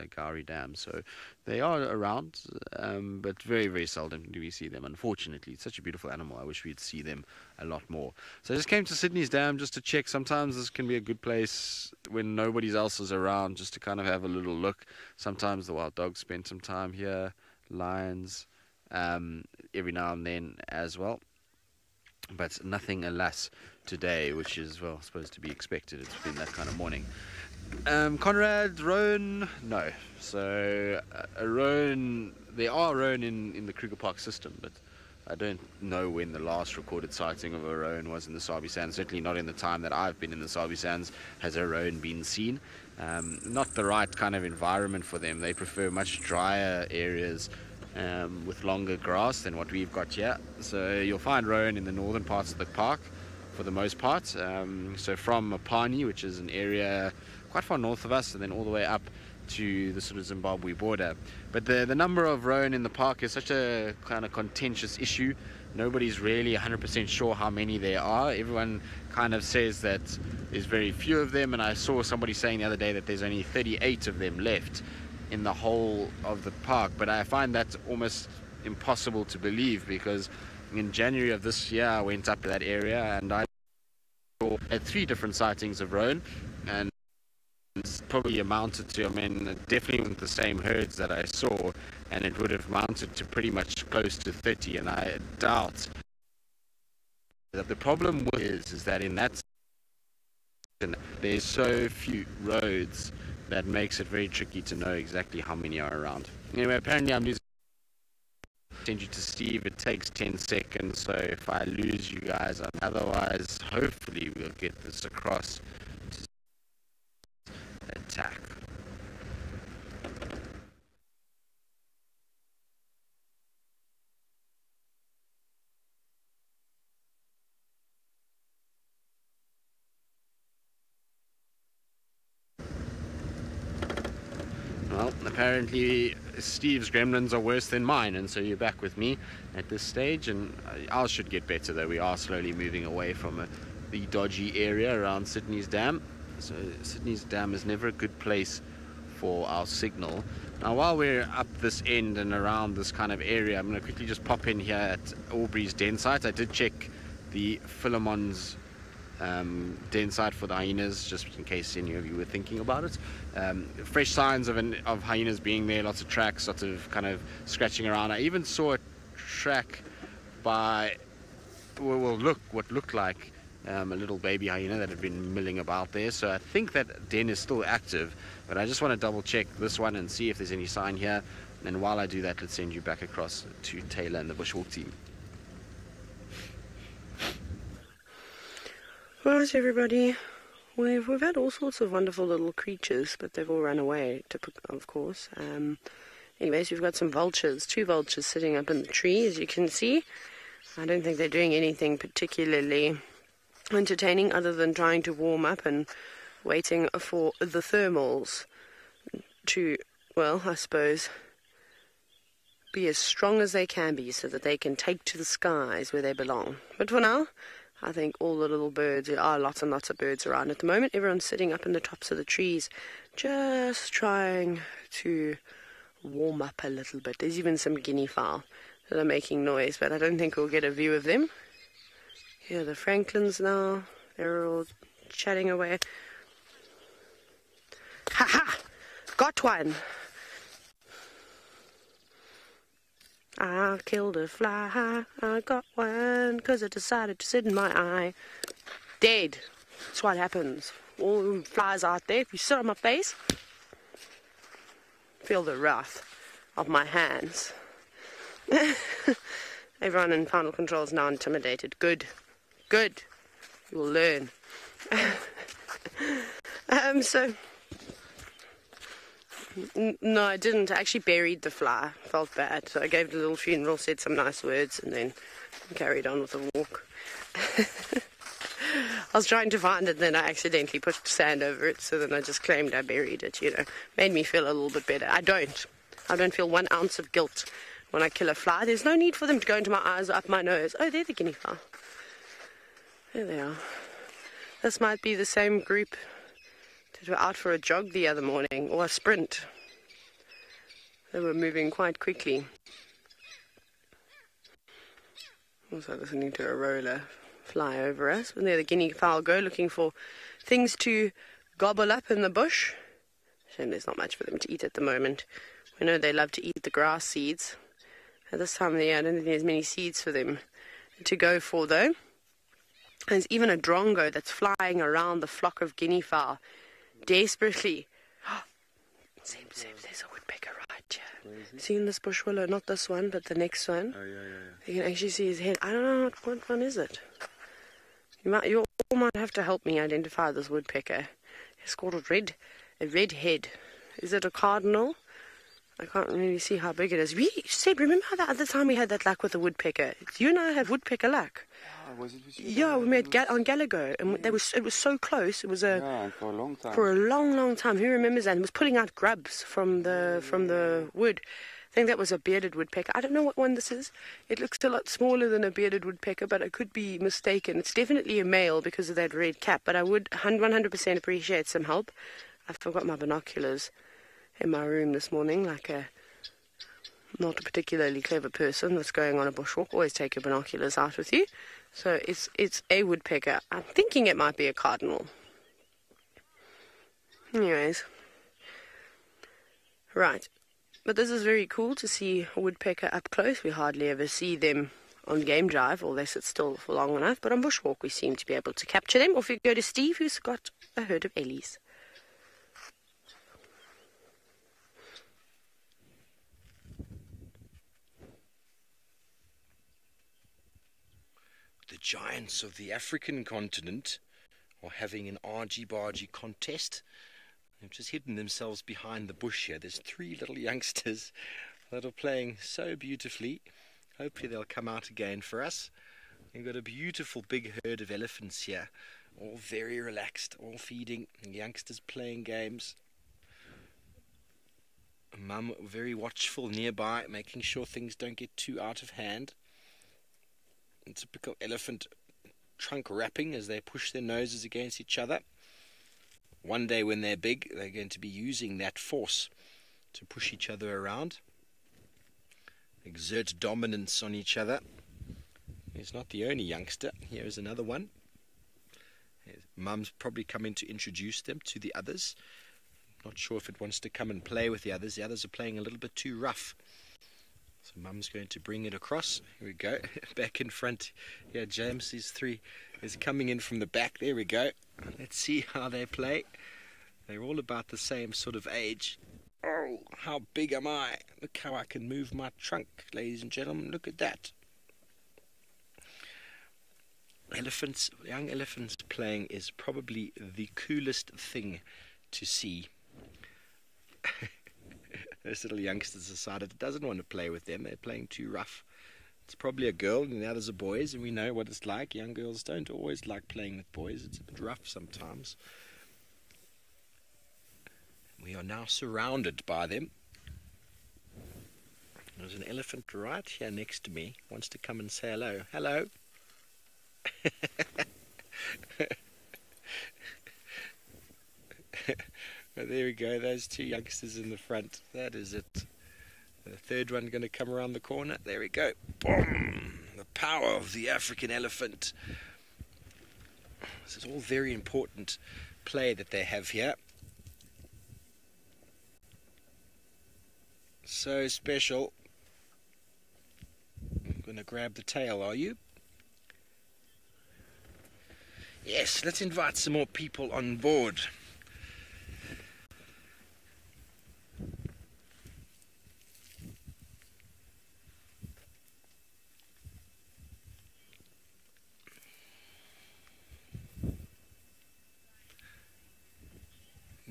Gowrie Dam. So they are around, but very, very seldom do we see them, unfortunately. It's such a beautiful animal. I wish we'd see them a lot more. So I just came to Sydney's Dam just to check. Sometimes this can be a good place when nobody else is around, just to kind of have a little look. Sometimes the wild dogs spend some time here, lions, every now and then as well. But nothing, alas, today, which is, well, supposed to be expected. It's been that kind of morning. Conrad, roan, no. So a roan, there are roan in the Kruger Park system, but I don't know when the last recorded sighting of a roan was in the Sabi Sands. Certainly not in the time that I've been in the Sabi Sands has a roan been seen. Not the right kind of environment for them. They prefer much drier areas with longer grass than what we've got here. So you'll find roan in the northern parts of the park for the most part. So from Mapani, which is an area quite far north of us, and then all the way up to the sort of Zimbabwe border. But the number of roan in the park is such a kind of contentious issue. Nobody's really 100% sure how many there are. Everyone kind of says that there's very few of them, and I saw somebody saying the other day that there's only 38 of them left in the whole of the park. But I find that almost impossible to believe, because in January of this year I went up to that area and I had 3 different sightings of roan, and it's probably amounted to, I mean, definitely with the same herds that I saw, and it would have amounted to pretty much close to 30, and I doubt that the problem is that in that there's so few roads that makes it very tricky to know exactly how many are around. Anyway, apparently I'm losing. Send you to Steve. It takes 10 seconds, so if I lose you guys, otherwise hopefully we'll get this across to attack. Well, apparently Steve's gremlins are worse than mine, and so you're back with me at this stage, and ours should get better, though. We are slowly moving away from the dodgy area around Sydney's Dam. So Sydney's Dam is never a good place for our signal. Now, while we're up this end and around this kind of area, I'm going to quickly just pop in here at Aubrey's den site. I did check the Philemon's den site for the hyenas, just in case any of you were thinking about it. Fresh signs of hyenas being there, lots of tracks, lots of kind of scratching around. I even saw a track by, well, look, what looked like a little baby hyena that had been milling about there. So I think that den is still active, but I just want to double check this one and see if there's any sign here. And while I do that, let's send you back across to Taylor and the Bushwalk team. Right, everybody, we've had all sorts of wonderful little creatures, but they've all run away, of course. Anyways, we've got some vultures, 2 vultures sitting up in the tree, as you can see. I don't think they're doing anything particularly entertaining other than trying to warm up and waiting for the thermals to, well, I suppose, be as strong as they can be so that they can take to the skies where they belong. But for now, I think all the little birds, there are lots and lots of birds around at the moment. Everyone's sitting up in the tops of the trees, just trying to warm up a little bit. There's even some guinea fowl that are making noise, but I don't think we'll get a view of them. Here are the francolins now. They're all chatting away. Ha ha! Got one! I killed a fly, I got one, because it decided to sit in my eye. Dead. That's what happens. All the flies out there, if you sit on my face, feel the wrath of my hands. Everyone in final control is now intimidated. Good. Good. You will learn. So, No, I didn't. I actually buried the fly. Felt bad. So I gave it a little funeral, said some nice words, and then carried on with the walk. I was trying to find it, then I accidentally put sand over it, so then I just claimed I buried it, you know. Made me feel a little bit better. I don't feel 1 ounce of guilt when I kill a fly. There's no need for them to go into my eyes or up my nose. Oh, they're the guinea fowl. There they are. This might be the same group that were out for a jog the other morning, or a sprint. They were moving quite quickly. Also listening to a roller fly over us. And there the guinea fowl go, looking for things to gobble up in the bush. Shame there's not much for them to eat at the moment. We know they love to eat the grass seeds. At this time of the year, I don't think there's many seeds for them to go for, though. And there's even a drongo that's flying around the flock of guinea fowl, desperately. Same, there's a woodpecker right here. Seen this bush willow? Not this one, but the next one. Oh, yeah. You can actually see his head. I don't know what one is it. You all might have to help me identify this woodpecker. It's called a red head. Is it a cardinal? I can't really see how big it is. We said, remember how the other time we had that luck with the woodpecker? You and I had woodpecker luck. Was it with you? Yeah, we met on Gallagher, and it was so close. It was Yeah, for a long time. for a long time. Who remembers that? It was pulling out grubs from the wood. I think that was a bearded woodpecker. I don't know what one this is. It looks a lot smaller than a bearded woodpecker, but I could be mistaken. It's definitely a male because of that red cap, but I would 100% appreciate some help. I forgot my binoculars in my room this morning, like a not a particularly clever person that's going on a bushwalk. Always take your binoculars out with you. So it's a woodpecker. I'm thinking it might be a cardinal. Anyways. Right. But this is very cool to see a woodpecker up close. We hardly ever see them on game drive, or they sit still for long enough. But on bushwalk we seem to be able to capture them. Or if we go to Steve, who's got a herd of ellies. The giants of the African continent are having an argy-bargy contest. They've just hidden themselves behind the bush here. There's 3 little youngsters that are playing so beautifully. Hopefully they'll come out again for us. We've got a beautiful big herd of elephants here, all very relaxed, all feeding, and youngsters playing games. Mum very watchful nearby, making sure things don't get too out of hand. And typical elephant trunk wrapping as they push their noses against each other. One day when they're big, they're going to be using that force to push each other around, exert dominance on each other. He's not the only youngster. Here is another one. Mum's probably coming to introduce them to the others. Not sure if it wants to come and play with the others. The others are playing a little bit too rough. So Mum's going to bring it across. Here we go. Back in front. Yeah, James, these 3 is coming in from the back. There we go. Let's see how they play. They're all about the same sort of age. Oh, how big am I? Look how I can move my trunk, ladies and gentlemen. Look at that. Elephants, young elephants playing is probably the coolest thing to see. This little youngster's decided it doesn't want to play with them. They're playing too rough. It's probably a girl and the others are boys, and we know what it's like. Young girls don't always like playing with boys. It's a bit rough sometimes. We are now surrounded by them. There's an elephant right here next to me. Wants to come and say hello. Hello. Well, there we go, those 2 youngsters in the front. That is it. The 3rd one going to come around the corner. There we go. Boom! The power of the African elephant. This is all very important play that they have here. So special. I'm going to grab the tail, are you? Yes, let's invite some more people on board.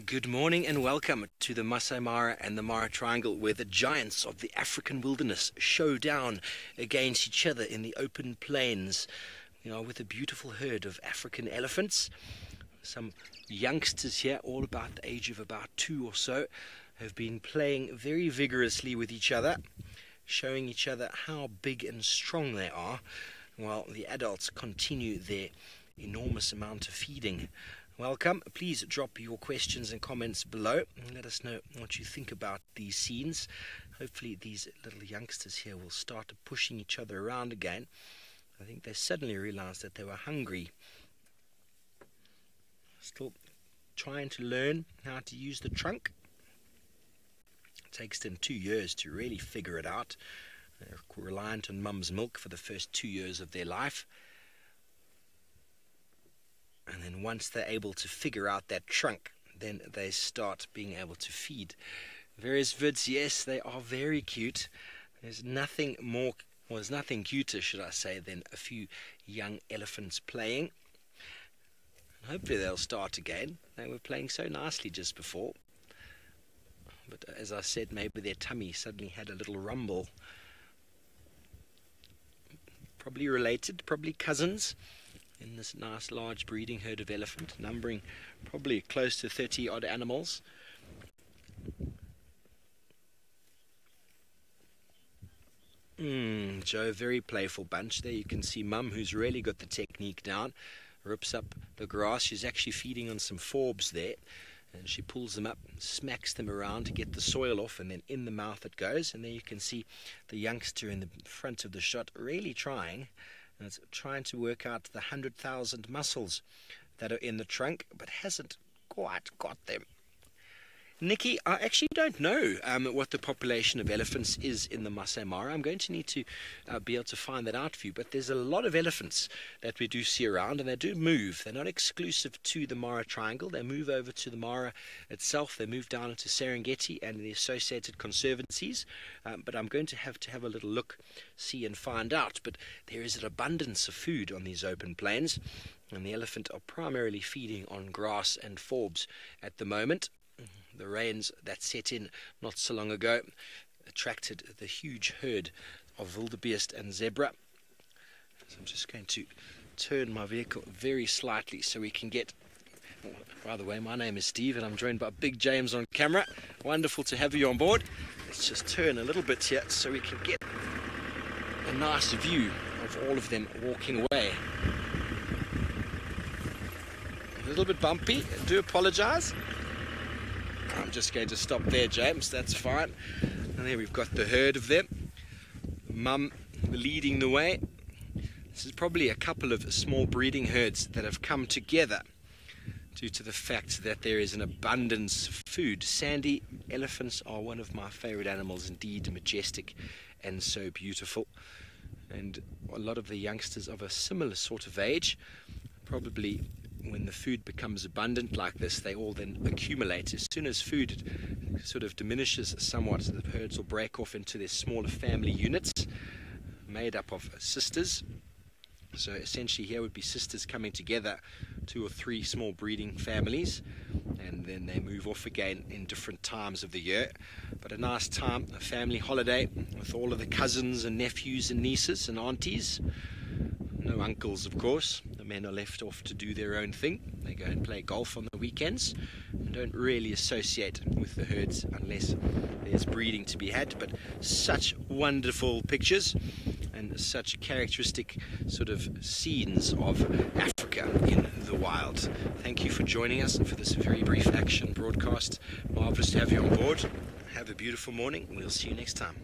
Good morning and welcome to the Masai Mara and the Mara Triangle, where the giants of the African wilderness show down against each other in the open plains. You know, with a beautiful herd of African elephants. Some youngsters here, all about the age of about 2 or so, have been playing very vigorously with each other, showing each other how big and strong they are, while the adults continue their enormous amount of feeding. Welcome. Please drop your questions and comments below and let us know what you think about these scenes. Hopefully these little youngsters here will start pushing each other around again. I think they suddenly realized that they were hungry. Still trying to learn how to use the trunk. It takes them 2 years to really figure it out. They're reliant on mum's milk for the first 2 years of their life. And then once they're able to figure out that trunk, then they start being able to feed. Various vids, yes, they are very cute. There's nothing more, well, there's nothing cuter, should I say, than a few young elephants playing. And hopefully they'll start again. They were playing so nicely just before. But as I said, maybe their tummy suddenly had a little rumble. Probably related, probably cousins, in this nice large breeding herd of elephant, numbering probably close to 30 odd animals. Joe, very playful bunch. There you can see Mum, who's really got the technique down, rips up the grass. She's actually feeding on some forbs there, and she pulls them up, smacks them around to get the soil off, and then in the mouth it goes. And there you can see the youngster in the front of the shot really trying. And it's trying to work out the 100,000 muscles that are in the trunk, but hasn't quite got them. Nikki, I actually don't know what the population of elephants is in the Masai Mara. I'm going to need to be able to find that out for you. But there's a lot of elephants that we do see around, and they do move. They're not exclusive to the Mara Triangle. They move over to the Mara itself. They move down into Serengeti and the associated conservancies. But I'm going to have a little look, see and find out. But there is an abundance of food on these open plains, and the elephant are primarily feeding on grass and forbs at the moment. The rains that set in not so long ago attracted the huge herd of wildebeest and zebra. So I'm just going to turn my vehicle very slightly so we can get... By the way, my name is Steve and I'm joined by Big James on camera. Wonderful to have you on board. Let's just turn a little bit here so we can get a nice view of all of them walking away. A little bit bumpy, I do apologize. I'm just going to stop there, James, that's fine. And there we've got the herd of them. Mum leading the way. This is probably a couple of small breeding herds that have come together due to the fact that there is an abundance of food. Sandy elephants are one of my favorite animals, indeed, majestic and so beautiful. And a lot of the youngsters of a similar sort of age, probably when the food becomes abundant like this, they all then accumulate. As soon as food sort of diminishes somewhat, the herds will break off into their smaller family units made up of sisters. So essentially here would be sisters coming together, 2 or 3 small breeding families, and then they move off again in different times of the year. But a nice time, a family holiday with all of the cousins and nephews and nieces and aunties. No uncles, of course. The men are left off to do their own thing. They go and play golf on the weekends and don't really associate with the herds unless there's breeding to be had. But such wonderful pictures and such characteristic sort of scenes of Africa in the wild. Thank you for joining us for this very brief action broadcast. Marvelous to have you on board. Have a beautiful morning. We'll see you next time.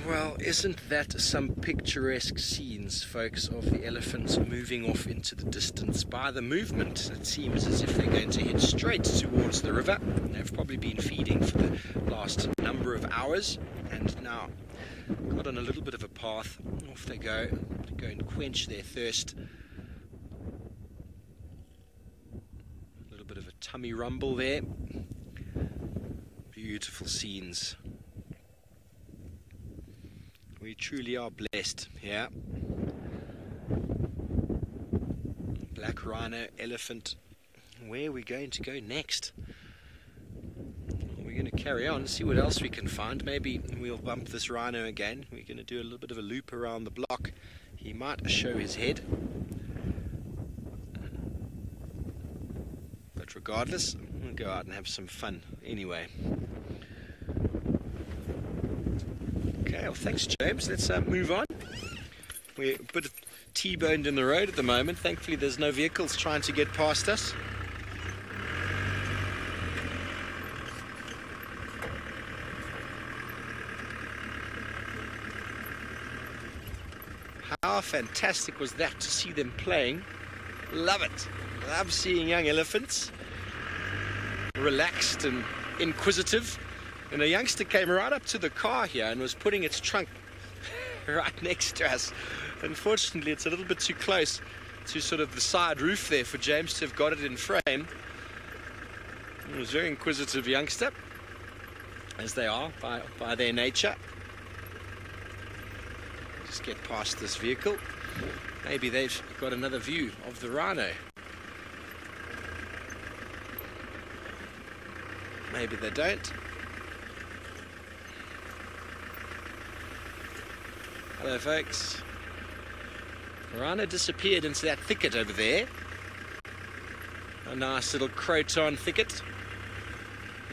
Well, isn't that some picturesque scenes, folks, of the elephants moving off into the distance? By the movement, it seems as if they're going to head straight towards the river. They've probably been feeding for the last number of hours, and now got on a little bit of a path. Off they go to go and quench their thirst. A little bit of a tummy rumble there. Beautiful scenes. We truly are blessed here. Black rhino, elephant. Where are we going to go next? We're going to carry on, see what else we can find. Maybe we'll bump this rhino again. We're going to do a little bit of a loop around the block. He might show his head. But regardless, we'll go out and have some fun anyway. Okay, well, thanks, James. Let's move on. We're a bit T-boned in the road at the moment. Thankfully, there's no vehicles trying to get past us. How fantastic was that to see them playing? Love it. Love seeing young elephants. Relaxed and inquisitive. And a youngster came right up to the car here and was putting its trunk right next to us. Unfortunately, it's a little bit too close to sort of the side roof there for James to have got it in frame. He was a very inquisitive youngster, as they are by their nature. Just get past this vehicle. Maybe they've got another view of the rhino. Maybe they don't. Hello, folks. The rhino disappeared into that thicket over there. A nice little croton thicket.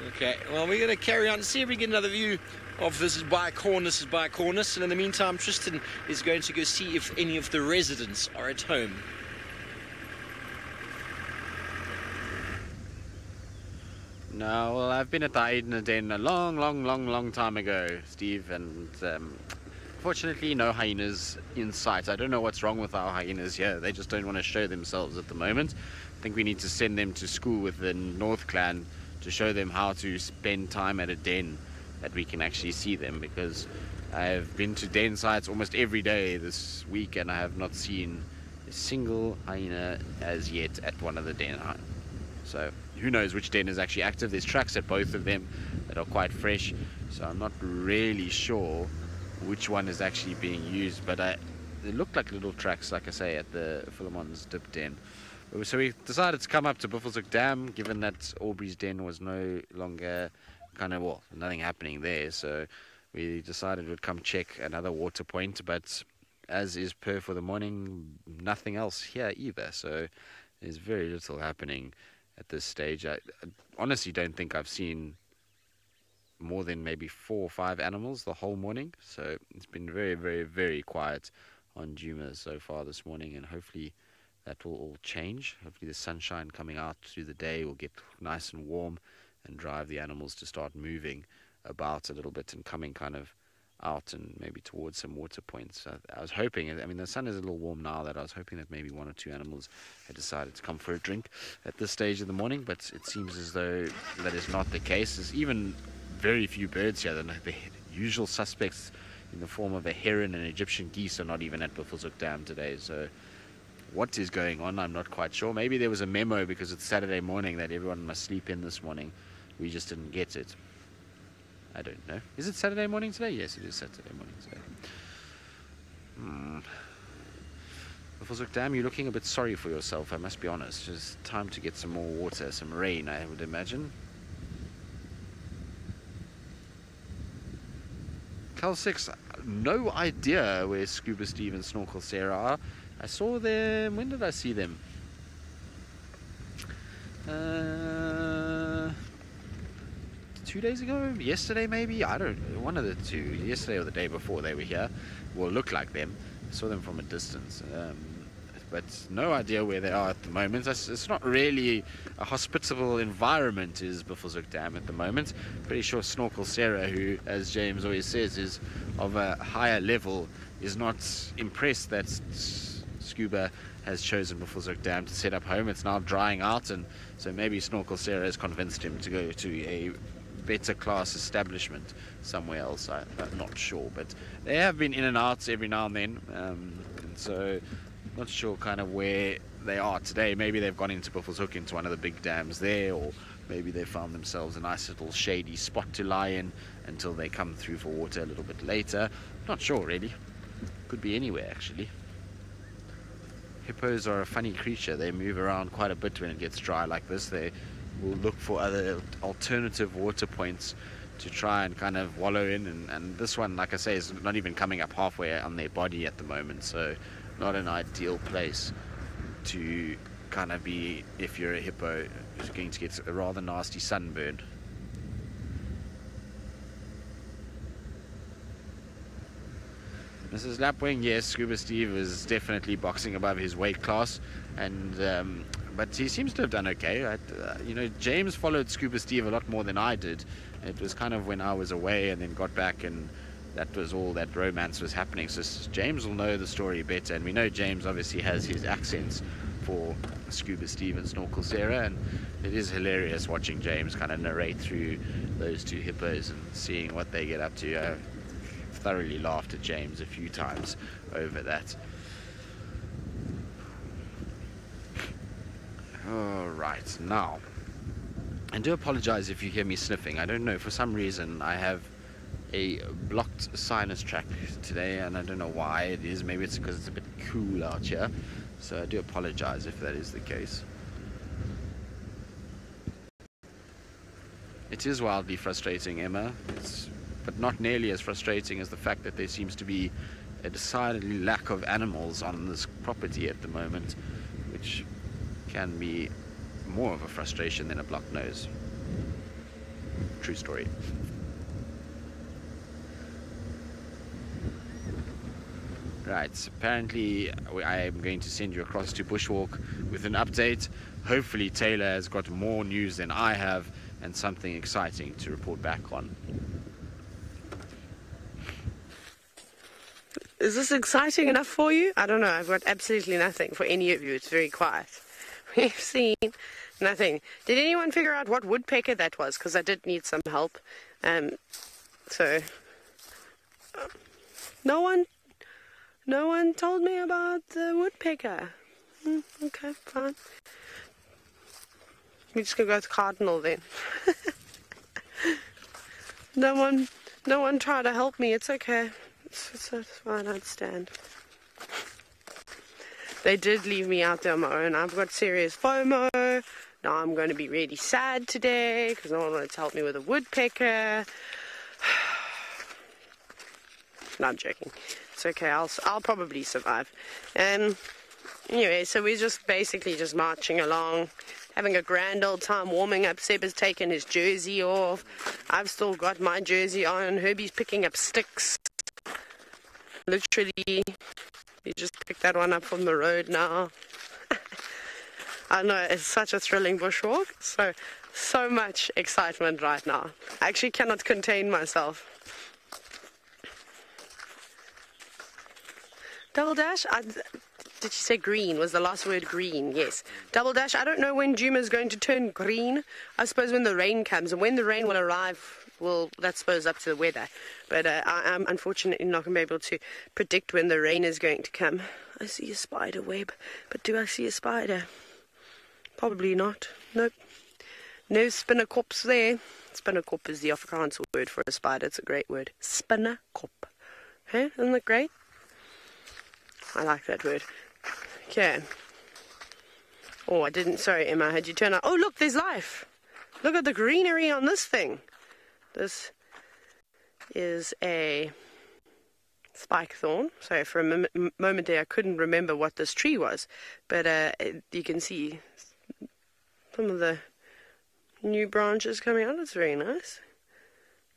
Okay, well, we're going to carry on and see if we get another view of this by Cornice. And in the meantime, Tristan is going to go see if any of the residents are at home. No, well, I've been at the hyena den a long time ago, Steve, and fortunately no hyenas in sight. I don't know what's wrong with our hyenas here. They just don't want to show themselves at the moment. I think we need to send them to school with the North Clan to show them how to spend time at a den that we can actually see them, because I've been to den sites almost every day this week and I have not seen a single hyena as yet at one of the den. So who knows which den is actually active. There's tracks at both of them that are quite fresh, so I'm not really sure which one is actually being used, but they look like little tracks, like I say, at the Philemon's Dip Den. So we decided to come up to Buffelshoek Dam, given that Aubrey's den was no longer nothing happening there, so we decided we'd come check another water point, but as is per for the morning, nothing else here either, so there's very little happening at this stage. I honestly don't think I've seen more than maybe 4 or 5 animals the whole morning, so it's been very quiet on Djuma so far this morning, and hopefully that will all change. Hopefully the sunshine coming out through the day will get nice and warm and drive the animals to start moving about a little bit and coming kind of out and maybe towards some water points. I was hoping, I mean, the sun is a little warm now, that I was hoping that maybe 1 or 2 animals had decided to come for a drink at this stage of the morning, but it seems as though that is not the case. There's even very few birds here. The usual suspects in the form of a heron and Egyptian geese are not even at Buffelshoek Dam today, so what is going on, I'm not quite sure. Maybe there was a memo because it's Saturday morning that everyone must sleep in this morning. We just didn't get it. I don't know. Is it Saturday morning today? Yes, it is Saturday morning today. Buffelshoek Dam, you're looking a bit sorry for yourself, I must be honest. Just time to get some more water, some rain, I would imagine. Cal 6, no idea where Scuba Steve and Snorkel Sarah are. I saw them, when did I see them? 2 days ago? Yesterday maybe? I don't know, one of the two. Yesterday or the day before they were here. Well, look like them. I saw them from a distance. But no idea where they are at the moment. It's not really a hospitable environment, is Buffelshoek Dam at the moment. Pretty sure Snorkel Sarah, who, as James always says, is of a higher level, is not impressed that Scuba has chosen Buffelshoek Dam to set up home. It's now drying out, and so maybe Snorkel Sarah has convinced him to go to a better class establishment somewhere else. I'm not sure, but they have been in and out every now and then, and so Not sure kind of where they are today. Maybe they've gone into Buffalo's Hook, into one of the big dams there, or maybe they found themselves a nice little shady spot to lie in until they come through for water a little bit later. Not sure really. Could be anywhere actually. Hippos are a funny creature. They move around quite a bit when it gets dry like this. They will look for other alternative water points to try and kind of wallow in, and this one, like I say, is not even coming up halfway on their body at the moment, so not an ideal place to kind of be if you're a hippo who's going to get a rather nasty sunburn. Mrs. Lapwing, yes, Scuba Steve is definitely boxing above his weight class, and but he seems to have done okay. You know, James followed Scuba Steve a lot more than I did. It was kind of when I was away and then got back, and that was all that romance was happening. So James will know the story better, and we know James obviously has his accents for Scuba Steve and Snorkel Sarah, and it is hilarious watching James kind of narrate through those two hippos and seeing what they get up to. I've thoroughly laughed at James a few times over that. Alright, now, I do apologize if you hear me sniffing. I don't know, for some reason I have a blocked sinus tract today, and I don't know why it is. Maybe it's because it's a bit cool out here, so I do apologize if that is the case. It is wildly frustrating, Emma, but not nearly as frustrating as the fact that there seems to be a decidedly lack of animals on this property at the moment, which can be more of a frustration than a blocked nose. True story. Right, apparently I am going to send you across to Bushwalk with an update. Hopefully Taylor has got more news than I have and something exciting to report back on. Is this exciting enough for you? I don't know. I've got absolutely nothing for any of you. It's very quiet. We've seen nothing. Did anyone figure out what woodpecker that was? Because I did need some help. No one told me about the woodpecker. Okay, fine. We're just gonna go with cardinal then. No one tried to help me. It's okay. It's fine. I understand. They did leave me out there on my own. I've got serious FOMO. Now I'm going to be really sad today because no one wanted to help me with a woodpecker. No, I'm joking. It's okay. I'll probably survive. Anyway, so we're just basically just marching along, having a grand old time warming up. Seb has taken his jersey off. I've still got my jersey on. Herbie's picking up sticks. Literally, he just picked that one up from the road now. I know, it's such a thrilling bushwalk. So much excitement right now. I actually cannot contain myself. Double dash? Did you say green? Was the last word green? Yes. Double dash, I don't know when Juma is going to turn green. I suppose when the rain comes, and when the rain will arrive, well, that's suppose up to the weather. But I'm unfortunately not going to be able to predict when the rain is going to come. I see a spider web, but do I see a spider? Probably not. Nope. No spinnerkops there. Spinnerkop is the Afrikaans word for a spider. It's a great word. Spinnerkop. Hey, isn't that great? I like that word. Okay. Oh, I didn't. Sorry, Emma. Had you turn on? Oh, look, there's life. Look at the greenery on this thing. This is a spike thorn. Sorry, for a moment there I couldn't remember what this tree was. But you can see some of the new branches coming out. It's very nice.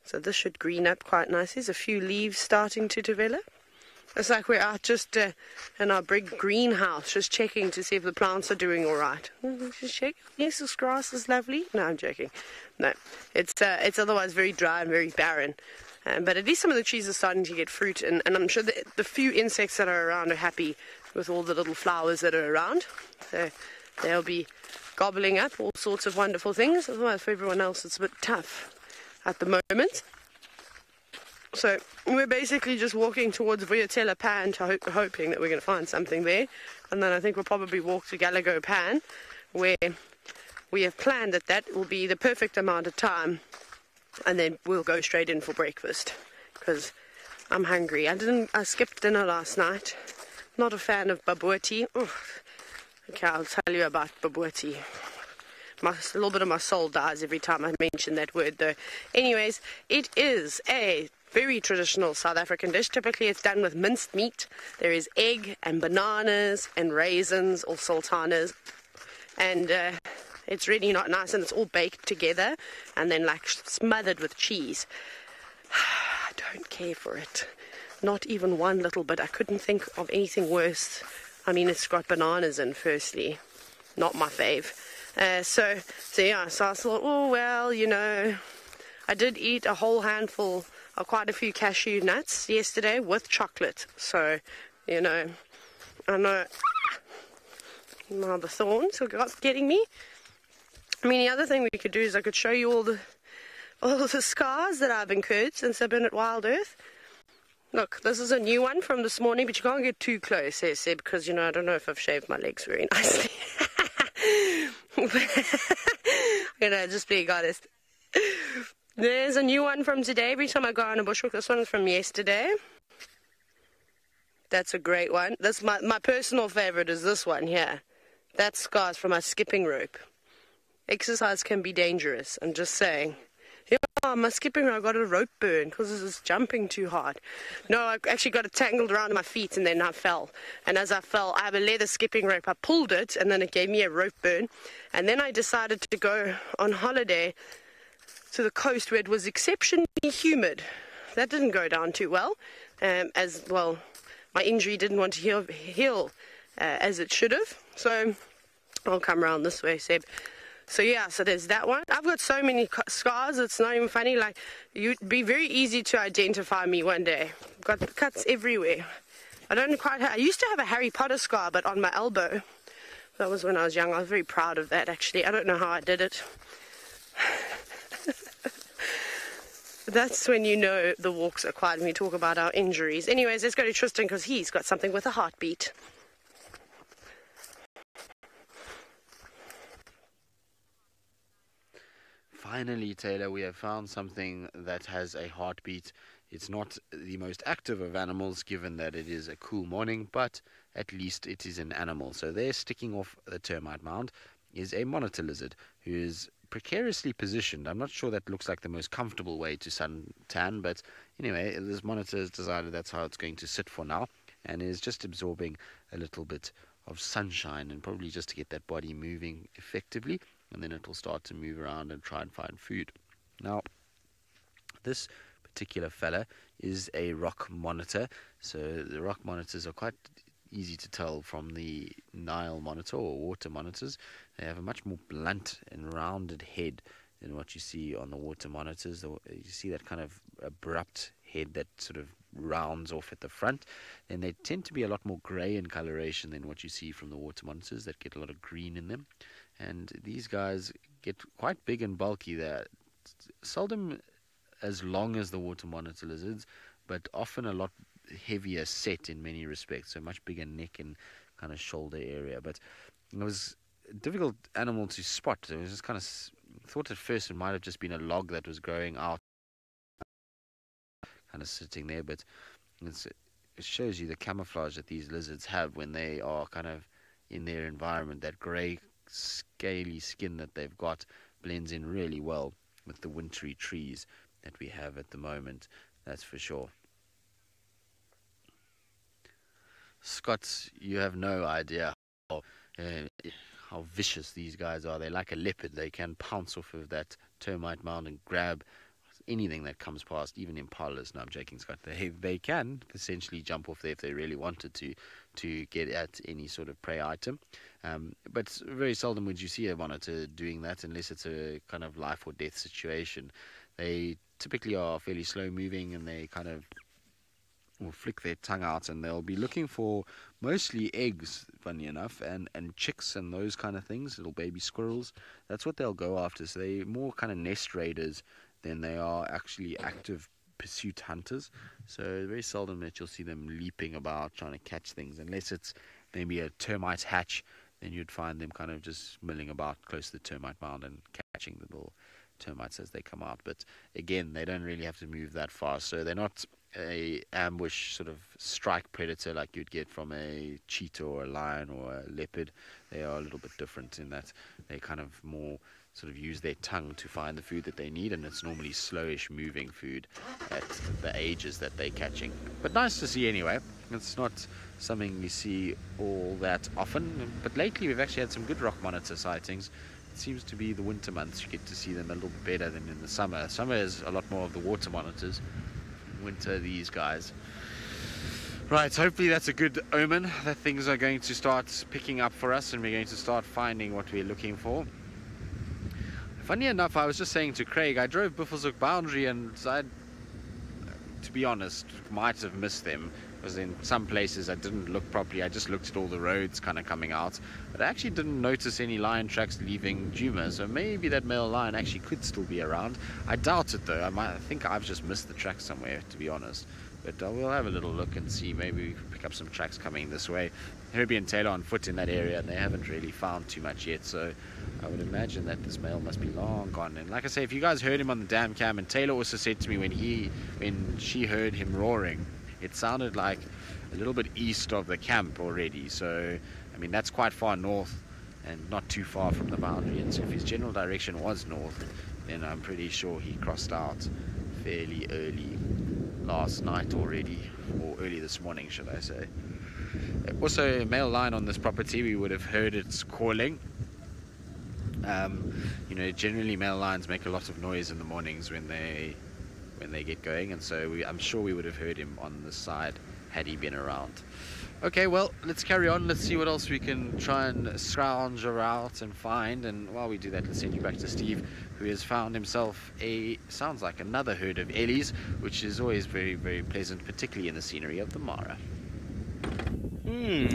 So this should green up quite nicely. There's a few leaves starting to develop. It's like we're out just in our big greenhouse, just checking to see if the plants are doing all right. Just check. Yes, this grass is lovely. No, I'm joking. No, it's otherwise very dry and very barren. But at least some of the trees are starting to get fruit, and I'm sure that the few insects that are around are happy with all the little flowers that are around. So they'll be gobbling up all sorts of wonderful things. Otherwise, for everyone else, it's a bit tough at the moment. So we're basically just walking towards Vuyatela Pan, hoping that we're going to find something there. And then I think we'll probably walk to Galago Pan, where we have planned that will be the perfect amount of time. And then we'll go straight in for breakfast, because I'm hungry. I skipped dinner last night. Not a fan of babuati. Okay, I'll tell you about babuati. A little bit of my soul dies every time I mention that word, though. Anyways, it is a very traditional South African dish. Typically, it's done with minced meat. There is egg and bananas and raisins or sultanas. And it's really not nice, and it's all baked together and then like smothered with cheese. I don't care for it. Not even one little bit. I couldn't think of anything worse. I mean, it's got bananas in, firstly. Not my fave. So I thought, oh, well, you know, I did eat a whole handful of quite a few cashew nuts yesterday with chocolate. So, you know, I know now the thorns are getting me. I mean, the other thing we could do is I could show you all the scars that I've incurred since I've been at Wild Earth. Look, this is a new one from this morning, but you can't get too close here, Seb, because, you know, I don't know if I've shaved my legs very nicely. You know, just being honest. There's a new one from today. Every time I go on a bushwalk, this one is from yesterday. That's a great one. That's my personal favorite is this one here. That's scars from my skipping rope. Exercise can be dangerous, I'm just saying. Yeah, my skipping rope, I got a rope burn because this is jumping too hard. No, I actually got it tangled around my feet and then I fell. And as I fell, I have a leather skipping rope. I pulled it and then it gave me a rope burn. And then I decided to go on holiday to the coast where it was exceptionally humid. That didn't go down too well. As well, my injury didn't want to heal as it should have. So I'll come around this way, Seb. So yeah, so there's that one. I've got so many scars, it's not even funny. Like, you'd be very easy to identify me one day. I've got cuts everywhere. I used to have a Harry Potter scar, but on my elbow. That was when I was young. I was very proud of that, actually. I don't know how I did it. That's when you know the walks are quiet when we talk about our injuries. Anyways, let's go to Tristan because he's got something with a heartbeat. Finally, Taylor, we have found something that has a heartbeat. It's not the most active of animals, given that it is a cool morning, but at least it is an animal. So there, sticking off the termite mound, is a monitor lizard who is precariously positioned. I'm not sure that looks like the most comfortable way to suntan, but anyway, this monitor has decided that's how it's going to sit for now, and is just absorbing a little bit of sunshine, and probably just to get that body moving effectively, and then it will start to move around and try and find food. Now, this particular fella is a rock monitor. So the rock monitors are quite easy to tell from the Nile monitor or water monitors. They have a much more blunt and rounded head than what you see on the water monitors. You see that kind of abrupt head that sort of rounds off at the front. And they tend to be a lot more grey in coloration than what you see from the water monitors that get a lot of green in them. And these guys get quite big and bulky. They're seldom as long as the water monitor lizards, but often a lot heavier set in many respects. So much bigger neck and kind of shoulder area. But it was a difficult animal to spot. It was just kind of thought at first it might have just been a log that was growing out, kind of sitting there. But it shows you the camouflage that these lizards have when they are kind of in their environment. That grey, scaly skin that they've got blends in really well with the wintry trees that we have at the moment, that's for sure. Scott, you have no idea how vicious these guys are. They're like a leopard. They can pounce off of that termite mound and grab anything that comes past, even impalas. No, I'm joking, Scott. They can essentially jump off there if they really wanted to get at any sort of prey item. But very seldom would you see a monitor doing that unless it's a kind of life or death situation. They typically are fairly slow moving, and they kind of will flick their tongue out, and they'll be looking for mostly eggs, funny enough, and chicks and those kind of things, little baby squirrels. That's what they'll go after. So they're more kind of nest raiders than they are actually active pursuit hunters. So very seldom that you'll see them leaping about trying to catch things, unless it's maybe a termite hatch. Then you'd find them kind of just milling about close to the termite mound and catching the little termites as they come out. But again, they don't really have to move that fast, so they're not a ambush sort of strike predator like you'd get from a cheetah or a lion or a leopard. They are a little bit different in that they kind of more sort of use their tongue to find the food that they need, and it's normally slowish moving food at the ages that they're catching. But nice to see anyway. It's not something you see all that often, but lately we've actually had some good rock monitor sightings. It seems to be the winter months you get to see them a little better than in the summer. Summer is a lot more of the water monitors. Winter, these guys. Right, hopefully that's a good omen that things are going to start picking up for us and we're going to start finding what we're looking for. Funny enough, I was just saying to Craig, I drove Buffelshoek boundary and I, to be honest, might have missed them, because in some places I didn't look properly. I just looked at all the roads kind of coming out, but I actually didn't notice any lion tracks leaving Djuma, so maybe that male lion actually could still be around. I doubt it though. I think I've just missed the track somewhere, to be honest. But we'll have a little look and see. Maybe we can pick up some tracks coming this way. Herbie and Taylor on foot in that area, and they haven't really found too much yet, so I would imagine that this male must be long gone. And like I say, if you guys heard him on the dam cam, and Taylor also said to me when she heard him roaring, it sounded like a little bit east of the camp already. So I mean, that's quite far north and not too far from the boundary, and so if his general direction was north, then I'm pretty sure he crossed out fairly early last night already, or early this morning should I say. Also, a male lion on this property, we would have heard its calling. You know, generally male lions make a lot of noise in the mornings when they get going, and so I'm sure we would have heard him on the side had he been around. Okay, well, let's carry on. Let's see what else we can try and scrounge out and find, and while we do that, let's send you back to Steve, who has found himself sounds like another herd of ellies, which is always very, very pleasant, particularly in the scenery of the Mara.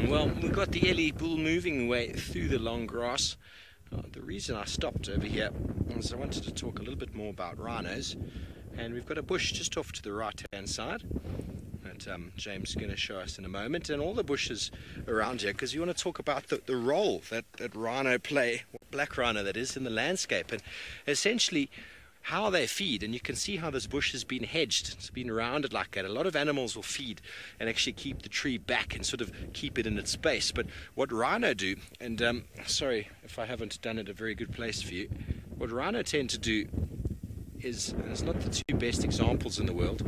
Well, we've got the ellie bull moving way through the long grass. The reason I stopped over here is I wanted to talk a little bit more about rhinos, and we've got a bush just off to the right hand side that James is going to show us in a moment, and all the bushes around here, because you want to talk about the role that rhino play, black rhino that is, in the landscape, and essentially how they feed. And you can see how this bush has been hedged. It's been rounded like that. A lot of animals will feed and actually keep the tree back and sort of keep it in its space. But what rhino do, and sorry if I haven't done it a very good place for you, what rhino tend to do is, and it's not the two best examples in the world,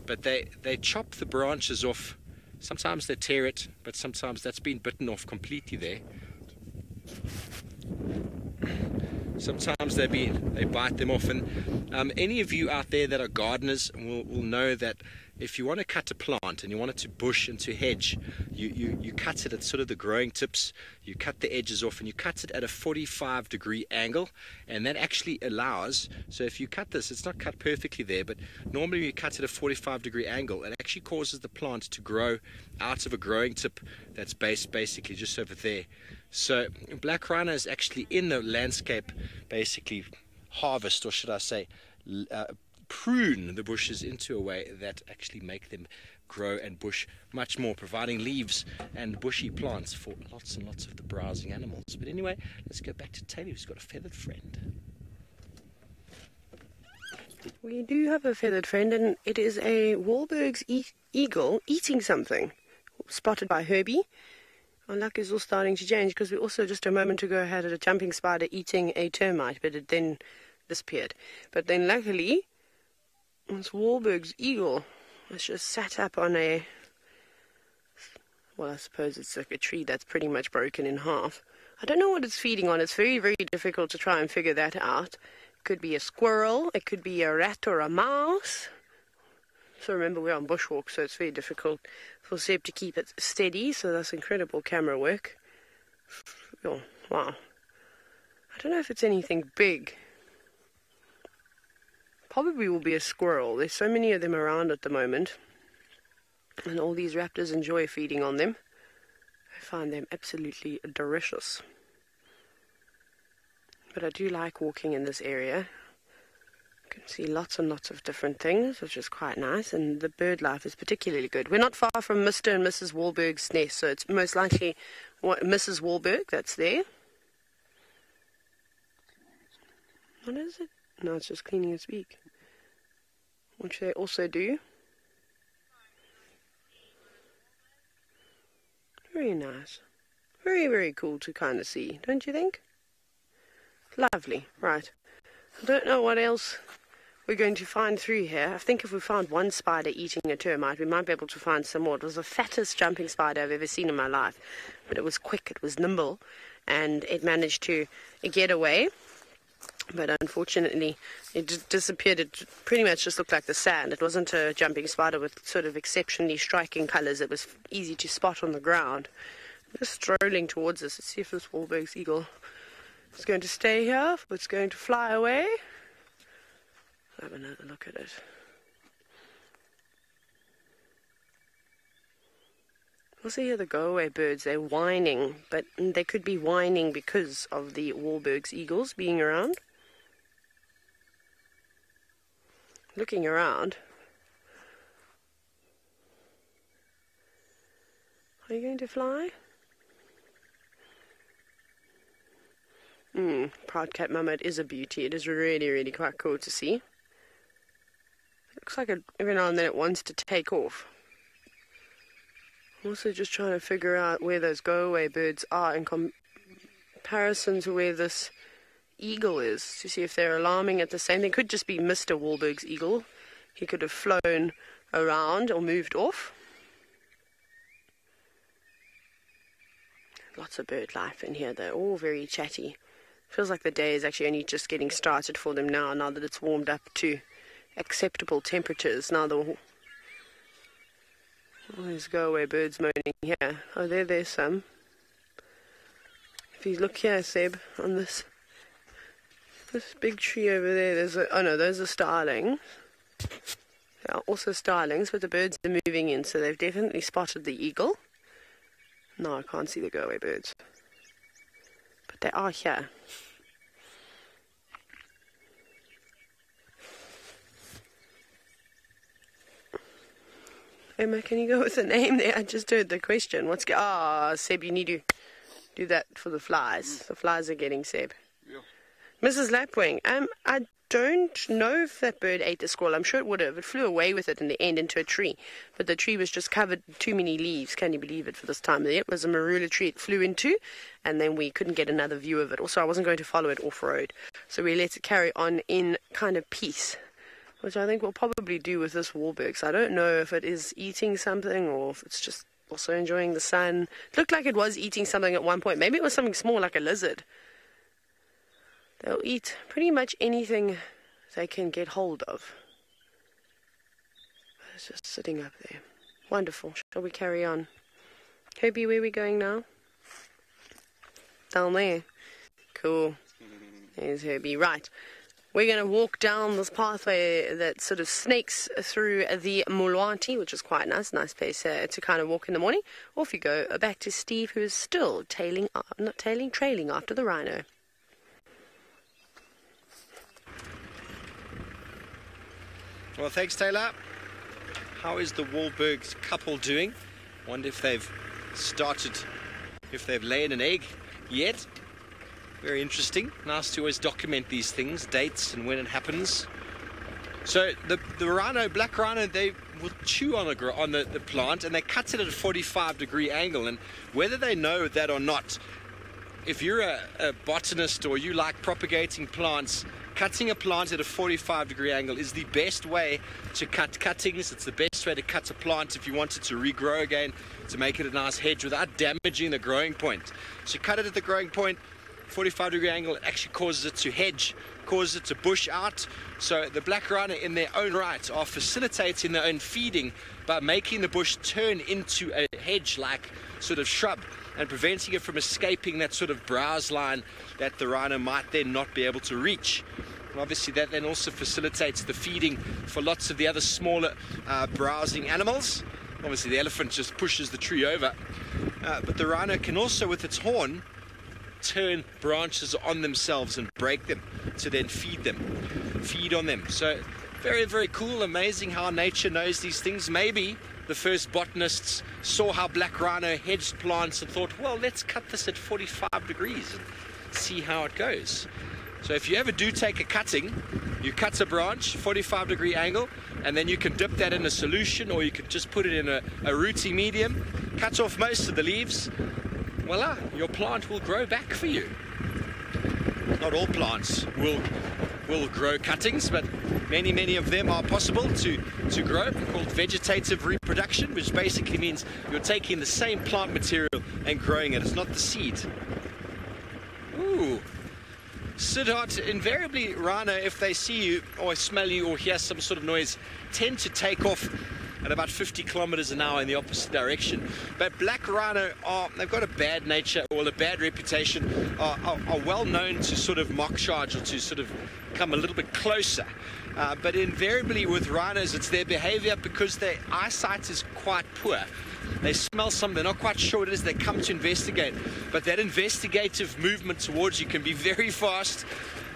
but they chop the branches off. Sometimes they tear it, but sometimes that's been bitten off completely there. Sometimes they bite them off, and any of you out there that are gardeners will know that if you want to cut a plant and you want it to bush and to hedge, you cut it at sort of the growing tips, you cut the edges off, and you cut it at a 45-degree angle, and that actually allows, so if you cut this, it's not cut perfectly there, but normally you cut it at a 45-degree angle, it actually causes the plant to grow out of a growing tip that's basically just over there. So black rhino is actually in the landscape, basically harvest, or should I say prune the bushes into a way that actually make them grow and bush much more, providing leaves and bushy plants for lots and lots of the browsing animals. But anyway, let's go back to Taylor, who's got a feathered friend. We do have a feathered friend, and it is a Wahlberg's eagle eating something, spotted by Herbie. Our luck is all starting to change, because we also just a moment ago had a jumping spider eating a termite, but it then disappeared. But then luckily, it's Wahlberg's eagle. It's just sat up on a, well, I suppose it's like a tree that's pretty much broken in half. I don't know what it's feeding on. It's very, very difficult to try and figure that out. It could be a squirrel, it could be a rat or a mouse. So remember, we're on bushwalk, so it's very difficult for Seb to keep it steady, so that's incredible camera work. Oh, wow. I don't know if it's anything big. Probably will be a squirrel. There's so many of them around at the moment, and all these raptors enjoy feeding on them. I find them absolutely delicious. But I do like walking in this area. You can see lots and lots of different things, which is quite nice, and the bird life is particularly good. We're not far from Mr. and Mrs. Wahlberg's nest, so it's most likely Mrs. Wahlberg that's there. What is it? No, it's just cleaning its beak, which they also do. Very nice. Very, very cool to kind of see, don't you think? Lovely. Right. I don't know what else we're going to find through here. I think if we found one spider eating a termite, we might be able to find some more. It was the fattest jumping spider I've ever seen in my life. But it was quick, it was nimble, and it managed to get away. But unfortunately, it disappeared. It pretty much just looked like the sand. It wasn't a jumping spider with sort of exceptionally striking colours. It was easy to spot on the ground. Just strolling towards us. Let's see if this Wahlberg's eagle is going to stay here, if it's going to fly away. Have another look at it. Also hear the go-away birds. They're whining, but they could be whining because of the Wahlberg's eagles being around. Looking around. Are you going to fly? Proud cat mama, it is a beauty. It is really, really quite cool to see. It looks like every now and then it wants to take off. I'm also just trying to figure out where those go-away birds are in comparison to where this eagle is, to see if they're alarming at the same thing. It could just be Mr. Wahlberg's eagle. He could have flown around or moved off. Lots of bird life in here. They're all very chatty. Feels like the day is actually only just getting started for them now that it's warmed up to acceptable temperatures. Now all these go-away birds moaning here. Oh, there's some. If you look here, Seb, on this big tree over there, those are starlings. There are also starlings, but the birds are moving in, so they've definitely spotted the eagle. No, I can't see the go-away birds. But they are here. Emma, can you go with the name there? I just heard the question. Seb, you need to do that for the flies. The flies are getting Seb. Yeah. Mrs. Lapwing, I don't know if that bird ate the squirrel. I'm sure it would have. It flew away with it in the end into a tree. But the tree was just covered with too many leaves. Can you believe it for this time of the year? It was a marula tree it flew into, and then we couldn't get another view of it. Also, I wasn't going to follow it off-road. So we let it carry on in kind of peace, which I think we'll probably do with this Wahlberg. So I don't know if it is eating something or if it's just also enjoying the sun. It looked like it was eating something at one point. Maybe it was something small like a lizard. They'll eat pretty much anything they can get hold of. It's just sitting up there. Wonderful. Shall we carry on? Herbie, where are we going now? Down there. Cool. There's Herbie. Right. We're going to walk down this pathway that sort of snakes through the Mulwati, which is quite nice. Nice place to kind of walk in the morning. Off you go back to Steve, who is still trailing after the rhino. Well, thanks, Taylor. How is the Wahlberg's couple doing? Wonder if they've laid an egg yet. Very interesting. Nice to always document these things, dates and when it happens. So the rhino, black rhino, they will chew on the plant, and they cut it at a 45-degree angle. And whether they know that or not, if you're a botanist or you like propagating plants, cutting a plant at a 45-degree angle is the best way to cut cuttings. It's the best way to cut a plant if you want it to regrow again, to make it a nice hedge without damaging the growing point. So you cut it at the growing point, 45-degree angle, it actually causes it to hedge, causes it to bush out. So the black rhino in their own right are facilitating their own feeding by making the bush turn into a hedge-like sort of shrub and preventing it from escaping that sort of browse line that the rhino might then not be able to reach. And obviously that then also facilitates the feeding for lots of the other smaller browsing animals. Obviously the elephant just pushes the tree over, but the rhino can also, with its horn, turn branches on themselves and break them to then feed on them. So very, very cool, amazing how nature knows these things. Maybe the first botanists saw how black rhino hedged plants and thought, well, let's cut this at 45 degrees and see how it goes. So if you ever do take a cutting, you cut a branch, 45-degree angle, and then you can dip that in a solution, or you could just put it in a rooting medium, cut off most of the leaves, voila, your plant will grow back for you. Not all plants will grow cuttings, but many of them are possible to grow, called vegetative reproduction, which basically means you're taking the same plant material and growing it. It's not the seed. Ooh. Siddharth, invariably rhino, if they see you or smell you or hear some sort of noise, tend to take off at about 50 kilometers an hour in the opposite direction. But black rhino they've got a bad nature or a bad reputation, are well known to sort of mock charge or to sort of come a little bit closer. But invariably with rhinos, it's their behavior, because their eyesight is quite poor. They smell something, they're not quite sure what it is, they come to investigate. But that investigative movement towards you can be very fast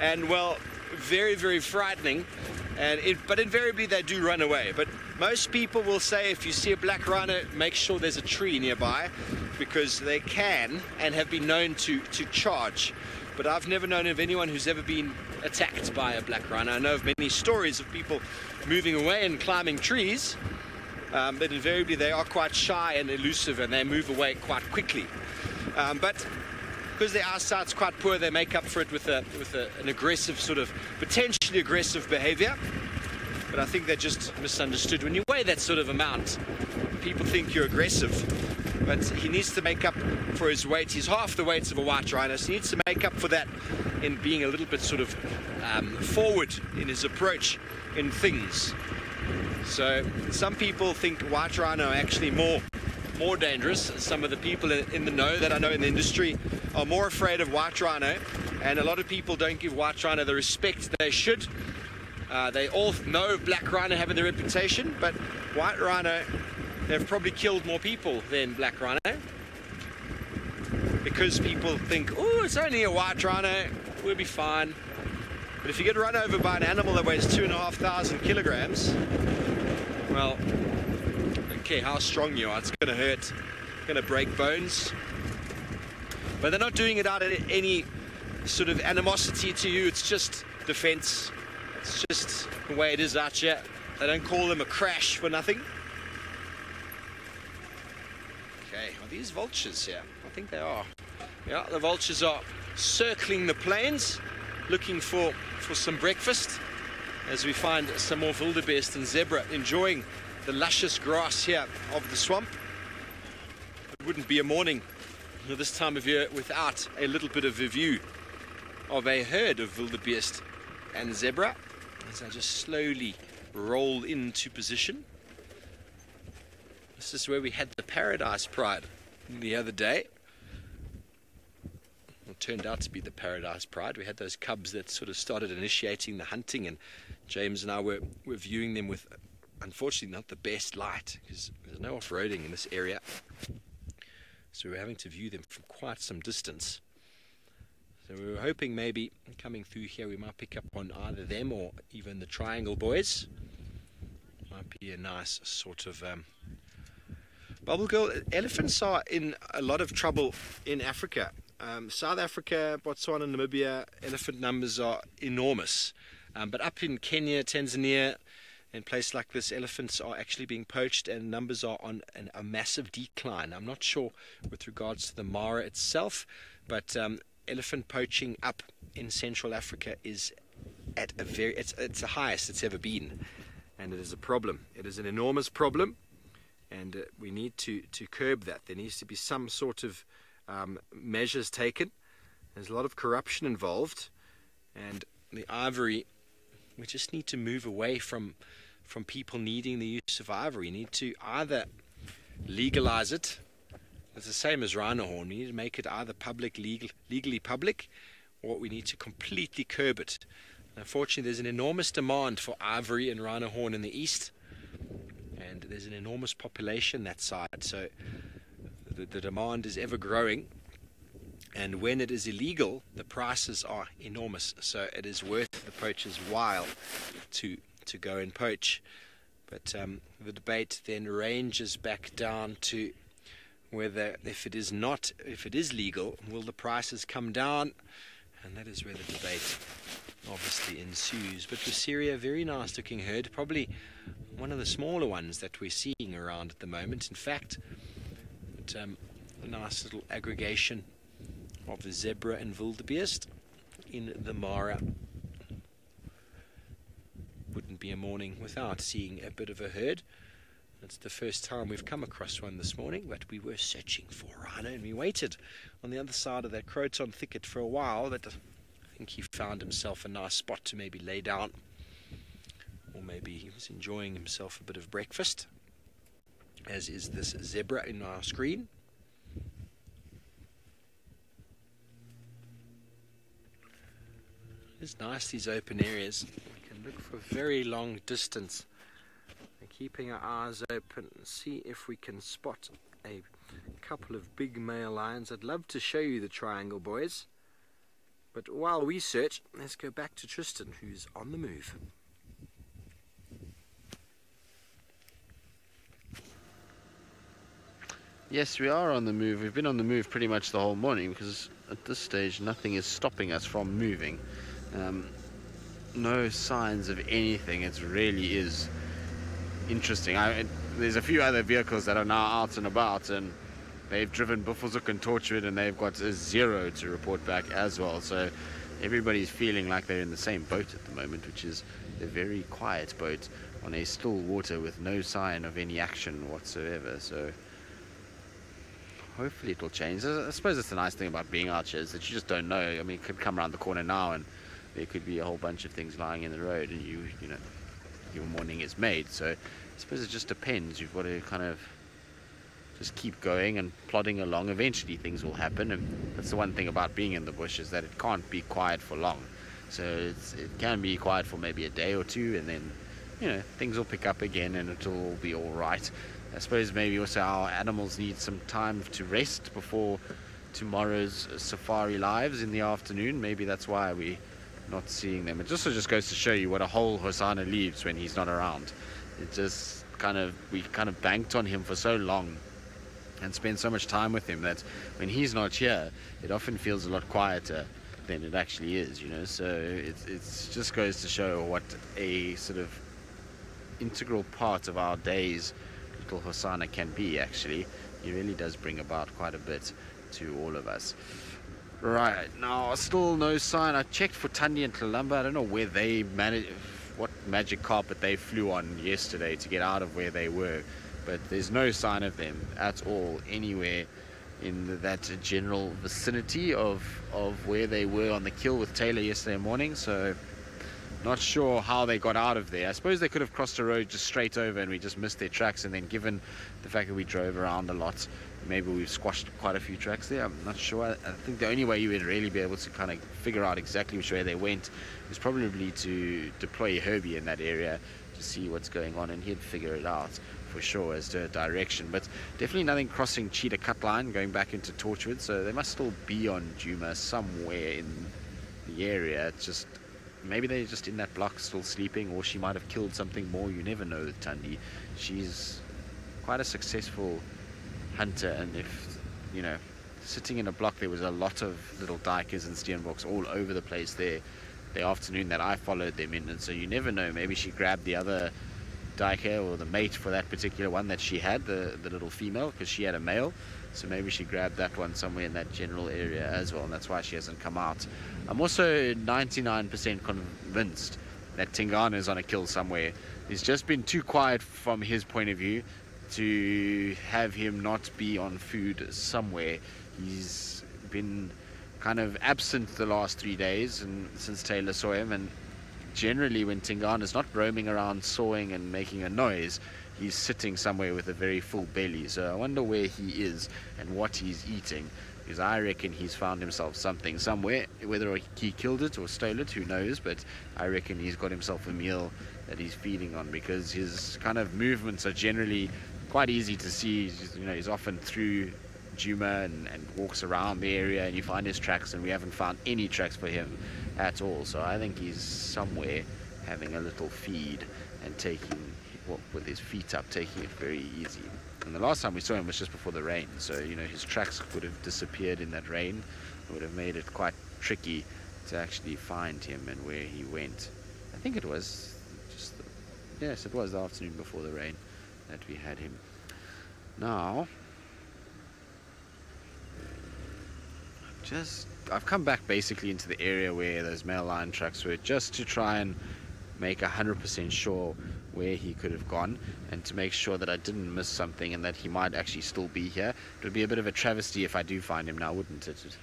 and, well, very, very frightening. But invariably they do run away. But most people will say if you see a black rhino, make sure there's a tree nearby, because they can and have been known to charge. But I've never known of anyone who's ever been attacked by a black rhino. I know of many stories of people moving away and climbing trees, but invariably they are quite shy and elusive, and they move away quite quickly. But because their eyesight's quite poor, they make up for it with an aggressive, sort of potentially aggressive behavior. But I think they're just misunderstood. When you weigh that sort of amount, people think you're aggressive, but he needs to make up for his weight. He's half the weight of a white rhino, so he needs to make up for that in being a little bit sort of forward in his approach in things. So some people think white rhino are actually more dangerous. Some of the people in the know that I know in the industry are more afraid of white rhino, and a lot of people don't give white rhino the respect they should. They all know black rhino having the reputation, but white rhino, they've probably killed more people than black rhino, because people think, oh, it's only a white rhino, we'll be fine. But if you get run over by an animal that weighs 2,500 kilograms, well, don't care how strong you are, it's going to hurt, it's going to break bones. But they're not doing it out of any sort of animosity to you, it's just defense. It's just the way it is out here. They don't call them a crash for nothing. Okay, are these vultures here? I think they are. Yeah, the vultures are circling the plains, looking for some breakfast, as we find some more wildebeest and zebra enjoying the luscious grass here of the swamp. It wouldn't be a morning this time of year without a little bit of a view of a herd of wildebeest and zebra as I just slowly roll into position. This is where we had the Paradise Pride the other day. It turned out to be the Paradise Pride. We had those cubs that sort of started initiating the hunting, and James and I were viewing them with, unfortunately, not the best light, because there's no off-roading in this area. So we were having to view them from quite some distance. So we were hoping maybe coming through here we might pick up on either them or even the Triangle Boys. Might be a nice sort of bubble girl. Elephants are in a lot of trouble in Africa. South Africa, Botswana, Namibia, elephant numbers are enormous. But up in Kenya, Tanzania, in places like this, elephants are actually being poached, and numbers are on a massive decline. I'm not sure with regards to the Mara itself, but elephant poaching up in Central Africa is at it's the highest it's ever been, and it is a problem. It is an enormous problem, and we need to curb that. There needs to be some sort of measures taken. There's a lot of corruption involved, and the ivory, we just need to move away from people needing the use of ivory. We need to either legalize it. It's the same as rhino horn. We need to make it either legally public, or we need to completely curb it. Unfortunately, there's an enormous demand for ivory and rhino horn in the east, and there's an enormous population that side, so the demand is ever growing. And when it is illegal, the prices are enormous. So it is worth the poacher's while to go and poach. But the debate then ranges back down to whether, if it is legal, will the prices come down? And that is where the debate obviously ensues. But for Syria, very nice looking herd, probably one of the smaller ones that we're seeing around at the moment. In fact, a nice little aggregation of the zebra and wildebeest in the Mara. Wouldn't be a morning without seeing a bit of a herd. It's the first time we've come across one this morning, but we were searching for rhino, and we waited on the other side of that croton thicket for a while, but I think he found himself a nice spot to maybe lay down, or maybe he was enjoying himself a bit of breakfast, as is this zebra in our screen. It's nice, these open areas. We can look for a very long distance. And keeping our eyes open and see if we can spot a couple of big male lions. I'd love to show you the triangle, boys. But while we search, let's go back to Tristan, who's on the move. Yes, we are on the move. We've been on the move pretty much the whole morning because at this stage nothing is stopping us from moving. No signs of anything. It really is interesting. There's a few other vehicles that are now out and about, and they've driven Buffelshoek and Torchwood, and they've got a 0 to report back as well. So everybody's feeling like they're in the same boat at the moment, which is a very quiet boat on a still water with no sign of any action whatsoever. So hopefully it'll change. I suppose it's the nice thing about being out here is that you just don't know. I mean, it could come around the corner now and there could be a whole bunch of things lying in the road, and you know, your morning is made. So I suppose it just depends. You've got to kind of just keep going and plodding along. Eventually things will happen, and that's the one thing about being in the bush, is that it can't be quiet for long. So it can be quiet for maybe a day or two, and then, you know, things will pick up again and it'll all be all right. I suppose maybe also our animals need some time to rest before tomorrow's safari lives in the afternoon. Maybe that's why we're not seeing them. It also just goes to show you what a hole Hosanna leaves when he's not around. It just we kind of banked on him for so long and spent so much time with him that when he's not here, it often feels a lot quieter than it actually is, you know. So it just goes to show what a sort of integral part of our days little Hosanna can be. Actually, he really does bring about quite a bit to all of us. Right, now still no sign. I checked for Tundi and Kalamba. I don't know where they what magic carpet they flew on yesterday to get out of where they were, but there's no sign of them at all anywhere in that general vicinity of where they were on the kill with Taylor yesterday morning. So not sure how they got out of there. I suppose they could have crossed the road just straight over and we just missed their tracks, and then given the fact that we drove around a lot, maybe we've squashed quite a few tracks there. I'm not sure. I think the only way you would really be able to kind of figure out exactly which way they went is probably to deploy Herbie in that area to see what's going on, and he'd figure it out for sure as to direction. But definitely nothing crossing Cheetah Cut Line going back into Torchwood, so they must still be on Djuma somewhere in the area. It's just maybe they're just in that block still sleeping, or she might have killed something more. You never know with Tundi. She's quite a successful hunter, and if, you know, sitting in a block, there was a lot of little duikers and steenboks all over the place there the afternoon that I followed them in, and so you never know, maybe she grabbed the other duiker or the mate for that particular one that she had, the little female, because she had a male, so maybe she grabbed that one somewhere in that general area as well, and that's why she hasn't come out. I'm also 99% convinced that Tingana is on a kill somewhere. He's just been too quiet from his point of view to have him not be on food somewhere. He's been kind of absent the last 3 days and since Taylor saw him, and generally when Tingana is not roaming around sawing and making a noise, he's sitting somewhere with a very full belly. So I wonder where he is and what he's eating, because I reckon he's found himself something somewhere. Whether he killed it or stole it, who knows, but I reckon he's got himself a meal that he's feeding on, because his kind of movements are generally quite easy to see. You know, he's often through Juma and walks around the area, and you find his tracks, and we haven't found any tracks for him at all. So I think he's somewhere having a little feed and taking, well, with his feet up, taking it very easy. And the last time we saw him was just before the rain, so you know his tracks would have disappeared in that rain. It would have made it quite tricky to actually find him and where he went. I think it was just yes, it was the afternoon before the rain that we had him. Now I've come back basically into the area where those male lion tracks were, just to try and make 100% sure where he could have gone, and to make sure that I didn't miss something and that he might actually still be here. It would be a bit of a travesty if I do find him now, wouldn't it? It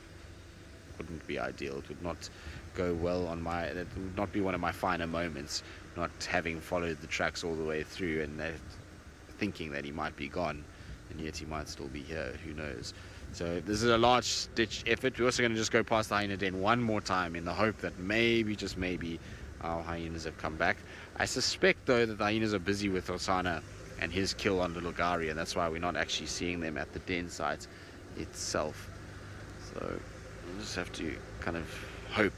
wouldn't be ideal. It would not go well on my, it would not be one of my finer moments, not having followed the tracks all the way through and thinking that he might be gone, and yet he might still be here, who knows. So this is a large ditch effort. We're also going to just go past the hyena den one more time in the hope that maybe, just maybe, our hyenas have come back. I suspect though that the hyenas are busy with Osana and his kill on Little Gari, and that's why we're not actually seeing them at the den site itself. So we'll just have to kind of hope.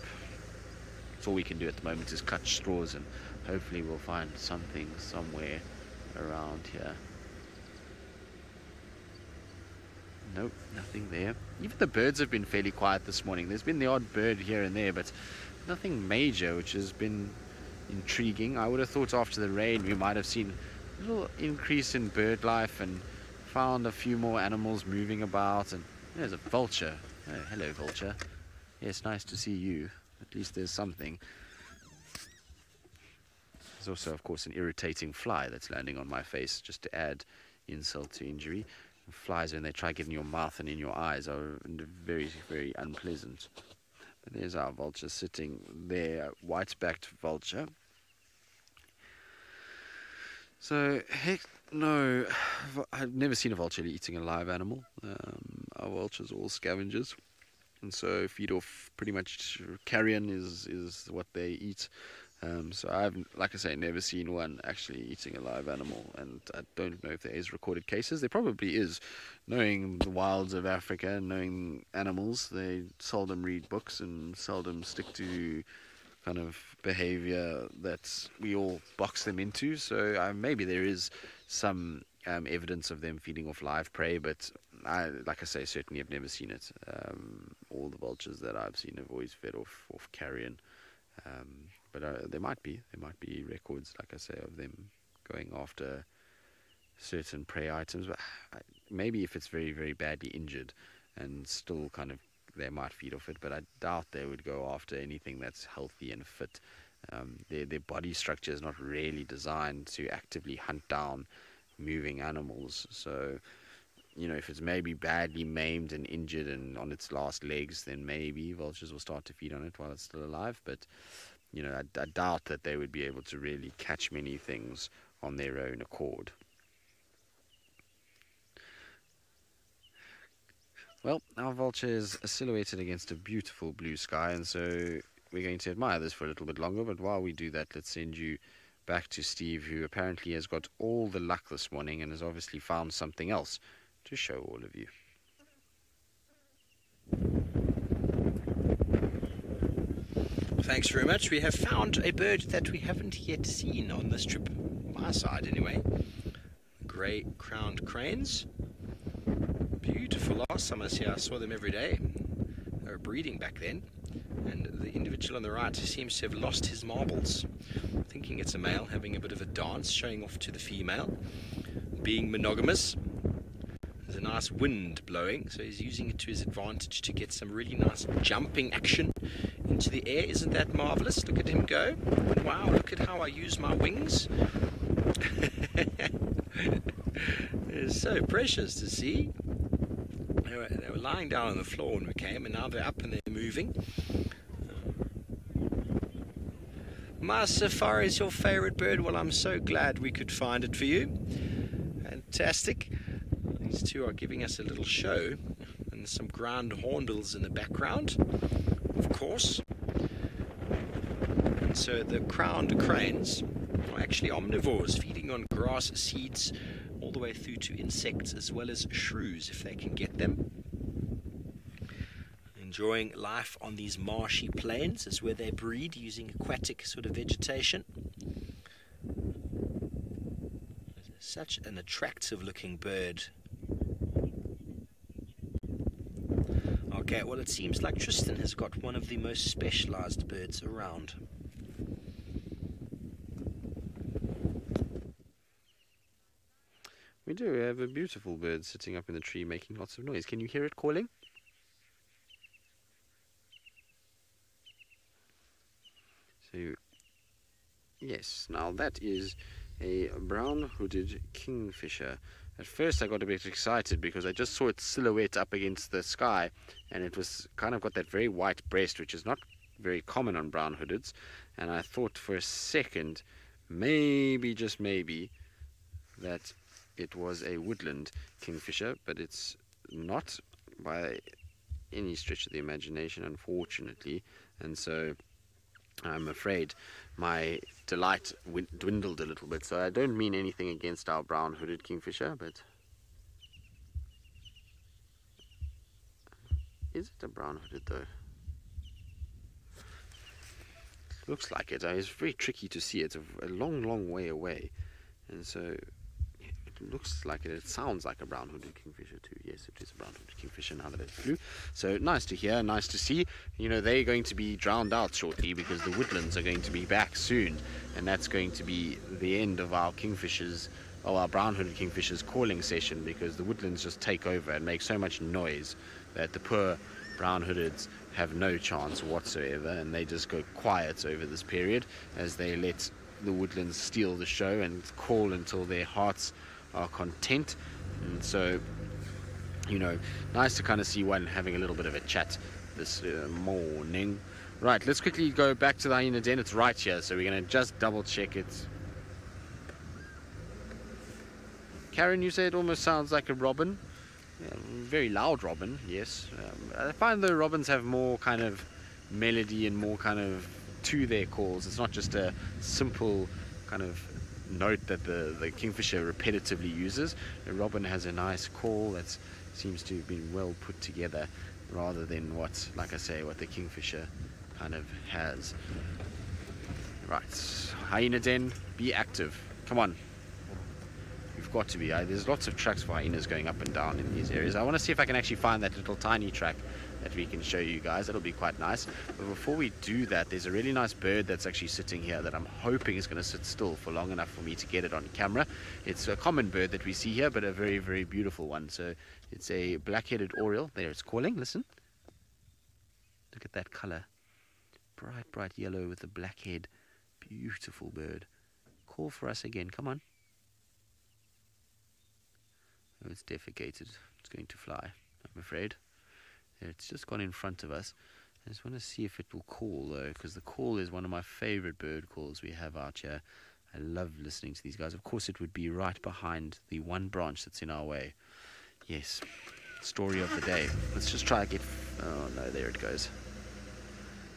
That's all we can do at the moment, is cut straws, and hopefully we'll find something somewhere around here. Nope, nothing there. Even the birds have been fairly quiet this morning. There's been the odd bird here and there, but nothing major, which has been intriguing. I would have thought after the rain we might have seen a little increase in bird life and found a few more animals moving about. And there's a vulture. Oh, hello, vulture. Yes, nice to see you. At least there's something. There's also, of course, an irritating fly that's landing on my face, just to add insult to injury. Flies, when they try getting your mouth and in your eyes, are very, very unpleasant. But there's our vulture sitting there, white-backed vulture. So, heck no, I've never seen a vulture eating a live animal. Our vultures are all scavengers, and so feed off pretty much carrion is what they eat. So I've, like I say, never seen one actually eating a live animal, and I don't know if there is recorded cases. There probably is. Knowing the wilds of Africa, knowing animals, they seldom read books and seldom stick to kind of behavior that we all box them into. So maybe there is some evidence of them feeding off live prey, but like I say, certainly have never seen it. All the vultures that I've seen have always fed off carrion. But there might be records, like I say, of them going after certain prey items. But maybe if it's very, very badly injured and still kind of, they might feed off it. But I doubt they would go after anything that's healthy and fit. Their body structure is not really designed to actively hunt down moving animals. So, you know, if it's maybe badly maimed and injured and on its last legs, then maybe vultures will start to feed on it while it's still alive. But you know, I doubt that they would be able to really catch many things on their own accord. Well, our vulture is silhouetted against a beautiful blue sky, and so we're going to admire this for a little bit longer. But while we do that, let's send you back to Steve, who apparently has got all the luck this morning and has obviously found something else to show all of you. Thanks very much. We have found a bird that we haven't yet seen on this trip, my side anyway. Grey crowned cranes. Beautiful. Last summer I saw them every day. They were breeding back then. And the individual on the right seems to have lost his marbles. Thinking it's a male having a bit of a dance, showing off to the female. Being monogamous. There's a nice wind blowing, so he's using it to his advantage to get some really nice jumping action into the air. Isn't that marvelous? Look at him go. Wow, look at how I use my wings. It's so precious to see. They were lying down on the floor when we came, and now they're up and they're moving. My safari is your favorite bird? Well, I'm so glad we could find it for you. Fantastic. These two are giving us a little show, and some ground hornbills in the background, of course. And so the crowned cranes are actually omnivores, feeding on grass, seeds, all the way through to insects as well as shrews if they can get them. Enjoying life on these marshy plains is where they breed using aquatic sort of vegetation. Such an attractive looking bird. Okay, well, it seems like Tristan has got one of the most specialized birds around. We do. We have a beautiful bird sitting up in the tree making lots of noise. Can you hear it calling? So, yes, now that is a brown-hooded kingfisher. At first I got a bit excited because I just saw its silhouette up against the sky, and it was kind of got that very white breast, which is not very common on brown-hoodeds, and I thought for a second, maybe, just maybe, that it was a woodland kingfisher, but it's not by any stretch of the imagination, unfortunately, and so I'm afraid my delight dwindled a little bit. So I don't mean anything against our brown-hooded kingfisher, but is it a brown-hooded though? Looks like it. It's very tricky to see. It's a long way away, and so it looks like it. It sounds like a brown-hooded kingfisher too. Yes, it is a brown-hooded kingfisher now that it flew. So nice to hear, nice to see. You know, they're going to be drowned out shortly because the woodlands are going to be back soon, and that's going to be the end of our kingfishers, or our brown-hooded kingfishers calling session, because the woodlands just take over and make so much noise that the poor brown-hoodeds have no chance whatsoever, and they just go quiet over this period as they let the woodlands steal the show and call until their hearts are content. And so, you know, nice to kind of see one having a little bit of a chat this morning. Right, let's quickly go back to the hyena den. It's right here, so we're going to just double check it. Karen, you say it almost sounds like a robin. Yeah, very loud robin, yes. I find the robins have more kind of melody and more kind of to their calls. It's not just a simple kind of note that the kingfisher repetitively uses. A robin has a nice call that seems to have been well put together, rather than what, like I say, what the kingfisher kind of has. Right, hyena den, be active. Come on. You've got to be. There's lots of tracks for hyenas going up and down in these areas. I want to see if I can actually find that little tiny track that we can show you guys. That'll be quite nice. But before we do that, there's a really nice bird that's actually sitting here that I'm hoping is going to sit still for long enough for me to get it on camera. It's a common bird that we see here, but a very, very beautiful one. So it's a black-headed oriole. There, it's calling. Listen. Look at that color. Bright, bright yellow with a black head. Beautiful bird. Call for us again. Come on. Oh, it's defecated. It's going to fly, I'm afraid. It's just gone in front of us. I just want to see if it will call, though, because the call is one of my favorite bird calls we have out here. I love listening to these guys. Of course, it would be right behind the one branch that's in our way. Yes, story of the day. Let's just try to get... Oh, no, there it goes.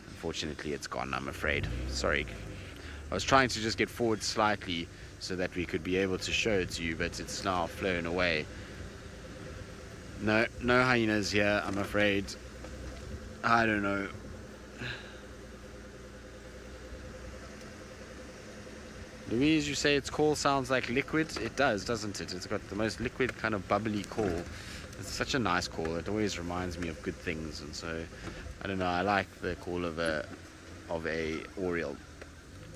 Unfortunately, it's gone, I'm afraid. Sorry. I was trying to just get forward slightly so that we could be able to show it to you, but it's now flown away. No hyenas here, I'm afraid. I don't know. Louise, you say its call sounds like liquid? It does, doesn't it? It's got the most liquid kind of bubbly call. It's such a nice call. It always reminds me of good things, and so I don't know, I like the call of a oriole.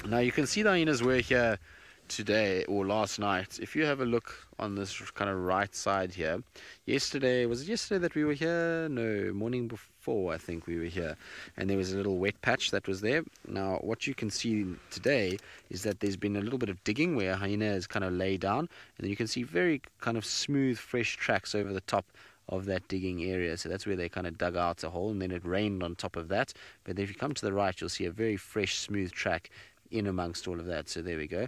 Now you can see the hyenas were here today or last night. If you have a look on this kind of right side here, yesterday, was it yesterday that we were here? No, morning before I think we were here, and there was a little wet patch that was there. Now what you can see today is that there's been a little bit of digging where a hyena has kind of laid down, and then you can see very kind of smooth fresh tracks over the top of that digging area. So that's where they kind of dug out a hole, and then it rained on top of that. But if you come to the right, you'll see a very fresh smooth track in amongst all of that. So there we go,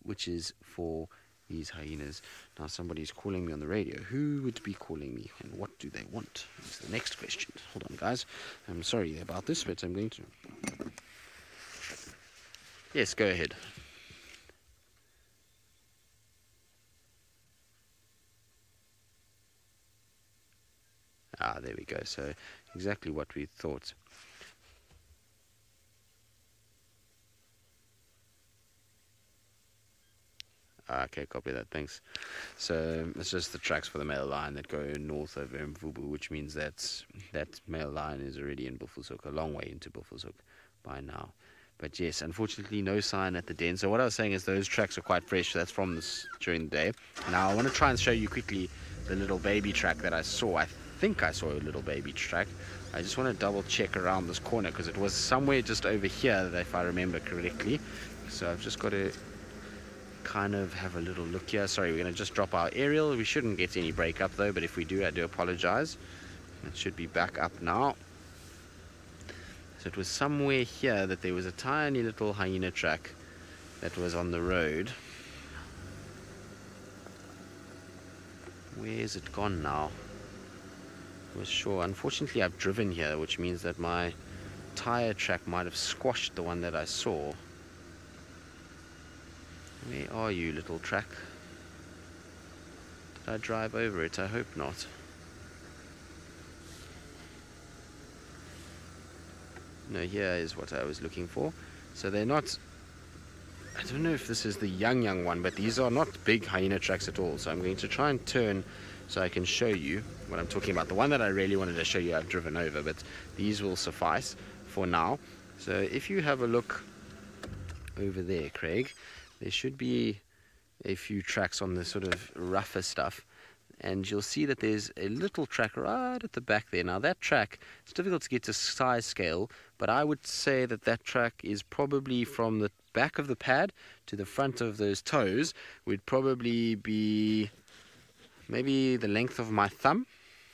which is for these hyenas. Now somebody's calling me on the radio. Who would be calling me, and what do they want? That's the next question. Hold on, guys. I'm sorry about this, but I'm going to... Yes, go ahead. Ah, there we go. So exactly what we thought. Okay, copy that, thanks. So it's just the tracks for the male lion that go north of Mvubu, which means that that male lion is already in Buffelshoek, a long way into Buffelshoek by now. But yes, unfortunately no sign at the den. So what I was saying is those tracks are quite fresh. That's from this during the day. Now I want to try and show you quickly the little baby track that I saw. I think I saw a little baby track. I just want to double check around this corner because it was somewhere just over here, if I remember correctly. So I've just got to kind of have a little look here. Sorry, we're going to just drop our aerial. We shouldn't get any breakup though, but if we do, I do apologize. It should be back up now. So it was somewhere here that there was a tiny little hyena track that was on the road. Where's it gone now? I was sure. Unfortunately, I've driven here, which means that my tire track might have squashed the one that I saw. Where are you, little track? Did I drive over it? I hope not. No, here is what I was looking for. So they're not... I don't know if this is the young one, but these are not big hyena tracks at all. So I'm going to try and turn so I can show you what I'm talking about. The one that I really wanted to show you I've driven over, but these will suffice for now. So if you have a look over there, Craig, there should be a few tracks on the sort of rougher stuff, and you'll see that there's a little track right at the back there. Now that track, it's difficult to get to size scale, but I would say that that track is probably from the back of the pad to the front of those toes would probably be maybe the length of my thumb.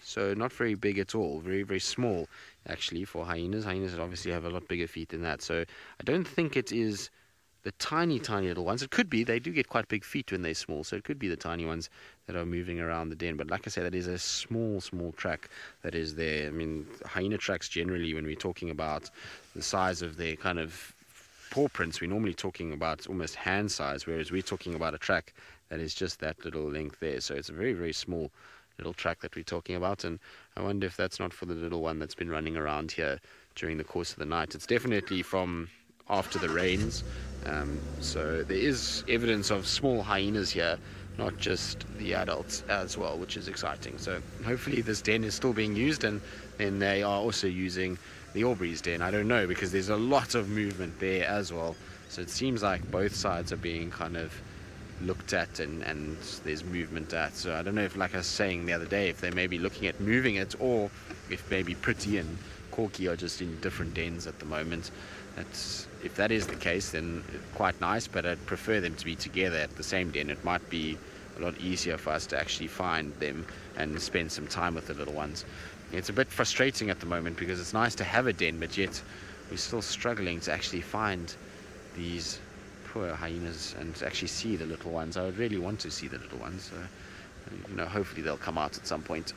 So not very big at all, very, very small actually for hyenas. Hyenas obviously have a lot bigger feet than that, so I don't think it is the tiny little ones. It could be. They do get quite big feet when they're small, so it could be the tiny ones that are moving around the den. But like I say, that is a small track that is there. I mean, hyena tracks generally, when we're talking about the size of their kind of paw prints, we're normally talking about almost hand size, whereas we're talking about a track that is just that little length there. So it's a very, very small little track that we're talking about, and I wonder if that's not for the little one that's been running around here during the course of the night. It's definitely from after the rains, so there is evidence of small hyenas here, not just the adults as well, which is exciting. So hopefully this den is still being used, and then they are also using the Aubrey's den. I don't know, because there's a lot of movement there as well, so it seems like both sides are being kind of looked at, and there's movement at. So I don't know if, like I was saying the other day, if they may be looking at moving it, or if maybe Pretty and Corky are just in different dens at the moment. If that is the case, then quite nice, but I'd prefer them to be together at the same den. It might be a lot easier for us to actually find them and spend some time with the little ones. It's a bit frustrating at the moment because it's nice to have a den, but yet we're still struggling to actually find these poor hyenas and to actually see the little ones. I would really want to see the little ones, so hopefully they'll come out at some point.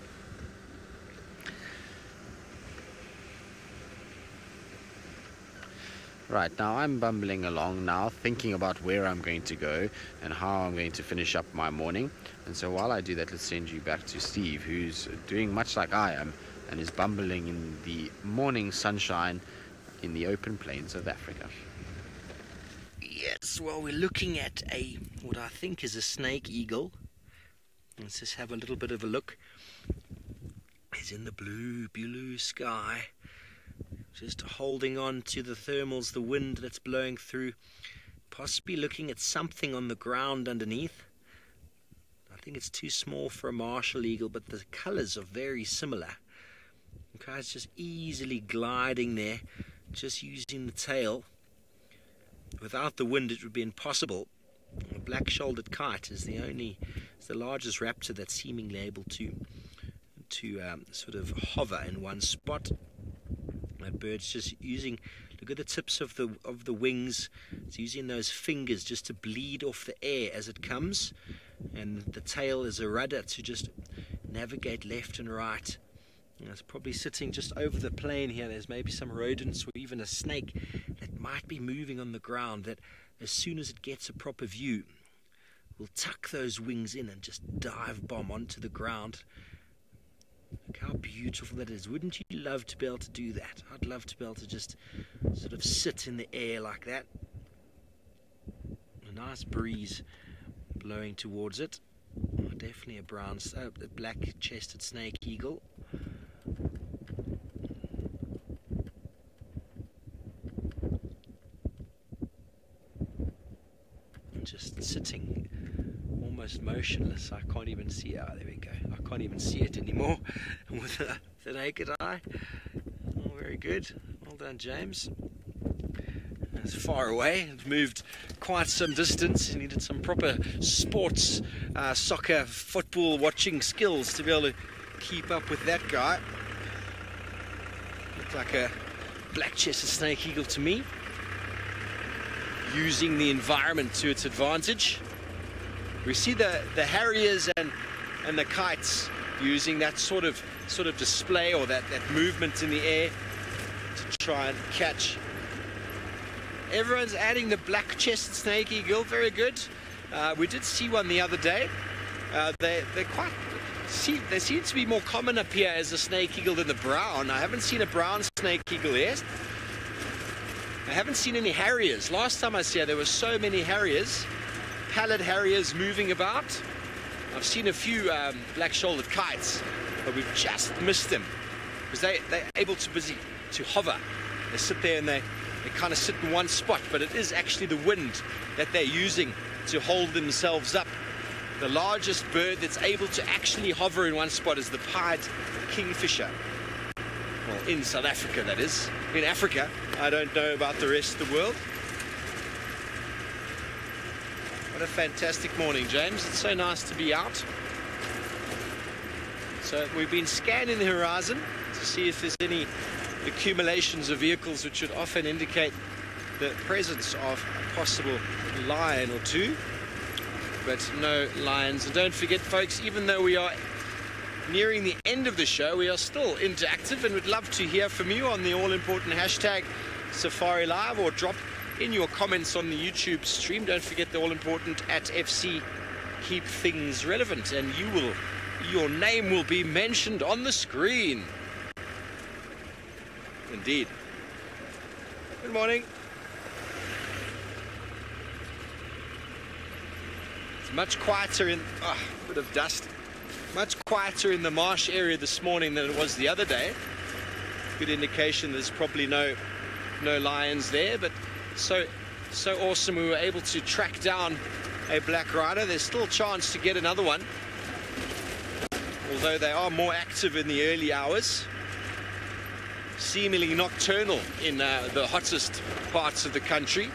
Right, now I'm bumbling along now, thinking about where I'm going to go and how I'm going to finish up my morning. And so while I do that, let's send you back to Steve, who's doing much like I am and is bumbling in the morning sunshine in the open plains of Africa. Yes, well, we're looking at what I think is a snake Let's just have a little bit of a look. It's in the blue sky, just holding on to the thermals, the wind that's blowing through, possibly looking at something on the ground underneath. I think it's too small for a martial eagle, but the colors are very similar. Okay, it's just easily gliding there, just using the tail. Without the wind it would be impossible. A black-shouldered kite is the largest raptor that's seemingly able to sort of hover in one spot. That bird's just using, look at the tips of the wings. It's using those fingers just to bleed off the air as it comes, and the tail is a rudder to just navigate left and right. It's probably sitting just over the plane here. There's maybe some rodents or even a snake that might be moving on the ground, that as soon as it gets a proper view will tuck those wings in and just dive bomb onto the ground. Look how beautiful that is. Wouldn't you love to be able to do that? I'd love to be able to just sort of sit in the air like that. A nice breeze blowing towards it. Oh, definitely a black-chested snake eagle. Just sitting almost motionless. I can't even see. Oh, there we go. I can't even see it anymore with the naked eye. Oh, very good. Well done, James. It's far away. It moved quite some distance. He needed some proper sports, soccer, football watching skills to be able to keep up with that guy. Looked like a black-chested snake eagle to me, using the environment to its advantage. We see the harriers and the kites using that sort of display, or that movement in the air to try and catch. Everyone's adding the black-chested snake eagle. Very good. We did see one the other day. They seem to be more common up here as a snake eagle than the brown. I haven't seen a brown snake eagle yet. I haven't seen any harriers. Last time I was here, there were so many harriers, pallid harriers moving about. I've seen a few black-shouldered kites, but we've just missed them because they're able to hover. They sit there and they kind of sit in one spot, but it is actually the wind that they're using to hold themselves up. The largest bird that's able to actually hover in one spot is the pied kingfisher. Well, in South Africa, that is. In Africa, I don't know about the rest of the world. What a fantastic morning, James. It's so nice to be out. So we've been scanning the horizon to see if there's any accumulations of vehicles, which would often indicate the presence of a possible lion or two, but no lions. And don't forget, folks, even though we are nearing the end of the show, we are still interactive and would love to hear from you on the all-important hashtag SafariLive, or drop in your comments on the YouTube stream. Don't forget the all-important @FC keep things relevant, and your name will be mentioned on the screen. Indeed. Good morning. It's much quieter in... Oh, a bit of dust. Much quieter in the marsh area this morning than it was the other day. Good indication there's probably no lions there, but so awesome we were able to track down a black rider. There's still a chance to get another one, although they are more active in the early hours. Seemingly nocturnal in the hottest parts of the country,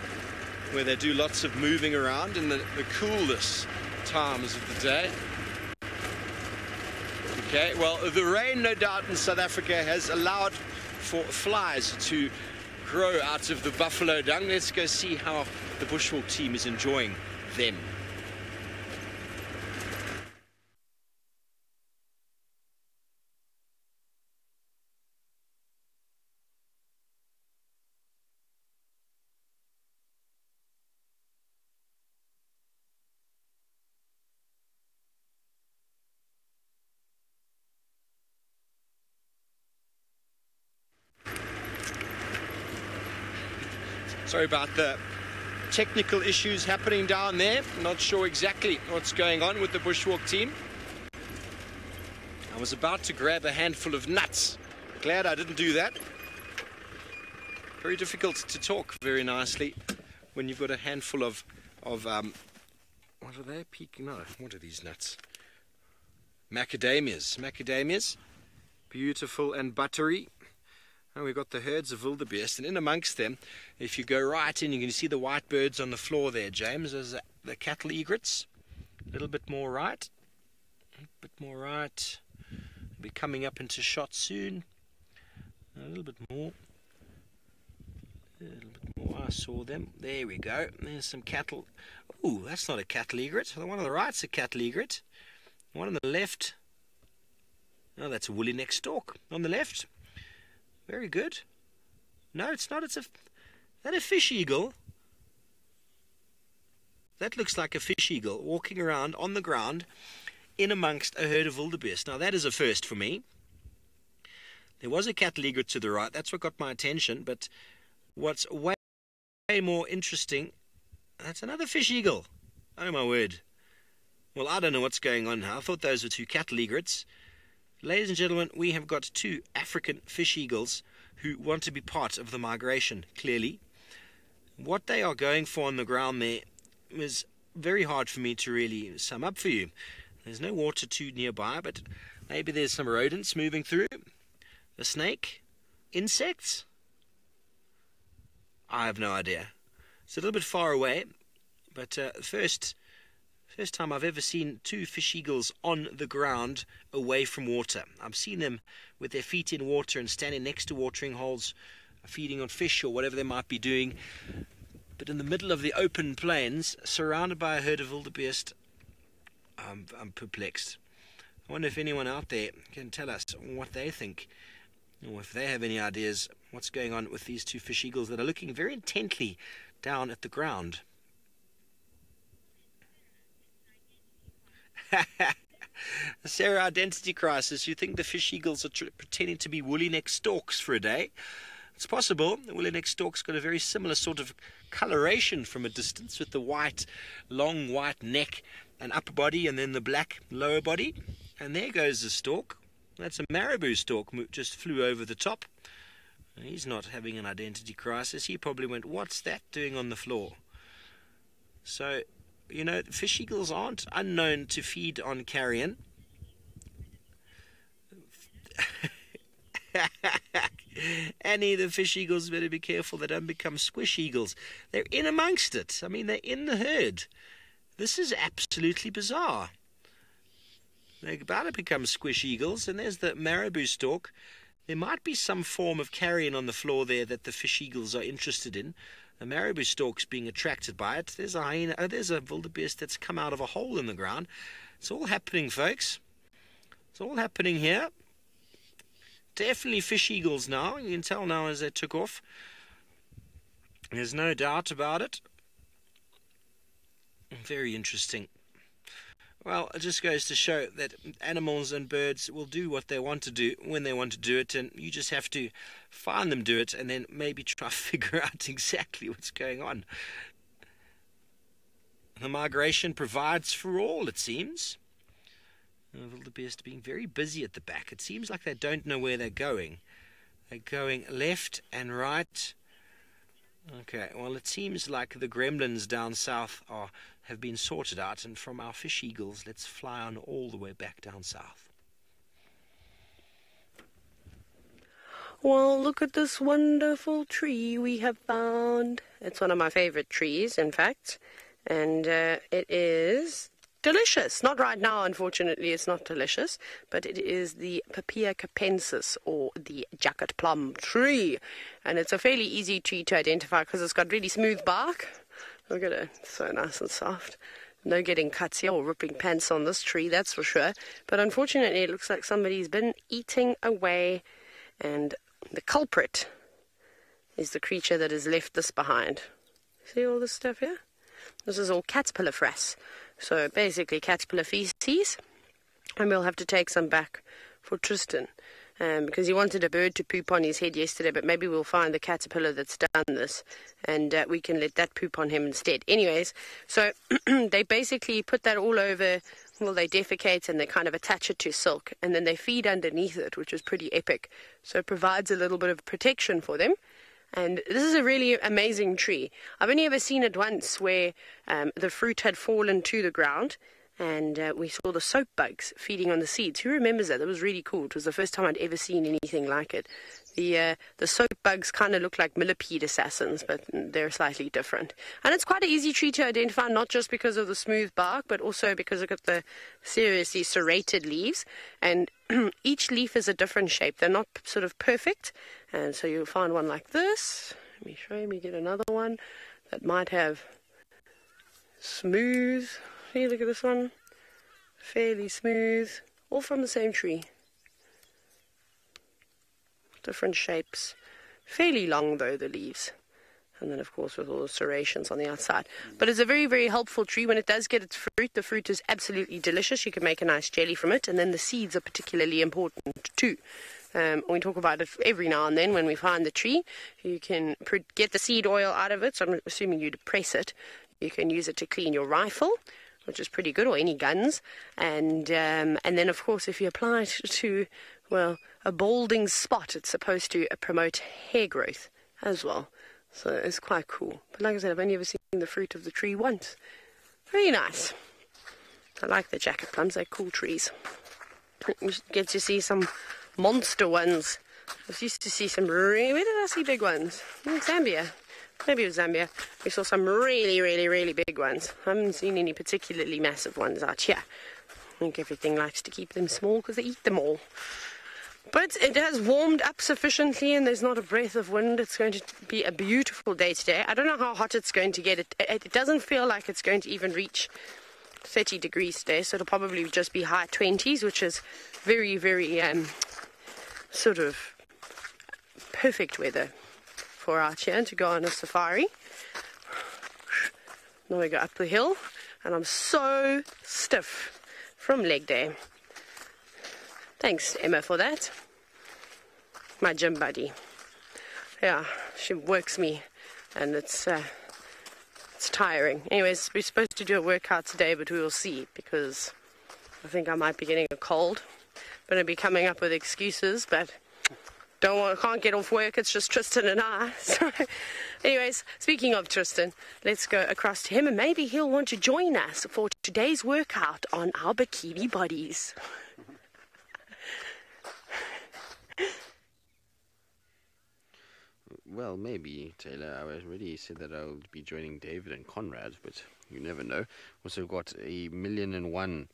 where they do lots of moving around in the coolest times of the day. Okay, well, the rain, no doubt, in South Africa has allowed for flies to grow out of the buffalo dung. Let's go see how the bushwalk team is enjoying them. Sorry about the technical issues happening down there. Not sure exactly what's going on with the bushwalk team. I was about to grab a handful of nuts. Glad I didn't do that. Very difficult to talk very nicely when you've got a handful of what are they? No, what are these nuts? Macadamias. Beautiful and buttery. And we've got the herds of wildebeest, and in amongst them, if you go right in, you can see the white birds on the floor there, James. There's the cattle egrets. A little bit more right. They'll be coming up into shot soon. A little bit more. I saw them. There we go. There's some cattle. Ooh, that's not a cattle egret. The one on the right's a cattle egret. The one on the left. Oh, that's a woolly neck stork on the left. Very good. No, it's not. Is that a fish eagle? That looks like a fish eagle walking around on the ground in amongst a herd of wildebeest. Now, that is a first for me. There was a cattle egret to the right. That's what got my attention. But what's way more interesting, that's another fish eagle. Oh, my word. Well, I don't know what's going on now. I thought those were two cattle egrets. Ladies and gentlemen, we have got two African fish eagles who want to be part of the migration, clearly. What they are going for on the ground there is very hard for me to really sum up for you. There's no water too nearby, but maybe there's some rodents moving through. A snake? Insects? I have no idea. It's a little bit far away, but first time I've ever seen two fish eagles on the ground away from water. I've seen them with their feet in water and standing next to watering holes, feeding on fish or whatever they might be doing. But in the middle of the open plains, surrounded by a herd of wildebeest, I'm perplexed. I wonder if anyone out there can tell us what they think, or if they have any ideas what's going on with these two fish eagles that are looking very intently down at the ground. Sarah, identity crisis. You think the fish eagles are pretending to be woolly neck storks for a day? It's possible. The woolly neck stork's got a very similar sort of coloration from a distance, with the white, long white neck and upper body, and then the black lower body. And there goes the stork. That's a marabou stork, just flew over the top. He's not having an identity crisis. He probably went, what's that doing on the floor? So, you know, fish eagles aren't unknown to feed on carrion. Annie, the fish eagles better be careful they don't become squish eagles. They're in amongst it. I mean, they're in the herd. This is absolutely bizarre. They're about to become squish eagles, and there's the marabou stork. There might be some form of carrion on the floor there that the fish eagles are interested in. The marabou stork's being attracted by it. There's a hyena. Oh, there's a wildebeest that's come out of a hole in the ground. It's all happening, folks. It's all happening here. Definitely fish eagles now. You can tell now as they took off. There's no doubt about it. Very interesting. Well, it just goes to show that animals and birds will do what they want to do when they want to do it, and you just have to find them do it and then maybe try to figure out exactly what's going on. The migration provides for all, it seems. The wildebeest being very busy at the back. It seems like they don't know where they're going. They're going left and right. Okay, well, it seems like the gremlins down south have been sorted out, and from our fish eagles, let's fly on all the way back down south. Well, look at this wonderful tree we have found. It's one of my favorite trees, in fact, and it is delicious. Not right now, unfortunately, it's not delicious, but it is the Papaya capensis, or the jacket plum tree, and it's a fairly easy tree to identify because it's got really smooth bark. Look at it, so nice and soft. No getting cuts here or ripping pants on this tree, that's for sure. But unfortunately, it looks like somebody's been eating away, and the culprit is the creature that has left this behind. See all this stuff here? This is all caterpillar frass. So basically caterpillar feces, and we'll have to take some back for Tristan, because he wanted a bird to poop on his head yesterday, but maybe we'll find the caterpillar that's done this, and we can let that poop on him instead. Anyways, so they basically put that all over. Well, they defecate and they kind of attach it to silk, and then they feed underneath it, which is pretty epic. So it provides a little bit of protection for them. And this is a really amazing tree. I've only ever seen it once where the fruit had fallen to the ground, and we saw the soap bugs feeding on the seeds. Who remembers that? That was really cool. It was the first time I'd ever seen anything like it. The soap bugs kind of look like millipede assassins, but they're slightly different. And it's quite an easy tree to identify, not just because of the smooth bark, but also because look at the seriously serrated leaves. And each leaf is a different shape. They're not sort of perfect. And so you'll find one like this. Let me show you. Let me get another one that might have smooth. See, look at this one. Fairly smooth. All from the same tree. Different shapes. Fairly long, though, the leaves. And then, of course, with all the serrations on the outside. But it's a very, very helpful tree. When it does get its fruit, the fruit is absolutely delicious. You can make a nice jelly from it. And then the seeds are particularly important, too. We talk about it every now and then when we find the tree. You can get the seed oil out of it, so I'm assuming you depress it. You can use it to clean your rifle, which is pretty good, or any guns. And then, of course, if you apply it to, well, a balding spot, it's supposed to promote hair growth as well. So it's quite cool. But like I said, I've only ever seen the fruit of the tree once. Very nice. I like the jacket plums, they're cool trees. You get to see some monster ones. I used to see some where did I see big ones? In Zambia. Maybe it was Zambia. We saw some really big ones. I haven't seen any particularly massive ones out here. I think everything likes to keep them small because they eat them all. But it has warmed up sufficiently and there's not a breath of wind. It's going to be a beautiful day today. I don't know how hot it's going to get. It doesn't feel like it's going to even reach 30 degrees today, so it'll probably just be high 20s, which is very sort of perfect weather for out here to go on a safari. Now we go up the hill, and I'm so stiff from leg day. Thanks, Emma, for that. My gym buddy. Yeah, she works me, and it's tiring. Anyways, we're supposed to do a workout today, but we will see, because I think I might be getting a cold. I'm going to be coming up with excuses, but can't get off work. It's just Tristan and I. So, anyways, speaking of Tristan, let's go across to him, and maybe he'll want to join us for today's workout on our bikini bodies. Well, maybe, Taylor. I already said that I'll be joining David and Conrad, but you never know. Also got 1,000,001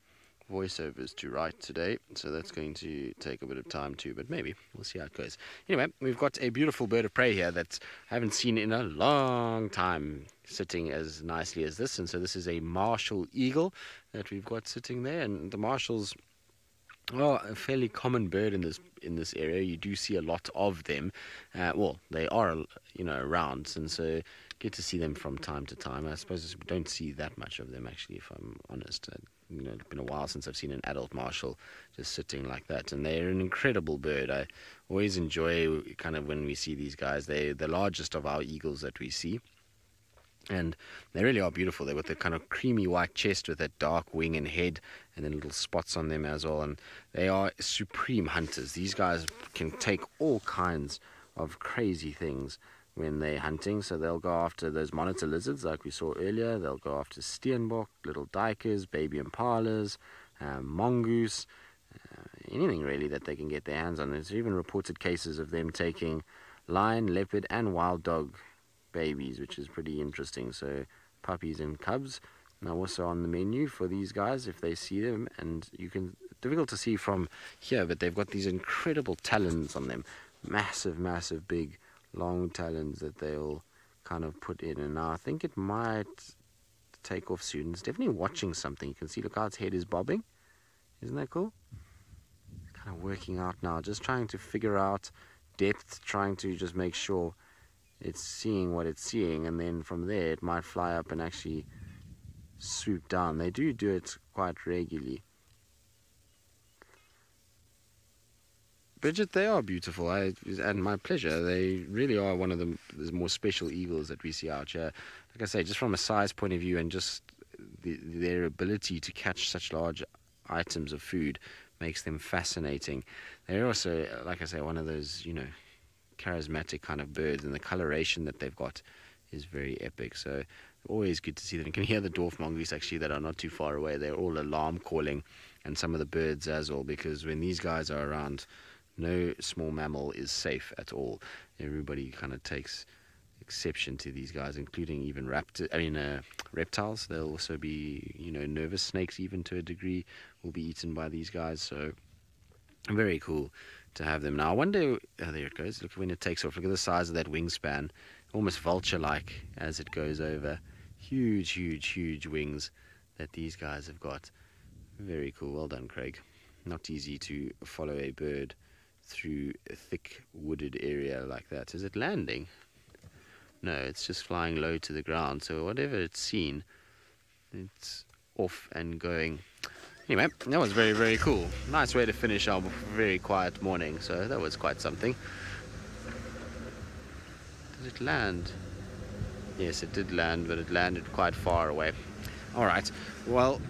voiceovers to write today, so that's going to take a bit of time too, but maybe. We'll see how it goes. Anyway, we've got a beautiful bird of prey here that I haven't seen in a long time sitting as nicely as this, and so this is a martial eagle that we've got sitting there, and the martials are a fairly common bird in this area. You do see a lot of them. Well, they are, around, and so get to see them from time to time. I suppose we don't see that much of them, actually, if I'm honest. It's been a while since I've seen an adult martial just sitting like that, and they're an incredible bird. I always enjoy kind of when we see these guys. They're the largest of our eagles that we see. And they really are beautiful. They've got the kind of creamy white chest with that dark wing and head, and then little spots on them as well. And they are supreme hunters. These guys can take all kinds of crazy things when they're hunting. So they'll go after those monitor lizards like we saw earlier. They'll go after steenbok, little duikers, baby impalas, mongoose, anything really that they can get their hands on. There's even reported cases of them taking lion, leopard, and wild dog babies, which is pretty interesting. So puppies and cubs now also on the menu for these guys if they see them, and you can, difficult to see from here, but they've got these incredible talons on them, massive big long talons that they'll kind of put in. And now I think it might take off soon. It's definitely watching something. You can see, look how its head is bobbing. Isn't that cool? Kind of working out now, just trying to figure out depth, trying to just make sure it's seeing what it's seeing, and then from there it might fly up and actually swoop down. They do it quite regularly. Bridget, they are beautiful, and my pleasure. They really are one of the more special eagles that we see out here. Like I say, just from a size point of view and just their ability to catch such large items of food makes them fascinating. They're also, like I say, one of those, charismatic kind of birds, and the coloration that they've got is very epic. So always good to see them. You can hear the dwarf mongoose actually that are not too far away. They're all alarm calling, and some of the birds as well, because when these guys are around, no small mammal is safe at all. Everybody kind of takes exception to these guys, including even reptiles. They'll also be, nervous. Snakes, even to a degree, will be eaten by these guys. So very cool to have them. Now I wonder, there it goes. Look when it takes off. Look at the size of that wingspan, almost vulture-like as it goes over. Huge wings that these guys have got. Very cool. Well done, Craig. Not easy to follow a bird through a thick wooded area like that. Is it landing? No, it's just flying low to the ground. So whatever it's seen, it's off and going. Anyway, that was very, very cool. Nice way to finish our very quiet morning, so that was quite something. Did it land? Yes, it did land, but it landed quite far away. Alright, well,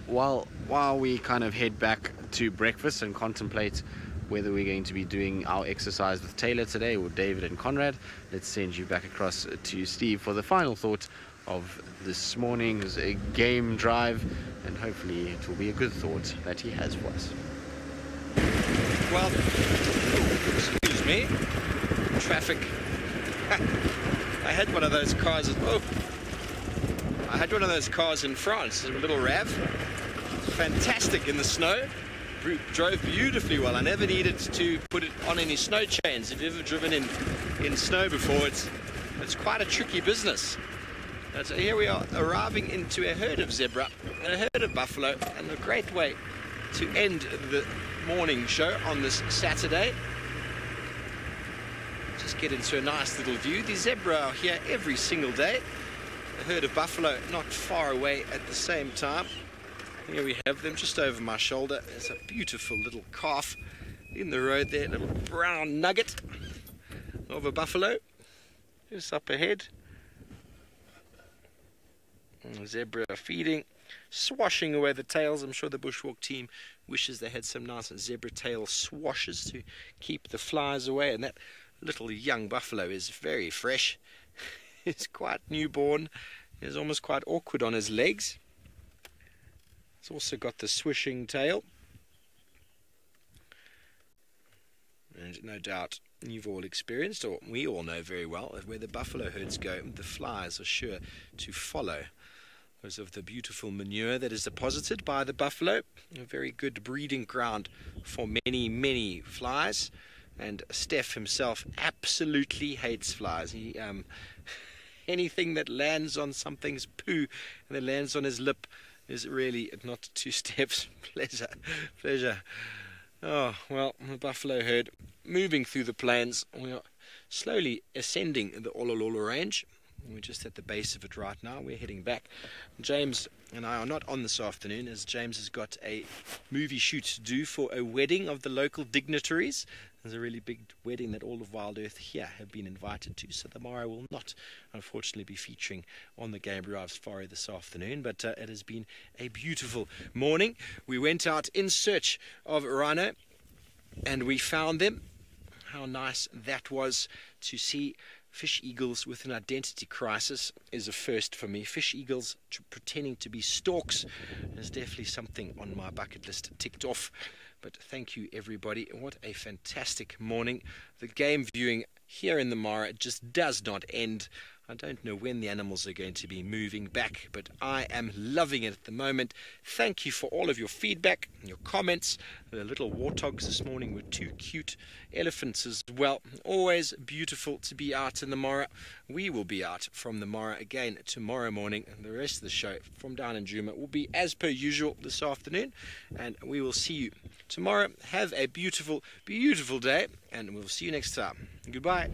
while we kind of head back to breakfast and contemplate whether we're going to be doing our exercise with Taylor today or David and Conrad, let's send you back across to Steve for the final thought of this morning's game drive, and hopefully it will be a good thought that he has for us. Well, excuse me, traffic. I had one of those cars. I had one of those cars in France, a little RAV. Fantastic in the snow. Drove beautifully well. I never needed to put it on any snow chains. If you've ever driven in snow before, it's quite a tricky business. So here we are arriving into a herd of zebra and a herd of buffalo, and a great way to end the morning show on this Saturday. Just get into a nice little view. The zebra are here every single day. A herd of buffalo not far away at the same time. Here we have them just over my shoulder. There's a beautiful little calf in the road there, a little brown nugget of a buffalo just up ahead. And the zebra are feeding, swashing away the tails. I'm sure the bushwalk team wishes they had some nice zebra tail swashes to keep the flies away. And that little young buffalo is very fresh. He's quite newborn. He's almost quite awkward on his legs. It's also got the swishing tail. And no doubt you've all experienced, or we all know very well, that where the buffalo herds go, the flies are sure to follow because of the beautiful manure that is deposited by the buffalo. A very good breeding ground for many, many flies. And Steph himself absolutely hates flies. He anything that lands on something's poo and that lands on his lip is really not to Steph's pleasure. Oh, well, the buffalo herd moving through the plains. We are slowly ascending the Ololola range. We're just at the base of it right now. We're heading back. James and I are not on this afternoon, as James has got a movie shoot to do for a wedding of the local dignitaries. There's a really big wedding that all of Wild Earth here have been invited to, so the Mara will not, unfortunately, be featuring on the Game Drive Safari this afternoon, but it has been a beautiful morning. We went out in search of rhino, and we found them. How nice that was to see. Fish eagles with an identity crisis is a first for me. Fish eagles pretending to be storks is definitely something on my bucket list ticked off. But thank you, everybody. What a fantastic morning. The game viewing here in the Mara just does not end. I don't know when the animals are going to be moving back, but I am loving it at the moment. Thank you for all of your feedback and your comments. The little warthogs this morning were too cute. Elephants as well. Always beautiful to be out in the Mara. We will be out from the Mara again tomorrow morning, and the rest of the show from down in Djuma will be as per usual this afternoon, and we will see you tomorrow. Have a beautiful, beautiful day, and we'll see you next time. Goodbye.